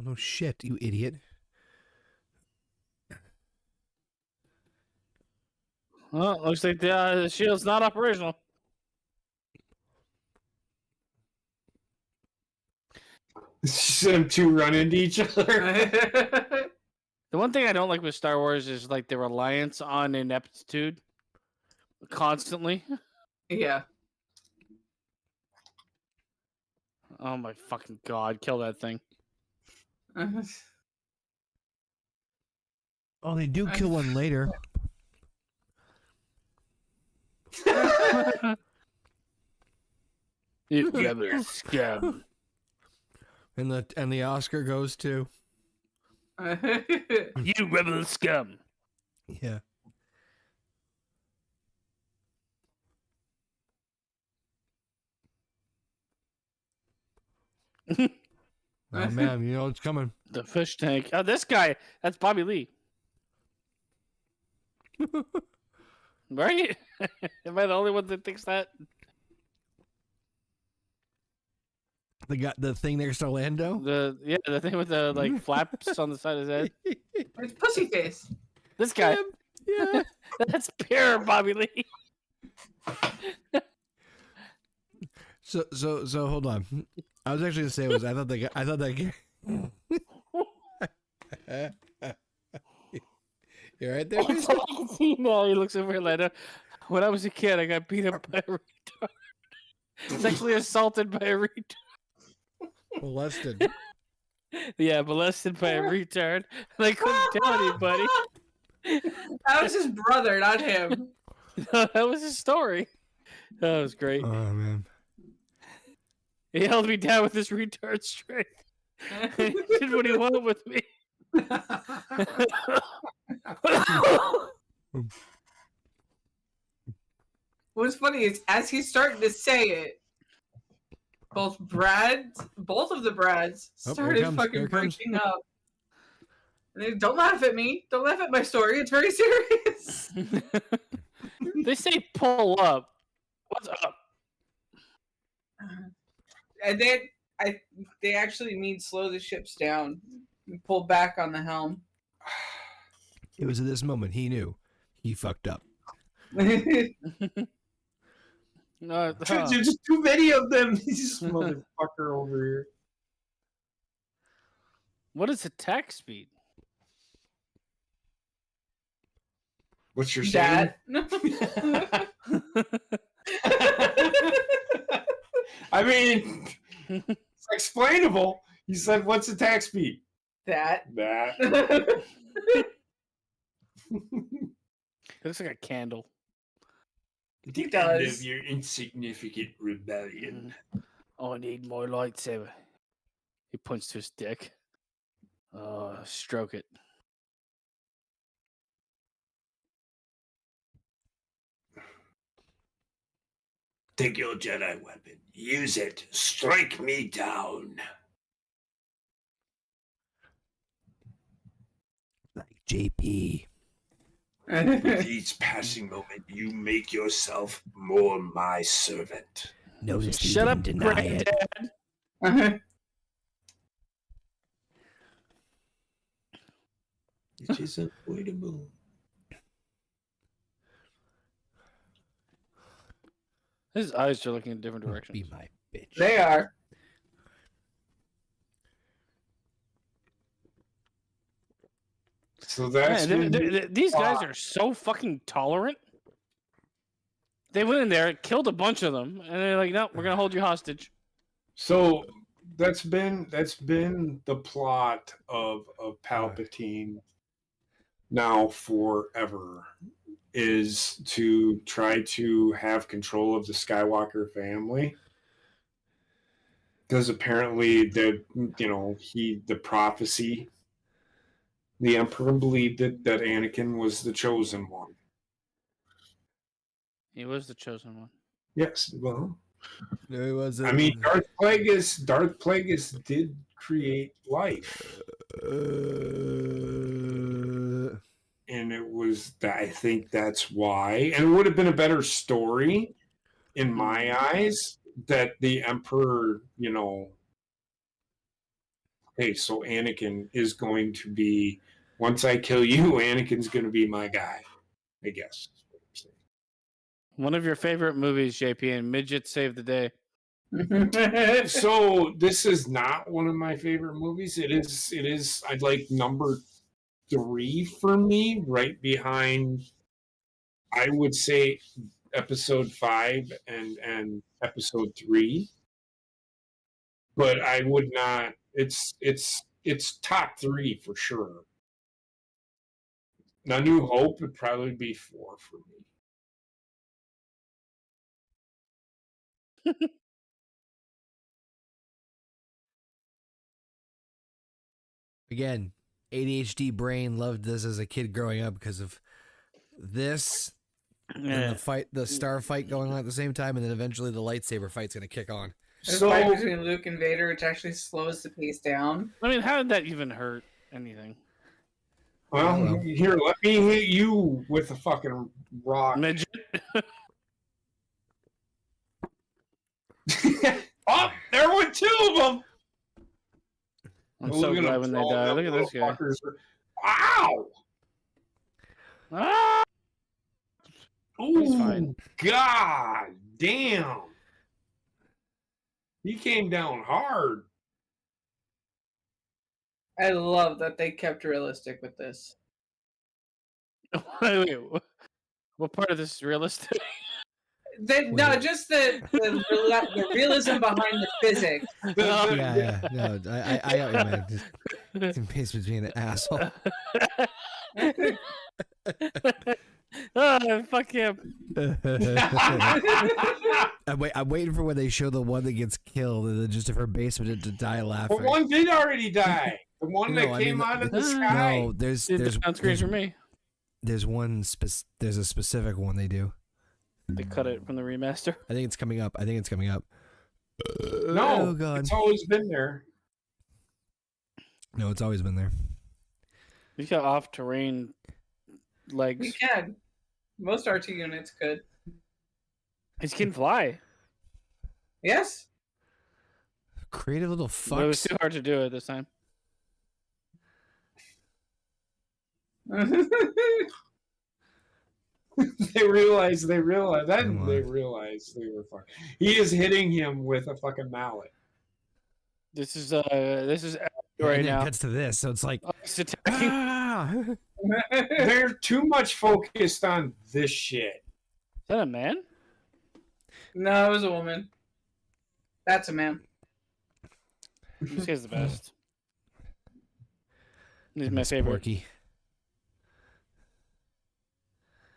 no shit, you idiot. Well, looks like the shield's not operational. Them two run into each other. The one thing I don't like with Star Wars is like the reliance on ineptitude constantly. Yeah. Oh my fucking god, kill that thing. Oh, they do kill one later. You rebel scum. And the Oscar goes to You rebel scum. yeah. Oh man, you know it's coming. The fish tank. Oh, this guy. That's Bobby Lee. Right? Am I the only one that thinks that? The thing next to Lando. The thing with the like flaps on the side of his head. It's pussy face. This guy. Yeah. That's pure Bobby Lee. So hold on. I was actually gonna say I thought that you're right there. That's all I can see now. He looks over at Lando. When I was a kid, I got beat up by a retard. Sexually assaulted by a retard. Molested. Yeah, molested by a retard. And I couldn't tell anybody. That was his brother, not him. That was his story. That was great. Oh man. He held me down with his retard strength. He did what he wanted with me. What's funny is as he's starting to say it, both of the Brads Oh, started here fucking it comes. breaking up. And they, don't laugh at me. Don't laugh at my story. It's very serious. They say pull up. What's up? And then they actually mean slow the ships down and pull back on the helm. It was at this moment he knew he fucked up. No, There's just too many of them. He's this motherfucker over here. What is attack speed? What's your saying? That. I mean, it's explainable. He said, "What's attack speed?" That. That. It looks like a candle. The It end does. of your insignificant rebellion. Oh, I need more lightsaber. He points to his dick. Stroke it. Take your Jedi weapon. Use it. Strike me down. Like JP. With each passing moment, you make yourself more my servant. Notice he Shut up, didn't deny it. Granddad. It is unavoidable. His eyes are looking in different Be directions. my bitch. They are. So that's Man, when these guys are so fucking tolerant. They went in there, killed a bunch of them, and they're like, "No, we're gonna hold you hostage." So that's been the plot of Palpatine now forever is to try to have control of the Skywalker family. Because apparently the prophecy, the Emperor believed that Anakin was the chosen one. He was the chosen one. Yes, well, No, he wasn't. I mean, Darth Plagueis did create life. And it was, I think that's why. And it would have been a better story, in my eyes, that the Emperor, hey, so Anakin is going to be, once I kill you, Anakin's going to be my guy, I guess. One of your favorite movies, JP, and Midget Saved the Day. So this is not one of my favorite movies. It is I'd like number 3 for me, right behind, I would say, episode 5 and episode 3. But I would not, it's top 3 for sure. Now New Hope would probably be 4 for me. Again, ADHD brain loved this as a kid growing up because of this and the star fight going on at the same time, and then eventually the lightsaber fight's gonna kick on. The fight between Luke and Vader, which actually slows the pace down. I mean, how did that even hurt anything? Well, here, let me hit you with a fucking rock. Midget. Oh, there were 2 of them. I'm so glad when they die. Look at this guy. Ow! Ah! He's fine. God damn. He came down hard. I love that they kept realistic with this. Wait, what part of this is realistic? No, just the realism behind the physics. Yeah. No, I got you, man. Just some pace between the asshole. Oh, fuck him. I'm waiting for when they show the one that gets killed and then just of her basement to die laughing. But one did already die. The one that came out of the sky. No, there's on screen for me. There's there's a specific one they do. They cut it from the remaster. I think it's coming up. No, oh, God. It's always been there. No, it's always been there. He's got off-terrain legs. You can. Most RT units could. He can fly. Yes. Creative little fucks. But it was too hard to do it this time. They realized they were fucking. He is hitting him with a fucking mallet. This is right now. It gets to this, so it's like He's attacking. They're too much focused on this shit. Is that a man? No, it was a woman. That's a man. This guy's the best. He's my favorite. Porky.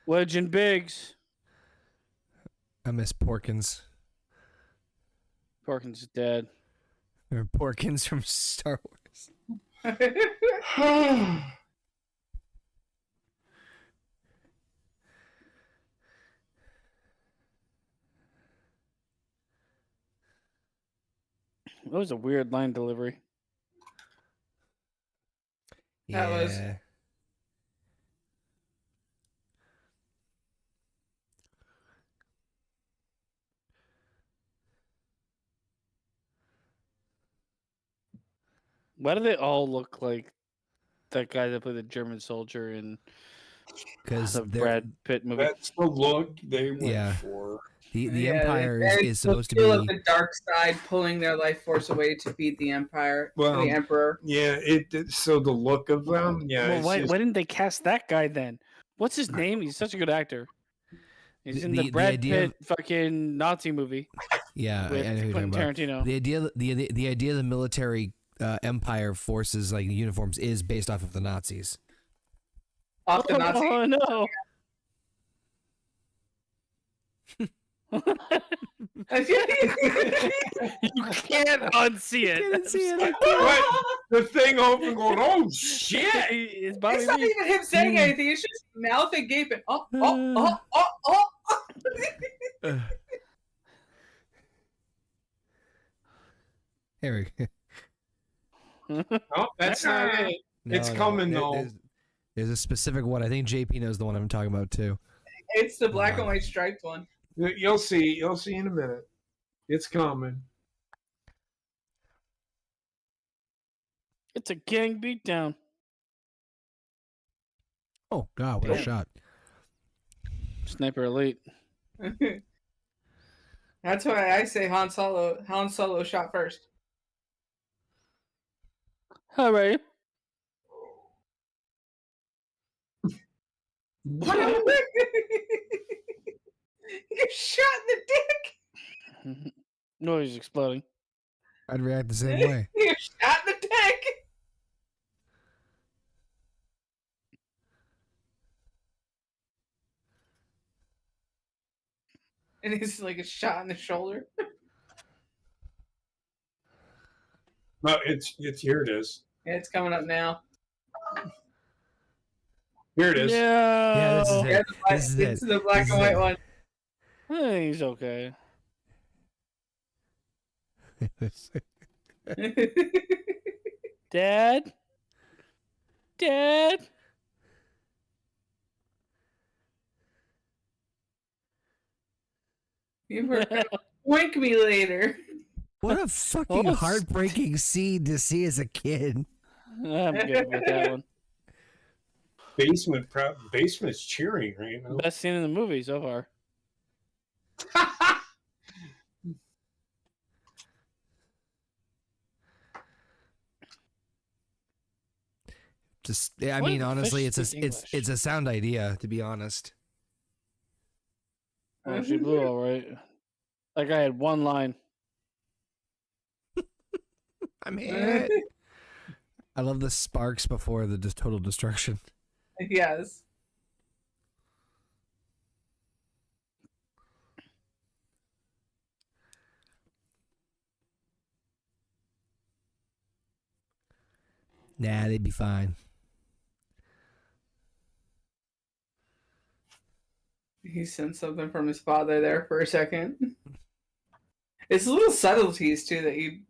Wedge and Biggs. I miss Porkins. Porkins is dead. Or Porkins from Star Wars. That was a weird line delivery. That was. Why do they all look like that guy that played the German soldier in Because the Brad Pitt movie? That's the look they went for. The Empire is supposed to be be the dark side, pulling their life force away to feed the Empire, the Emperor. Yeah, so the look of them. Yeah. Well, why didn't they cast that guy then? What's his name? He's such a good actor. He's in the Brad Pitt fucking Nazi movie. Yeah, with I know who you're talking about. Tarantino. The idea of the military Empire forces like uniforms is based off of the Nazis. off the Nazi. Oh no! You can't unsee it. Can't see it. But the thing open going, oh shit! It's Bobby It's not Lee. even him saying anything. It's just mouth and gaping. Oh. Here we go. No, that's not it. It's coming though. There's a specific one. I think JP knows the one I'm talking about too. It's the black and white striped one. You'll see. You'll see in a minute. It's coming. It's a gang beatdown. Oh God, what a shot! Sniper elite. That's why I say Han Solo shot first. All right. What happened? You're shot in the dick. No, he's exploding. I'd react the same way. You're shot in the dick. And he's like a shot in the shoulder. No, it's here. It is. Yeah, it's coming up now. Here it is. Yeah, this is No. it. Yeah, This is it's it. the black This and is white it. one. I think he's okay. Dad? Dad? You were gonna wink me later. What a fucking Oh, heartbreaking scene to see as a kid. I'm good with that one. Basement's cheering right now. Best scene in the movie so far. Just, I What mean, if the honestly, fish speak English? it's a sound idea, to be honest. Oh, she blew all right. That guy had one line. I'm hit. I love the sparks before the total destruction. Yes. Nah, they'd be fine. He sensed something from his father there for a second. It's little subtleties too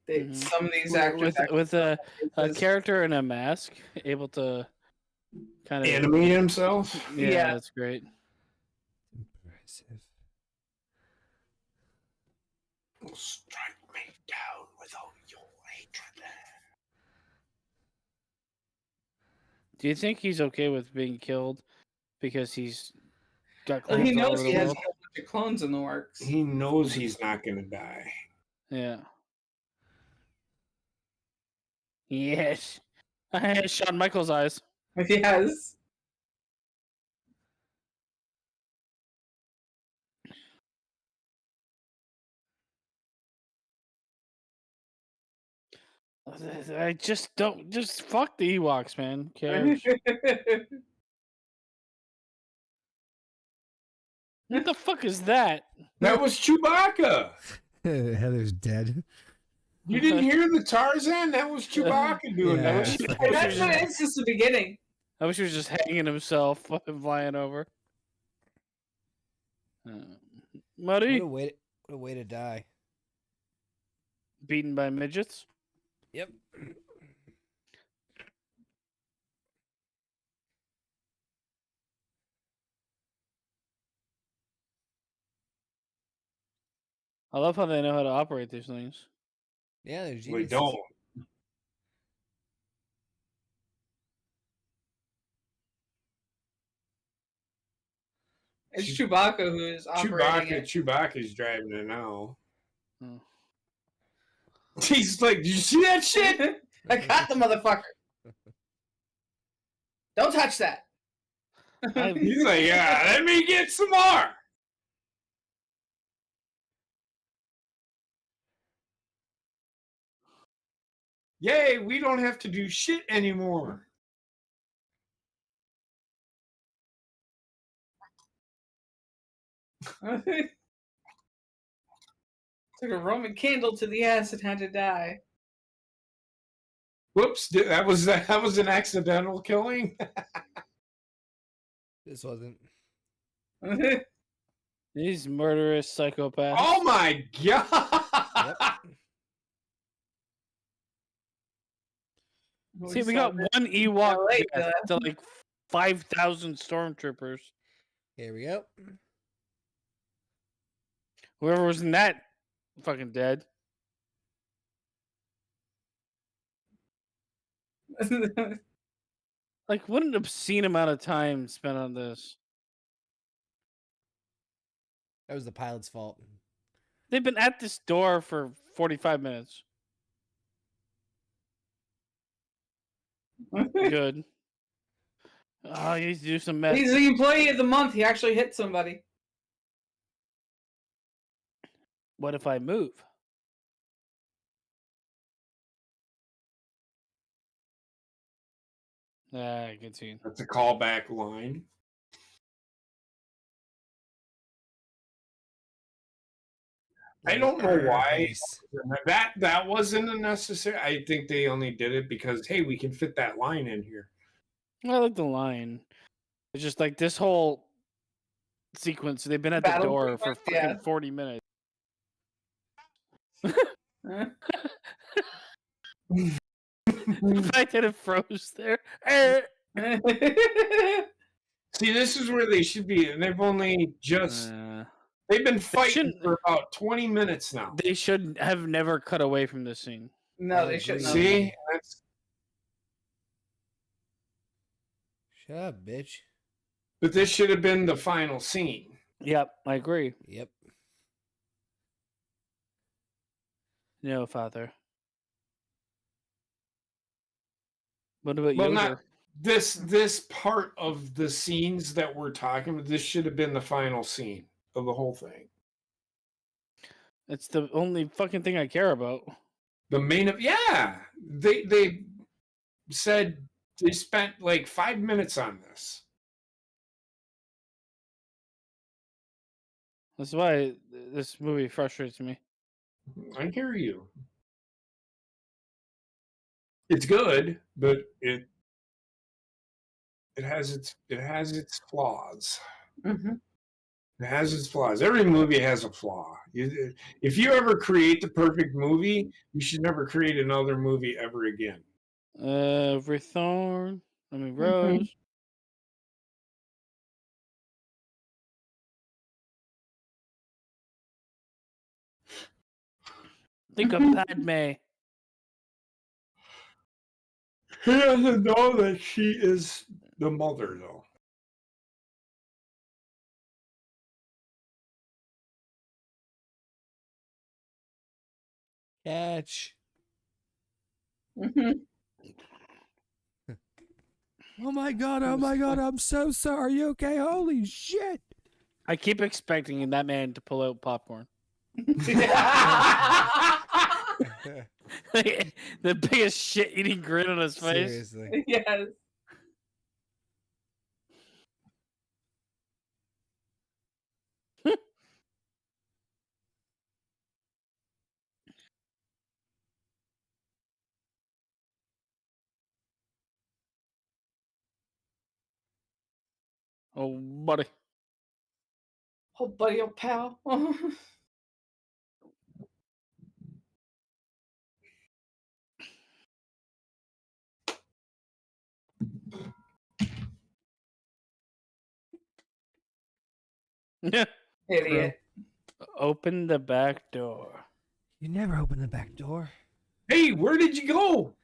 that some of these actors with a character in a mask able to kind of Animate himself. Yeah, that's great. Impressive. Strike me down with all your hatred. Do you think he's okay with being killed because he's got Well, he clones all knows over he the has a world? whole bunch of clones in the works. He knows he's not going to die. Yeah. Yes. I had Shawn Michaels' eyes. Yes. I just don't. Just fuck the Ewoks, man. Who cares? What the fuck is that? That was Chewbacca. Heather's dead. You didn't hear the Tarzan? That was Chewbacca doing Yeah. that. And that's what it's just the beginning. I wish he was just hanging himself, flying over. Muddy, What a way to die. beaten by midgets. Yep. I love how they know how to operate these things. Yeah, there's We geniuses. don't. It's Chewbacca who is operating it. Chewbacca's driving it now. Hmm. He's like, did you see that shit? I got the motherfucker. Don't touch that. He's like, yeah, let me get some more. Yay, we don't have to do shit anymore. Took a Roman candle to the ass and had to die. Whoops! That was an accidental killing. This wasn't. These murderous psychopaths. Oh my god! Yep. See, we got one Ewok death to like 5,000 stormtroopers. Here we go. Whoever was in that fucking dead. Like, what an obscene amount of time spent on this. That was the pilot's fault. They've been at this door for 45 minutes. Good. Oh, you need to do some meth. He's the employee of the month. He actually hit somebody. What if I move? Ah, good scene. That's a callback line. I don't know why that wasn't unnecessary. I think they only did it because, hey, we can fit that line in here. I like the line. It's just like this whole sequence. They've been at the door for fucking 40 minutes. The fact that it froze there. See, this is where they should be, and they've only just they've been fighting for about 20 minutes now. They should have never cut away from this scene. No, they shouldn't. See? Shut up, bitch. But this should have been the final scene. Yep, I agree. Yep. No, Father. What about Well, Yoder? not this part of the scenes that we're talking about. This should have been the final scene of the whole thing. It's the only fucking thing I care about. The main of they said they spent like 5 minutes on this. That's why this movie frustrates me. I hear you. It's good, but it has its flaws. Mm-hmm. It has its flaws. Every movie has a flaw. If you ever create the perfect movie, you should never create another movie ever again. Every thorn, rose. Think of Padme. He doesn't know that she is the mother, though. Catch. Mm-hmm. Oh my god, I'm so sorry. Are you okay? Holy shit. I keep expecting that man to pull out popcorn. The biggest shit-eating grin on his face. Seriously. Yes. Oh, buddy. Oh, buddy, oh, pal. Yeah. Idiot. Open the back door. You never open the back door. Hey, where did you go?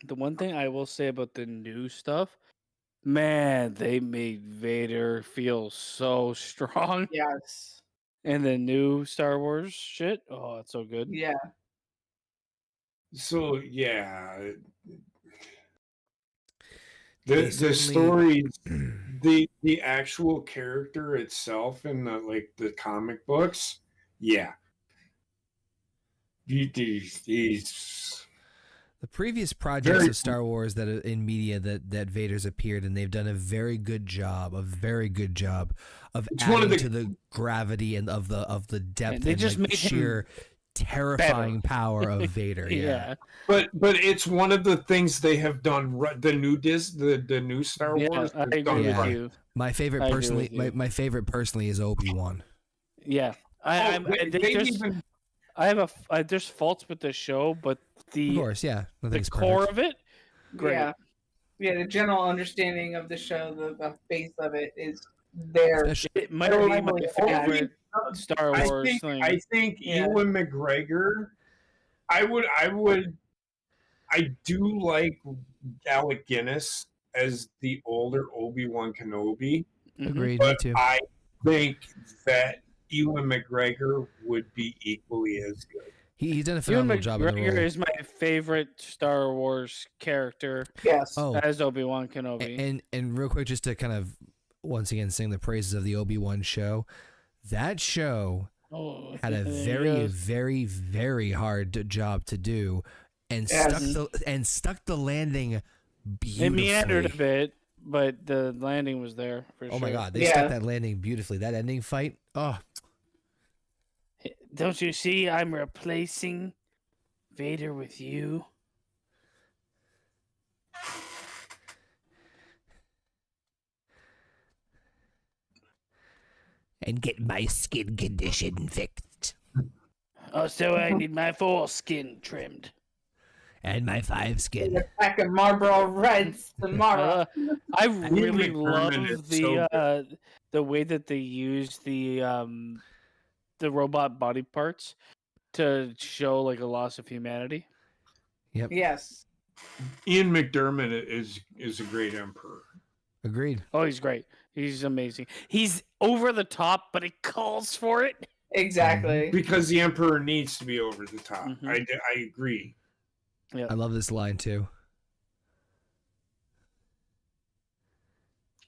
The one thing I will say about the new stuff, man, they made Vader feel so strong. Yes. And the new Star Wars shit, oh, it's so good. Yeah. So, yeah. The stories, the actual character itself in the comic books, yeah. He's the previous projects of Star Wars that in media that Vader's appeared in, they've done a very good job of adding to the gravity and of the depth they and just like made sheer terrifying power of Vader. Yeah. But it's one of the things they have done. The new Star Wars. I agree with you. My favorite personally, my favorite personally is Obi-Wan. Yeah, there's faults with the show, but of course, the core of it, great. Yeah, the general understanding of the show, the base of it is there. It might be my favorite Star Wars thing. I think Ewan McGregor. I do like Alec Guinness as the older Obi-Wan Kenobi. Agreed, but me too. I think that Ewan McGregor would be equally as good. He's done a phenomenal job in the role. McGregor is my favorite Star Wars character. Yes. As Obi-Wan Kenobi. And real quick, just to kind of once again sing the praises of the Obi-Wan show. That show had a very, very, very hard job to do, and stuck the landing beautifully. It meandered a bit, but the landing was there for sure. Oh my God, they stuck that landing beautifully. That ending fight, Don't you see? I'm replacing Vader with you. And get my skin condition fixed. Oh, so I need my foreskin trimmed. And my 5 skin. A pack of Marlboro Reds tomorrow. I really love the way that they use the robot body parts to show like a loss of humanity. Yep. Yes. Ian McDiarmid is a great emperor. Agreed. Oh, he's great. He's amazing. He's over the top, but it calls for it. Exactly. Because the emperor needs to be over the top. Mm-hmm. I agree. Yeah. I love this line too.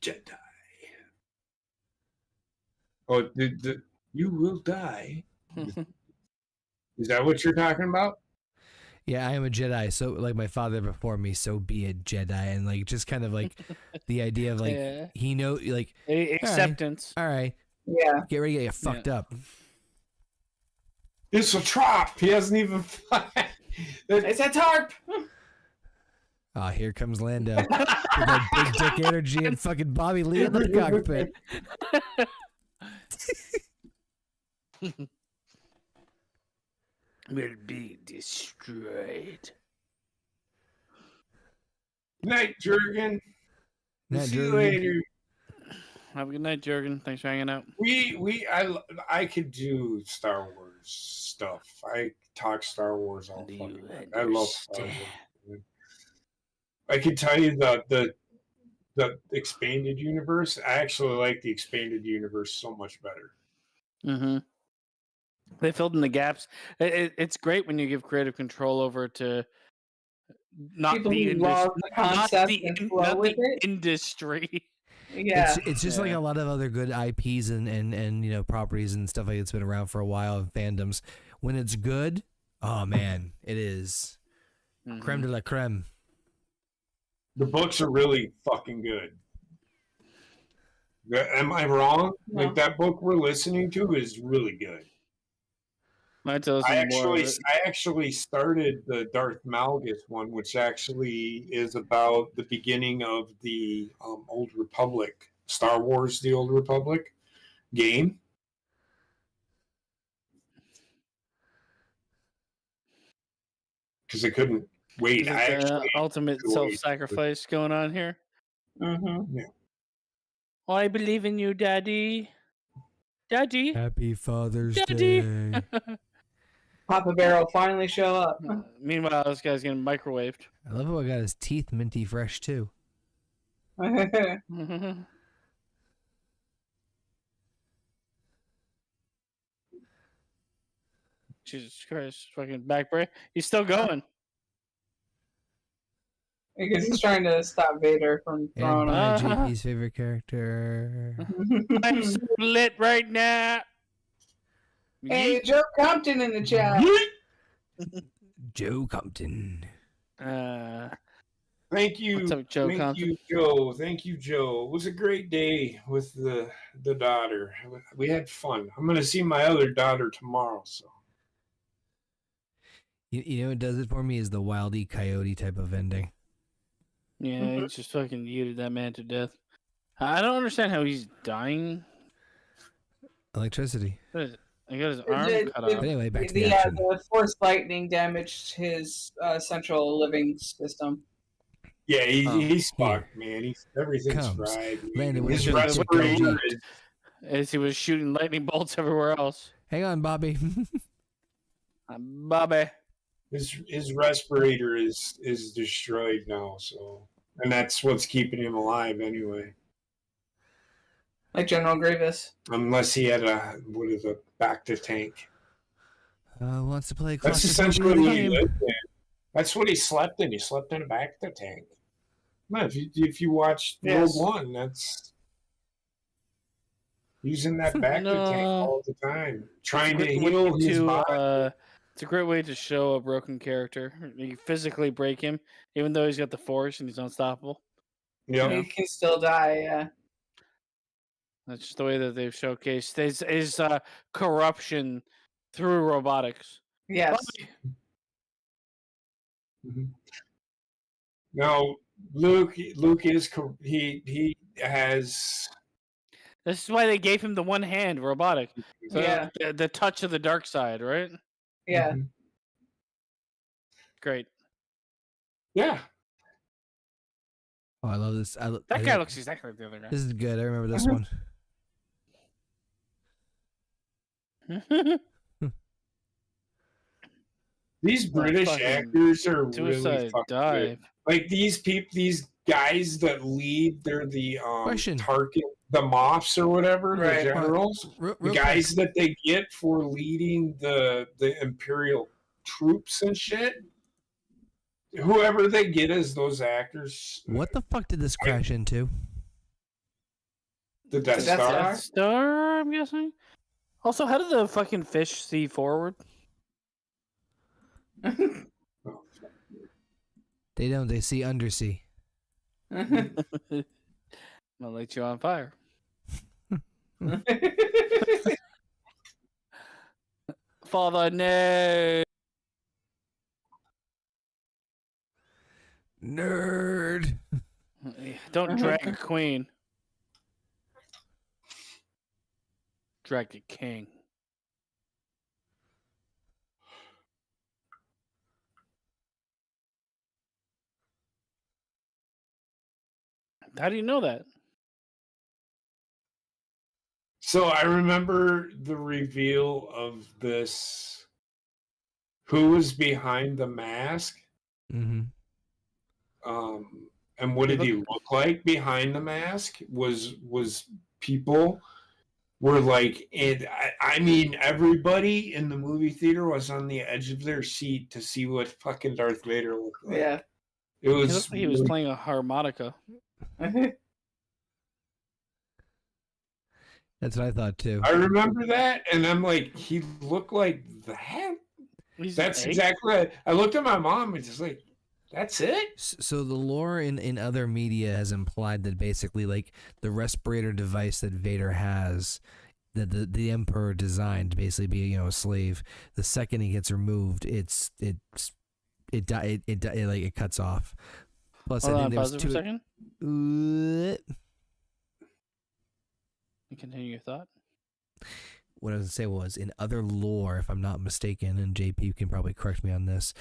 Jedi. Oh, you will die. Is that what you're talking about? Yeah, I am a Jedi. So, like my father before me, so be a Jedi, and like just kind of like the idea of like he know like acceptance. All right. Yeah. Get ready to get fucked up. It's a trap. He hasn't even. It's a tarp. Oh, here comes Lando with that big dick energy and fucking Bobby Lee in the cockpit. Will be destroyed. Night, Jurgen. Night, See you Jurgen. later. Have a good night, Jurgen. Thanks for hanging out. I could do Star Wars stuff. I talk Star Wars all the time. I love Star Wars. I can tell you the expanded universe. I actually like the expanded universe so much better. Mm-hmm. They filled in the gaps. It's great when you give creative control over to not the industry. Yeah, it's just like a lot of other good IPs and you know properties and stuff like it's been around for a while and fandoms. When it's good, oh man, it is creme de la creme. The books are really fucking good. Am I wrong? No. Like that book we're listening to is really good. I actually started the Darth Malgus one, which actually is about the beginning of the Old Republic, Star Wars: The Old Republic game. Because I couldn't wait. Ultimate self-sacrifice going on here. Mm-hmm. Yeah. Oh, I believe in you, Daddy. Daddy. Happy Father's Day. Papa Bear will finally show up. Meanwhile, this guy's getting microwaved. I love how I got his teeth minty fresh too. Jesus Christ, fucking back break. He's still going. Because he's trying to stop Vader from And throwing my him. JP's favorite character. I'm so lit right now. Hey, Joe Compton in the chat. Joe Compton. Thank you. What's up, Joe Thank Compton? you, Joe. Thank you, Joe. It was a great day with the daughter. We had fun. I'm going to see my other daughter tomorrow. So You know what does it for me is the Wile E. Coyote type of ending. Yeah, he just fucking yeeted that man to death. I don't understand how he's dying. Electricity. What is it? I got his arm cut But off. anyway, back to the action. The force lightning damaged his central living system. yeah, he's Here. fucked, man. Everything's Comes. fried. Landed with His a respirator project. is As he was shooting lightning bolts everywhere else. Hang on, Bobby. Bobby. his respirator is destroyed now. So, and that's what's keeping him alive anyway. Like General Grievous. Unless he had a back to tank. Wants to play That's classic essentially movie what he game. lived in. That's what he slept in. He slept in a back to tank. Man, if you watch Rogue One, that's using that back to tank all the time, trying to heal his body. It's a great way to show a broken character. You physically break him, even though he's got the force and he's unstoppable. Yeah, He can still die, yeah. That's just the way that they've showcased his corruption through robotics. Yes. Mhm. Now Luke is he has. This is why they gave him the one hand robotic. So Yeah. the touch of the dark side, right? Yeah. Mhm. Great. Yeah. Oh, I love this. That guy looks exactly like the other guy. This is good. I remember this one. These British fucking actors are really Suicide fucking dive. good. Like these guys that lead, they're the Question. target, the moffs or whatever, Right. the generals, Real the guys that they get for leading the Imperial troops and shit. Whoever they get as those actors. What the fuck did this crash into? The Death The Death Star. Star? Death Star, I'm guessing. Also, how did the fucking fish see forward? Oh, They don't. They see undersea. I'll light you on fire. Father, no. Nerd. Don't drag a queen. Drag a king. How do you know that? So I remember the reveal of this. Who was behind the mask? Mm-hmm. And what did he look like behind the mask? Was people were like, and I mean, everybody in the movie theater was on the edge of their seat to see what fucking Darth Vader looked like. Yeah. It was. He looked like he was playing a harmonica. That's what I thought too. I remember that, and I'm like, he looked like that. That's exactly. I looked at my mom and just like, that's it. So the lore in other media has implied that basically, like, the respirator device that Vader has, that the Emperor designed to basically be, you know, a slave. The second he gets removed, it cuts off. Plus, Hold I on, think pause there's it for a second. You continue your thought. What I was gonna say was, in other lore, if I'm not mistaken, and JP can probably correct me on this,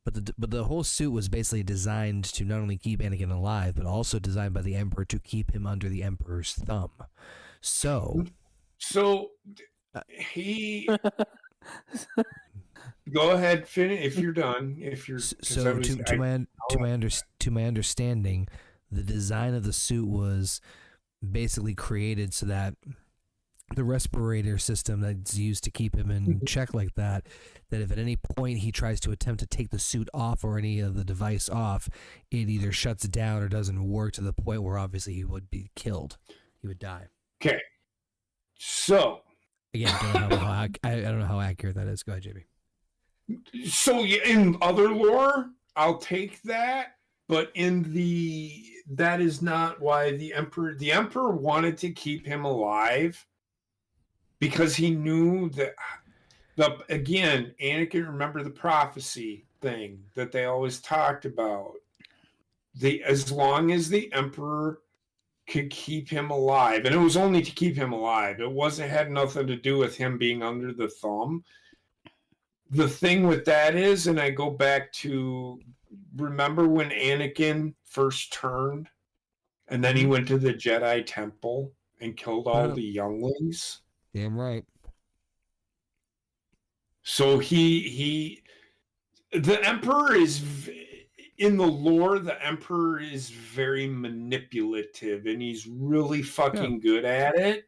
but the whole suit was basically designed to not only keep Anakin alive, but also designed by the Emperor to keep him under the Emperor's thumb. So he. Go ahead, finish if you're done. If you're to my understanding, the design of the suit was basically created so that the respirator system that's used to keep him in check like that, that if at any point he tries to attempt to take the suit off or any of the device off, it either shuts down or doesn't work to the point where obviously he would be killed. He would die. Okay. So. Again, I don't know how accurate that is. Go ahead, JB. So in other lore, I'll take that, but that is not why the Emperor wanted to keep him alive, because he knew that again, Anakin, remember the prophecy thing that they always talked about. As long as the Emperor could keep him alive, and it was only to keep him alive. It had nothing to do with him being under the thumb. The thing with that is, and I go back to, remember when Anakin first turned, and then he went to the Jedi Temple and killed all the younglings? Damn right. So the Emperor is, in the lore, the Emperor is very manipulative, and he's really fucking good at it.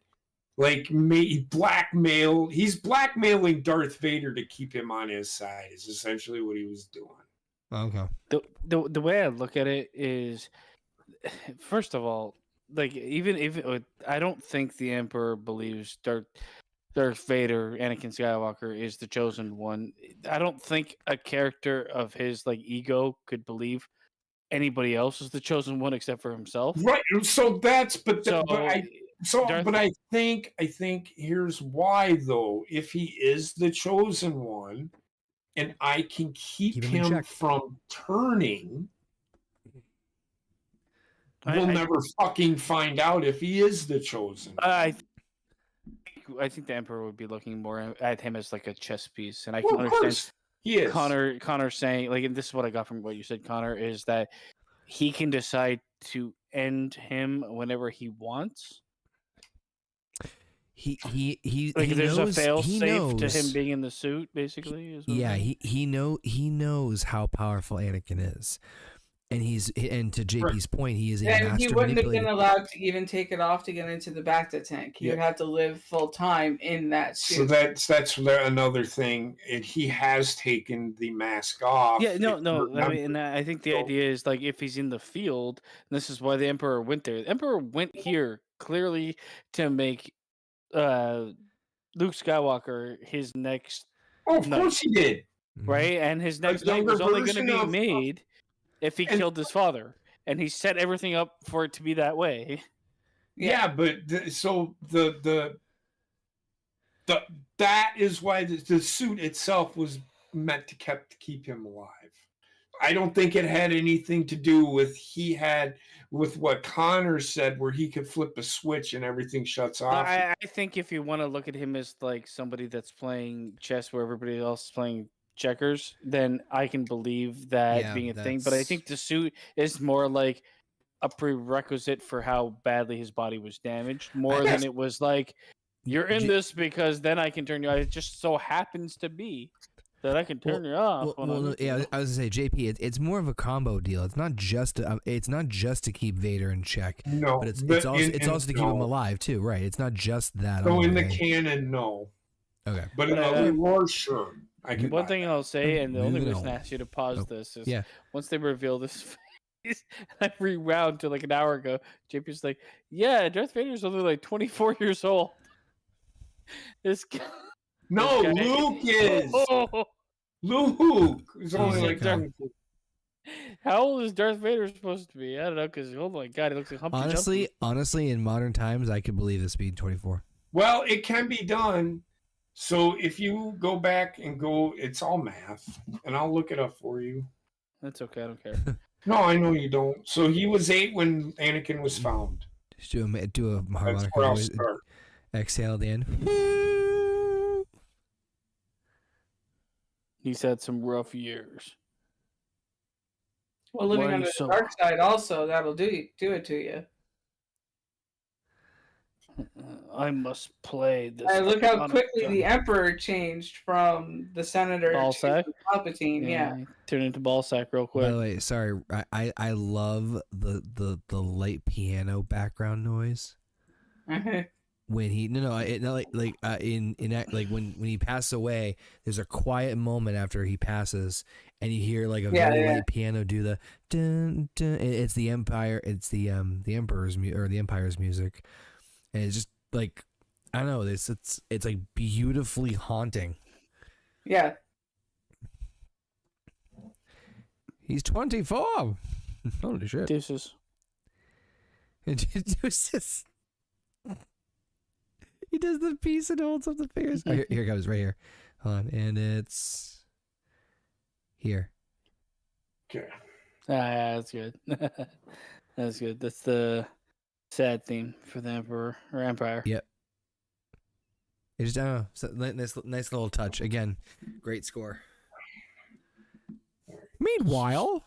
Like, he's blackmailing Darth Vader to keep him on his side, is essentially what he was doing. Okay. The way I look at it is, first of all, like, even if I don't think the Emperor believes Darth Vader, Anakin Skywalker, is the chosen one. I don't think a character of his like ego could believe anybody else is the chosen one except for himself. Right. So I think here's why though. If he is the chosen one, and I can keep him from turning, we'll never fucking find out if he is the chosen. I think the Emperor would be looking more at him as like a chess piece, and I can understand. He is. Connor saying, like, and this is what I got from what you said, Connor, is that he can decide to end him whenever he wants. He like, there's knows, a fail safe knows, to him being in the suit, basically. He knows how powerful Anakin is. And to JP's point, he is a master manipulator. And he wouldn't have been allowed to even take it off to get into the bacta tank. He would have to live full time in that suit. So that's another thing. And he has taken the mask off. Yeah, no. I mean, and I think the idea is, like, if he's in the field, and this is why the Emperor went there. The Emperor went here clearly to make Luke Skywalker his next. Oh, of course he did. Right, and his next knight was only going to be made if he killed his father, and he set everything up for it to be that way. Yeah, but that is why the suit itself was meant to keep him alive. I don't think it had anything to do with what Connor said, where he could flip a switch and everything shuts off. I think if you want to look at him as like somebody that's playing chess where everybody else is playing checkers, then I can believe that being a thing. But I think the suit is more like a prerequisite for how badly his body was damaged, more than it was like, you're in this because then I can turn you off. It just so happens to be that I can turn you off. I was gonna say, JP, it's more of a combo deal. It's not just to keep Vader in check. No, but it's also to keep him alive too, right? It's not just that. So in the canon, no. Okay, but in other lore, sure. One thing I'll say, and the only reason I asked you to pause this is once they reveal this face, I rewound to like an hour ago. JP's like, "Yeah, Darth Vader's only like 24 years old." No, Luke is. Luke is only like 24. How old is Darth Vader supposed to be? I don't know, because oh my god, he looks like Humpty. Honestly, in modern times, I could believe this being 24. Well, it can be done. So if you go back and it's all math, and I'll look it up for you. That's okay, I don't care. No, I know you don't. So he was 8 when Anakin was found. Just do a harmonica. That's where I'll start. Exhale at the end. He's had some rough years. Well, living on the dark side also, that'll do it to you. I must play this. Look how quickly the Emperor changed from the Senator to Palpatine. Yeah, turned into Ballsack real quick. By the way, sorry, I love the light piano background noise. when he when he passed away, there's a quiet moment after he passes, and you hear like a very light piano do the dun dun. It's the Empire. It's the Emperor's or the Empire's music, and it's just like I don't know. It's like beautifully haunting. Yeah. He's 24. Holy shit. Deuces. Deuces. He does the piece and holds up the fingers. Oh, here it comes, right here. Hold on, and it's here. Okay. Yeah, that's good. That's good. That's the sad theme for the Emperor or Empire. Yep. It's just nice little touch. Again, great score. Meanwhile,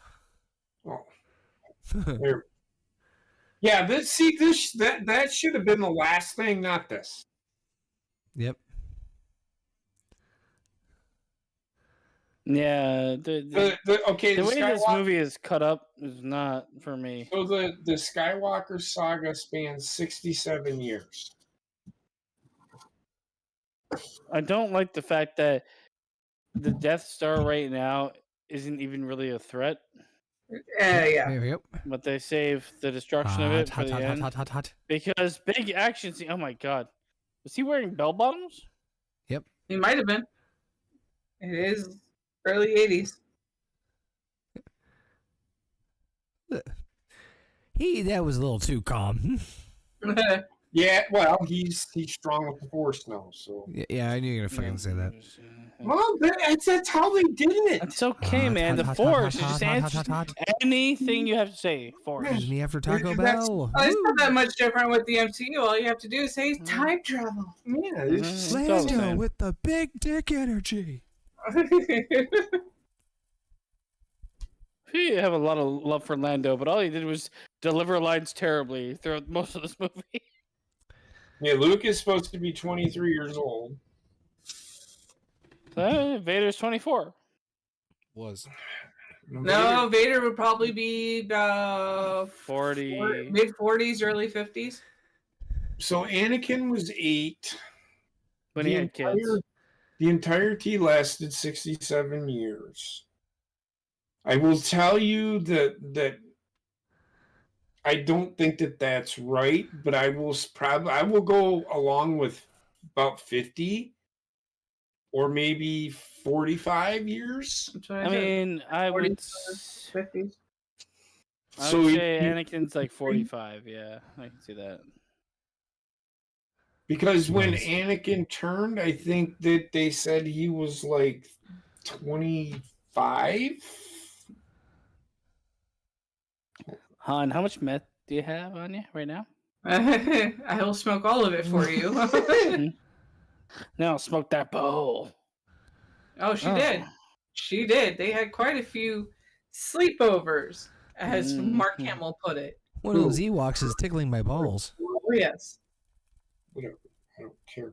yeah, that should have been the last thing, not this. Yep. Yeah. The way this movie is cut up is not for me. So the Skywalker saga spans 67 years. I don't like the fact that the Death Star right now isn't even really a threat. Yeah. Yep. But they save the destruction of it for the end. Hot. Because big action scene. Oh my god. Was he wearing bell bottoms? Yep. He might have been. It is early 80s. That was a little too calm. Yeah, well, he's strong with the Force now, so. Yeah, I knew you were gonna fucking say that. Well, that's how they did it. It's okay, man. The Force is just answers anything you have to say. Force. Use me after Taco Bell. It's not that much different with the MCU. All you have to do is say time travel. Yeah, It's all the Lando same. with the big dick energy. He have a lot of love for Lando, but all he did was deliver lines terribly throughout most of this movie. Yeah, Luke is supposed to be 23 years old. Vader's 24. Was. No, Vader would probably be 40. mid 40s, early 50s. So Anakin was 8. When he had kids. The entirety lasted 67 years. I will tell you that I don't think that that's right, but I will go along with about 50 or maybe 45 years. I mean, I would 50s. I would say Anakin's like 45. Yeah, I can see that. Because when Anakin turned, I think that they said he was like 25. Han, how much meth do you have on you right now? I will smoke all of it for you. No, smoke that bowl. Oh, she did. She did. They had quite a few sleepovers, as Mark Hamill put it. One of those Ewoks is tickling my balls. Oh, yes. Whatever. I don't care.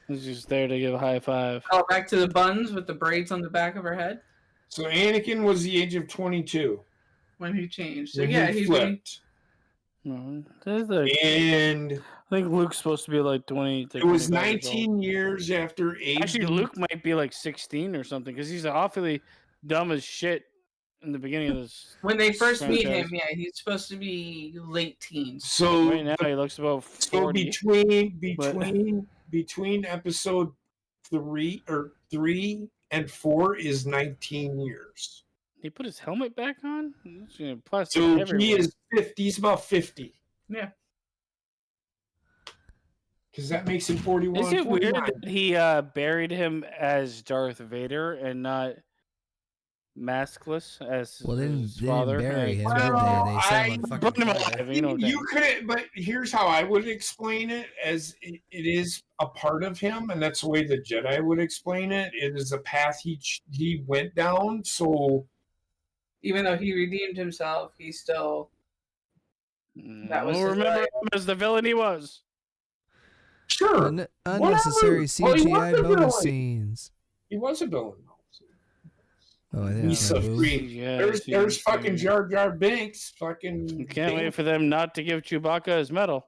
He's just there to give a high five. Oh, back to the buns with the braids on the back of her head. So Anakin was the age of 22 when he changed. So when yeah, he he's flipped. And I think Luke's supposed to be like 20. It was 19 years after age. Actually, Luke might be like 16 or something because he's awfully dumb as shit in the beginning of this. When they first franchise. meet him, yeah, he's supposed to be late teens. So right now he looks about 40. So between episode 3 and 4 is 19 years. He put his helmet back on. Plus, so he is 50. He's about 50. Yeah. Because that makes him 41. Is it 49. weird that he buried him as Darth Vader and not maskless as his father? They didn't bury him. Well, They set him on fucking him fire. alive. You know You could, but here's how I would explain it: as it is a part of him, and that's the way the Jedi would explain it. It is a path he went down. So even though he redeemed himself, he still. That was remember him as the villain he was. Sure. Unnecessary Whatever. CGI Well, bonus scenes. He was a villain. Oh, I think Lisa Free. Yeah, there's fucking Jar Jar Binks. Fucking. Can't wait for them not to give Chewbacca his medal.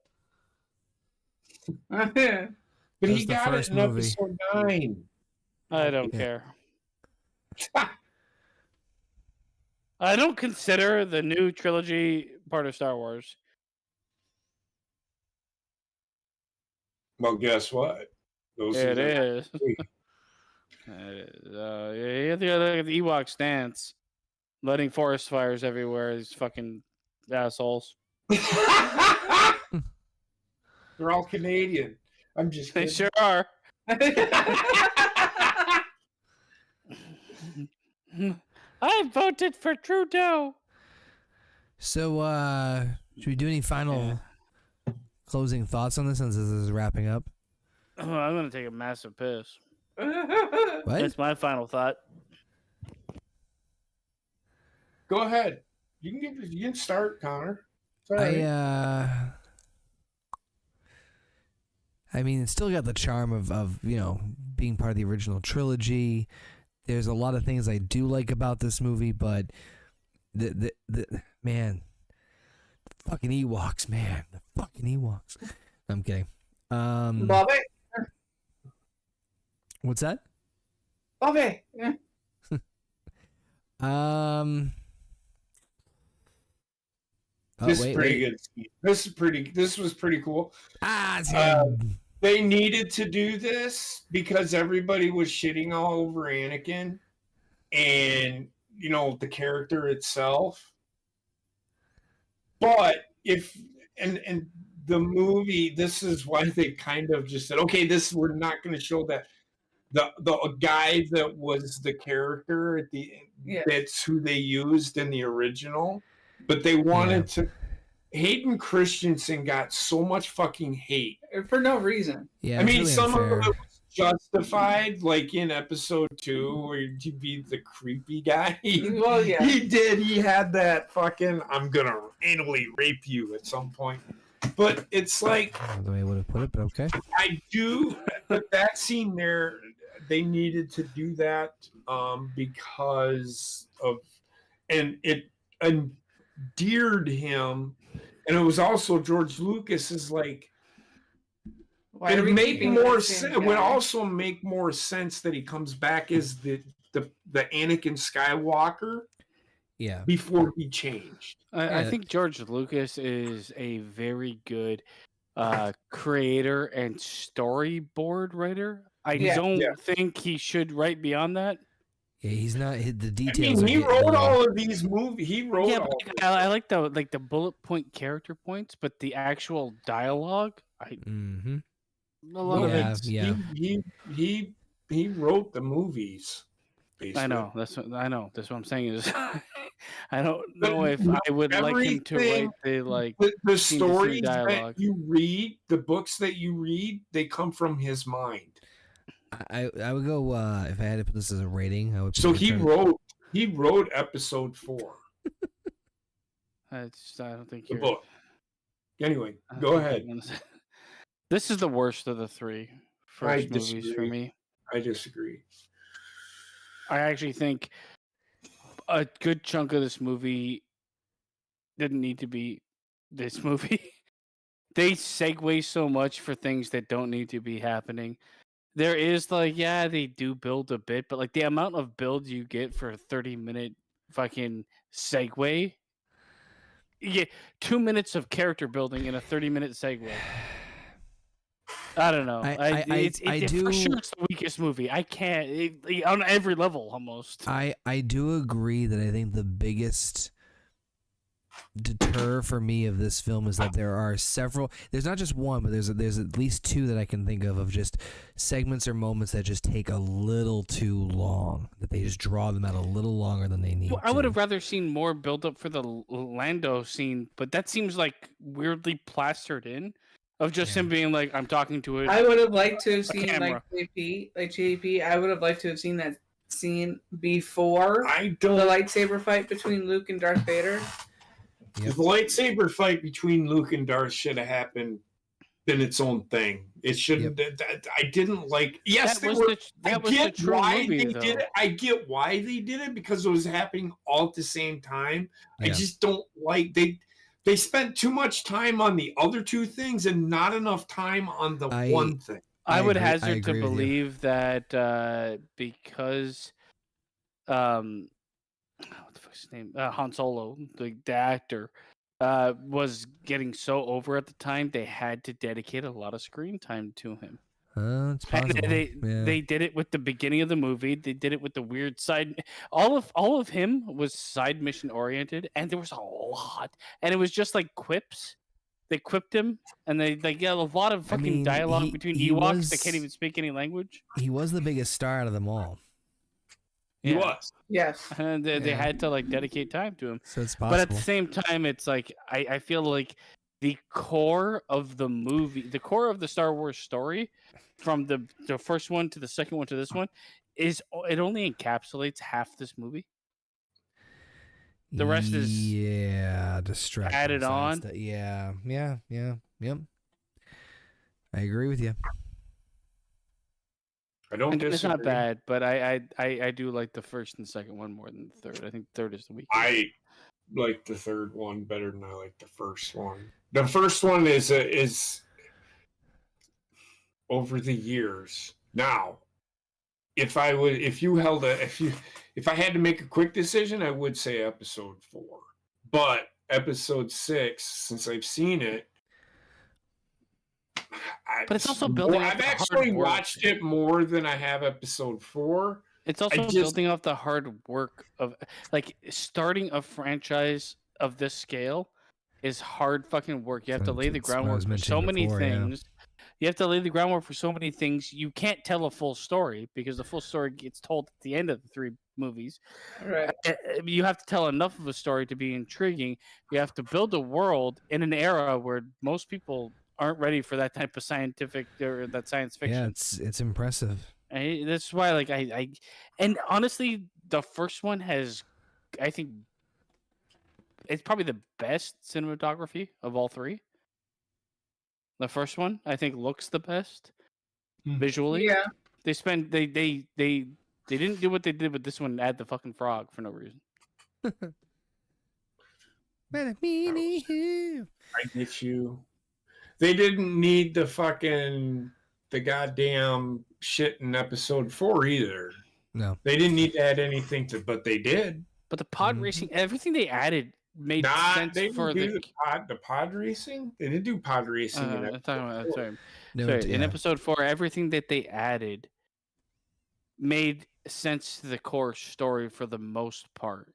But he got it in episode 9. I don't care. I don't consider the new trilogy part of Star Wars. Well, guess what? It is. You have to look at the Ewok stance. Letting forest fires everywhere. These fucking assholes. They're all Canadian. I'm just kidding. They sure are. I voted for Trudeau. So, should we do any final closing thoughts on this since this is wrapping up? Oh, I'm going to take a massive piss. What? That's my final thought. Go ahead. You can start, Connor. Sorry. I mean, it's still got the charm of being part of the original trilogy. There's a lot of things I do like about this movie, but the fucking Ewoks, man. The fucking Ewoks. I'm kidding. Love it. What's that? Love it. This is pretty good. This was pretty cool. It's good. They needed to do this because everybody was shitting all over Anakin and the character itself. But and the movie, this is why they kind of just said, okay, we're not going to show that the guy that was the character at the that's who they used in the original, but they wanted to. Hayden Christensen got so much fucking hate for no reason. Yeah, I mean, really some unfair. of it was justified, like in episode 2, where he'd be the creepy guy. Well, yeah, he did. He had that fucking "I'm gonna anally rape you" at some point. But it's like I don't know the way I would have put it, but okay. I do. But that scene there, they needed to do that because of, and it endeared him. And it was also George Lucas is like, it would make more sense. It would also make more sense that he comes back as the Anakin Skywalker. Yeah. Before he changed. I think George Lucas is a very good creator and storyboard writer. I don't think he should write beyond that. Yeah, he's not. The details. I mean, he wrote all of these movies. He wrote. Yeah, all I like the bullet point character points, but the actual dialogue, a lot of it. Yeah. He wrote the movies. Basically. I know. That's what I'm saying is, I don't know if I would like him to write the stories that you read, the books that you read, they come from his mind. I would go if I had to put this as a rating. I would. So he wrote episode 4. I don't think the you're. Book. Anyway, go ahead. This is the worst of the 3 first movies for me. I disagree. I actually think a good chunk of this movie didn't need to be this movie. They segue so much for things that don't need to be happening. There is they do build a bit, but the amount of build you get for a 30-minute fucking segue, you get 2 minutes of character building in a 30-minute segue. I don't know. I do. For sure, it's the weakest movie. I can't on every level almost. I do agree that I think the biggest deter for me of this film is that there are several. There's not just one, but there's at least 2 that I can think of just segments or moments that just take a little too long. That they just draw them out a little longer than they need. I would have rather seen more build up for the Lando scene, but that seems weirdly plastered in. Of just him being I'm talking to it. I would have liked to have seen JP. I would have liked to have seen that scene before the lightsaber fight between Luke and Darth Vader. Yep. The lightsaber fight between Luke and Darth should have happened been its own thing. It shouldn't. I didn't like. Yes, that was the true why movie, they though. did it. I get why they did it because it was happening all at the same time. Yeah. I just don't like they spent too much time on the other two things and not enough time on the one thing. I would agree- I hazard to agree with you. believe that because what the fuck's his name? Han Solo, the actor, was getting so over at the time, they had to dedicate a lot of screen time to him. It's possible. And they did it with the beginning of the movie. They did it with the weird side. All of him was side mission oriented, and there was a lot, and it was just like quips. They quipped him, and they got a lot of fucking dialogue between Ewoks that can't even speak any language. He was the biggest star out of them all. He was. Yes. And they had to like dedicate time to him. So it's possible. But at the same time, it's like I feel like the core of the movie, the core of the Star Wars story, from the first one to the second one to this one, it only encapsulates half this movie. The rest is distracting. added on. Yeah. Yep. I agree with you. I don't disagree. It's not bad, but I do like the first and second one more than the third. I think the third is the weakest. I like the third one better than I like the first one. The first one is over the years. Now, if I had to make a quick decision, I would say episode 4. But episode 6, since I've seen it, but it's also building. I've actually watched it more than I have episode 4. It's also building off the hard work of like starting a franchise of this scale is hard fucking work. You have to lay the groundwork for so many things. You have to lay the groundwork for so many things. You can't tell a full story because the full story gets told at the end of the 3 movies. Right. You have to tell enough of a story to be intriguing. You have to build a world in an era where most people aren't ready for that type of scientific or that science fiction. Yeah, it's impressive. And that's why, like, I and honestly, the first one has, I think, it's probably the best cinematography of all 3. The first one, I think, looks the best visually. Yeah. They didn't do what they did with this one and add the fucking frog for no reason. I get you. They didn't need the goddamn shit in episode 4 either. No. They didn't need to add anything but they did. But the pod racing, everything they added made sense for the pod racing. They didn't do pod racing. In episode 4, everything that they added made sense to the core story for the most part.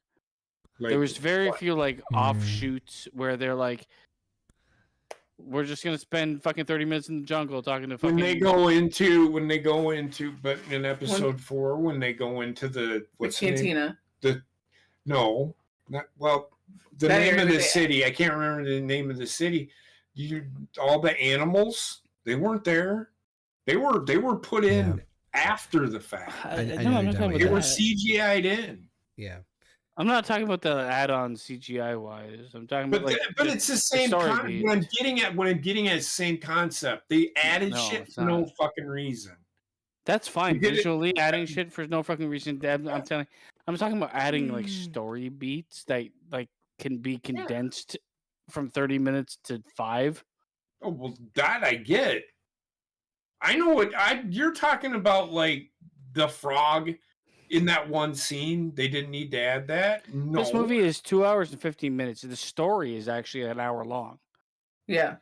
Like, there was very few like offshoots where they're like, we're just gonna spend fucking 30 minutes in the jungle talking to fucking. But in episode 4, when they go into the cantina. The name of the city. I can't remember the name of the city. All the animals, they weren't there. They were put in after the fact. I'm not talking about they were CGI'd in. Yeah. I'm not talking about the add-on CGI wise. I'm talking about but it's the same concept. When I'm getting at same concept, they added shit for no fucking reason. That's fine. Visually adding shit for no fucking reason. I'm talking about adding like story beats that like can be condensed from 30 minutes to 5. Oh well, that I get. I know what you're talking about, like the frog. In that one scene, they didn't need to add that. No. This movie is 2 hours and 15 minutes. The story is actually an hour long. Yeah,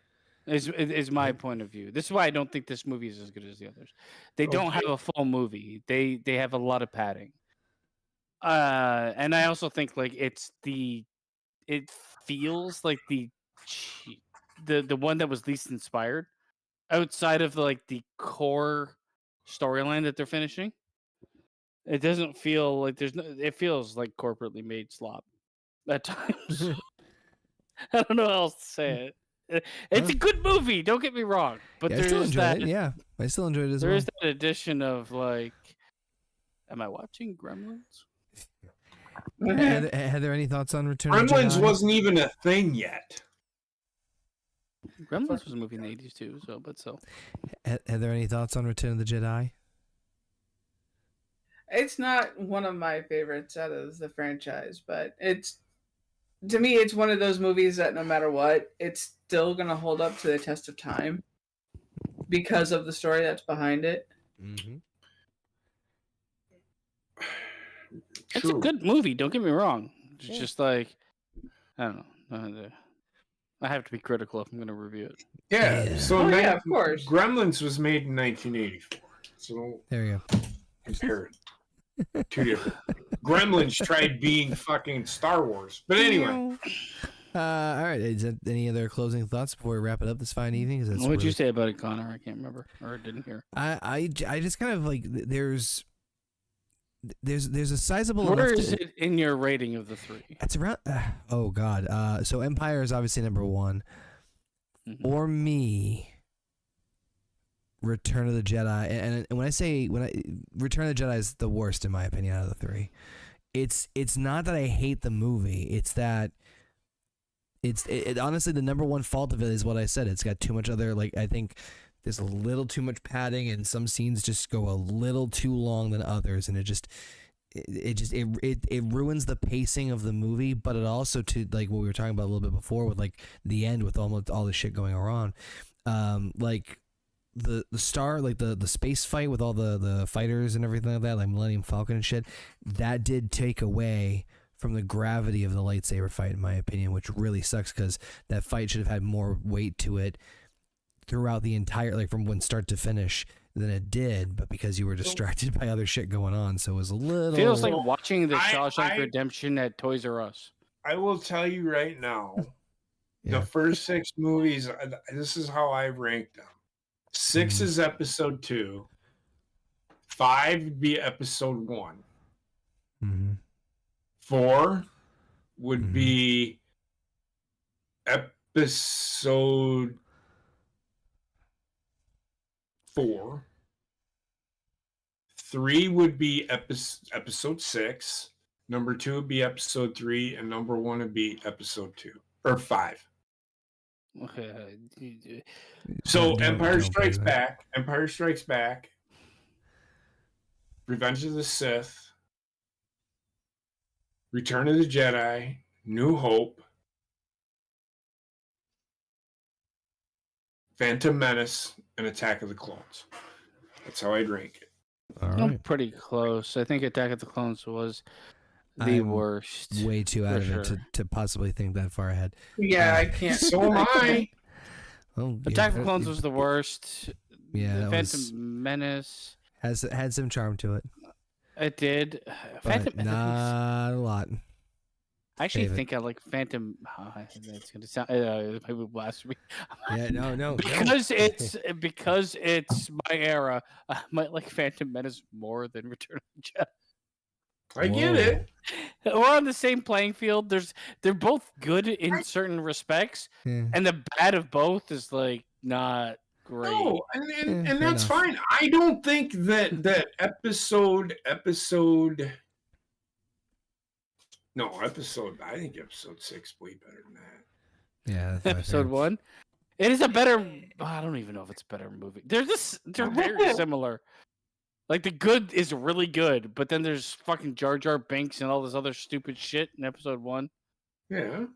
is my point of view. This is why I don't think this movie is as good as the others. They don't have a full movie. They have a lot of padding. And I also think like it feels like the one that was least inspired outside of the core storyline that they're finishing. It doesn't feel like it feels like corporately made slop at times. I don't know how else to say it. It's a good movie, don't get me wrong. But I still enjoyed it. Yeah, I still enjoyed it as well. There is that addition of like, am I watching Gremlins? Had there any thoughts on Return of the Gremlins Jedi? wasn't even a thing yet. Gremlins was a movie in the 80s too. So, but still. Are there any thoughts on Return of the Jedi? It's not one of my favorites out of the franchise, but to me, it's one of those movies that no matter what, it's still going to hold up to the test of time because of the story that's behind it. Mm-hmm. It's a good movie. Don't get me wrong. It's just like, I don't know. I have to be critical if I'm going to review it. Yeah. So of course. Gremlins was made in 1984. So There you go. compare it. Two different. Gremlins tried being fucking Star Wars, but anyway. All right. Is that any other closing thoughts before we wrap it up this fine evening? What did you say about it, Connor? I can't remember or didn't hear. I just kind of like there's a sizable. Where is it in your rating of the three? It's around. Oh God. So Empire is obviously number one. Mm-hmm. For me, Return of the Jedi, and when I Return of the Jedi is the worst in my opinion out of the three. It's not that I hate the movie. It's that it honestly the number one fault of it is what I said. It's got too much other I think there's a little too much padding and some scenes just go a little too long than others, and it ruins the pacing of the movie. But it also to like what we were talking about a little bit before with like the end with almost all the shit going around, like. The star the space fight with all the fighters and everything like that, like Millennium Falcon and shit, that did take away from the gravity of the lightsaber fight in my opinion, which really sucks because that fight should have had more weight to it throughout the entire from when start to finish than it did, but because you were distracted by other shit going on, so it was a little feels like watching the Shawshank Redemption at Toys R Us. I will tell you right now, the first 6 movies, this is how I ranked them. 6 is episode 2. 5 would be episode 1. Mm-hmm. 4 would be episode 4. 3 would be episode 6. Number 2 would be episode 3, and number 1 would be episode 2 or 5. So Empire Strikes Back, Revenge of the Sith, Return of the Jedi, New Hope, Phantom Menace, and Attack of the Clones. That's how I'd rank it. All right. I'm pretty close. I think Attack of the Clones was the worst. Way too out of it to possibly think that far ahead. Yeah, I can't. So am I. Oh, Attack of the Clones was the worst. Yeah, the Phantom Menace had some charm to it. It did. But not a lot. I actually think I like Phantom. That's gonna sound maybe blasphemy. Yeah, no. because it's my era. I might like Phantom Menace more than Return of the Jedi. I get it. We're on the same playing field. They're both good in certain respects, and the bad of both is not great. No, and that's fine. I don't think that episode. No, episode. I think episode 6 way better than that. Yeah, episode 1. It is a better. I don't even know if it's a better movie. They're very similar. Like the good is really good, but then there's fucking Jar Jar Binks and all this other stupid shit in episode 1. Yeah.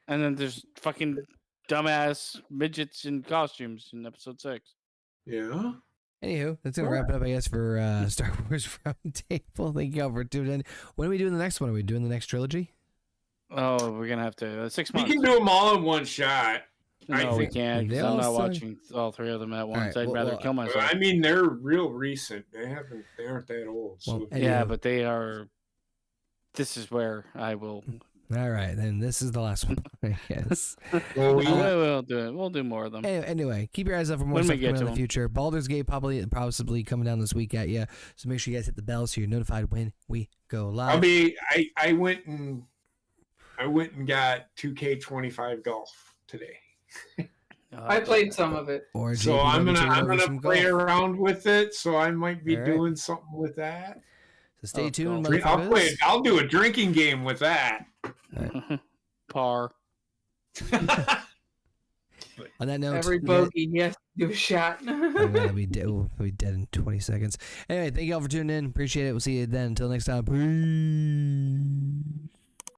And then there's fucking dumbass midgets in costumes in episode 6. Yeah. Anywho, that's gonna wrap it up, I guess, for Star Wars Roundtable. Thank you all for tuning in. When are we doing the next one? Are we doing the next trilogy? Oh, we're gonna have to 6 months. We can do them all in one shot. No, we can't. 'Cause I'm not watching all 3 of them at once. Right, I'd rather kill myself. I mean, they're real recent. They aren't that old. So yeah, but they are. This is where I will. All right, then this is the last one, I guess. We'll do it. We'll do more of them. Anyway, keep your eyes up for more stuff coming in the future. Baldur's Gate possibly coming down this week at you. So make sure you guys hit the bell so you're notified when we go live. I went and got 2K25 golf today. I played some of it. So I'm gonna play around with it. So I might be doing something with that. So stay tuned. I'll do a drinking game with that. Par. Exactly. On that note, Every bogey, yes, do a shot. we'll be dead in 20 seconds. Anyway, thank you all for tuning in. Appreciate it. We'll see you then. Until next time. Peace.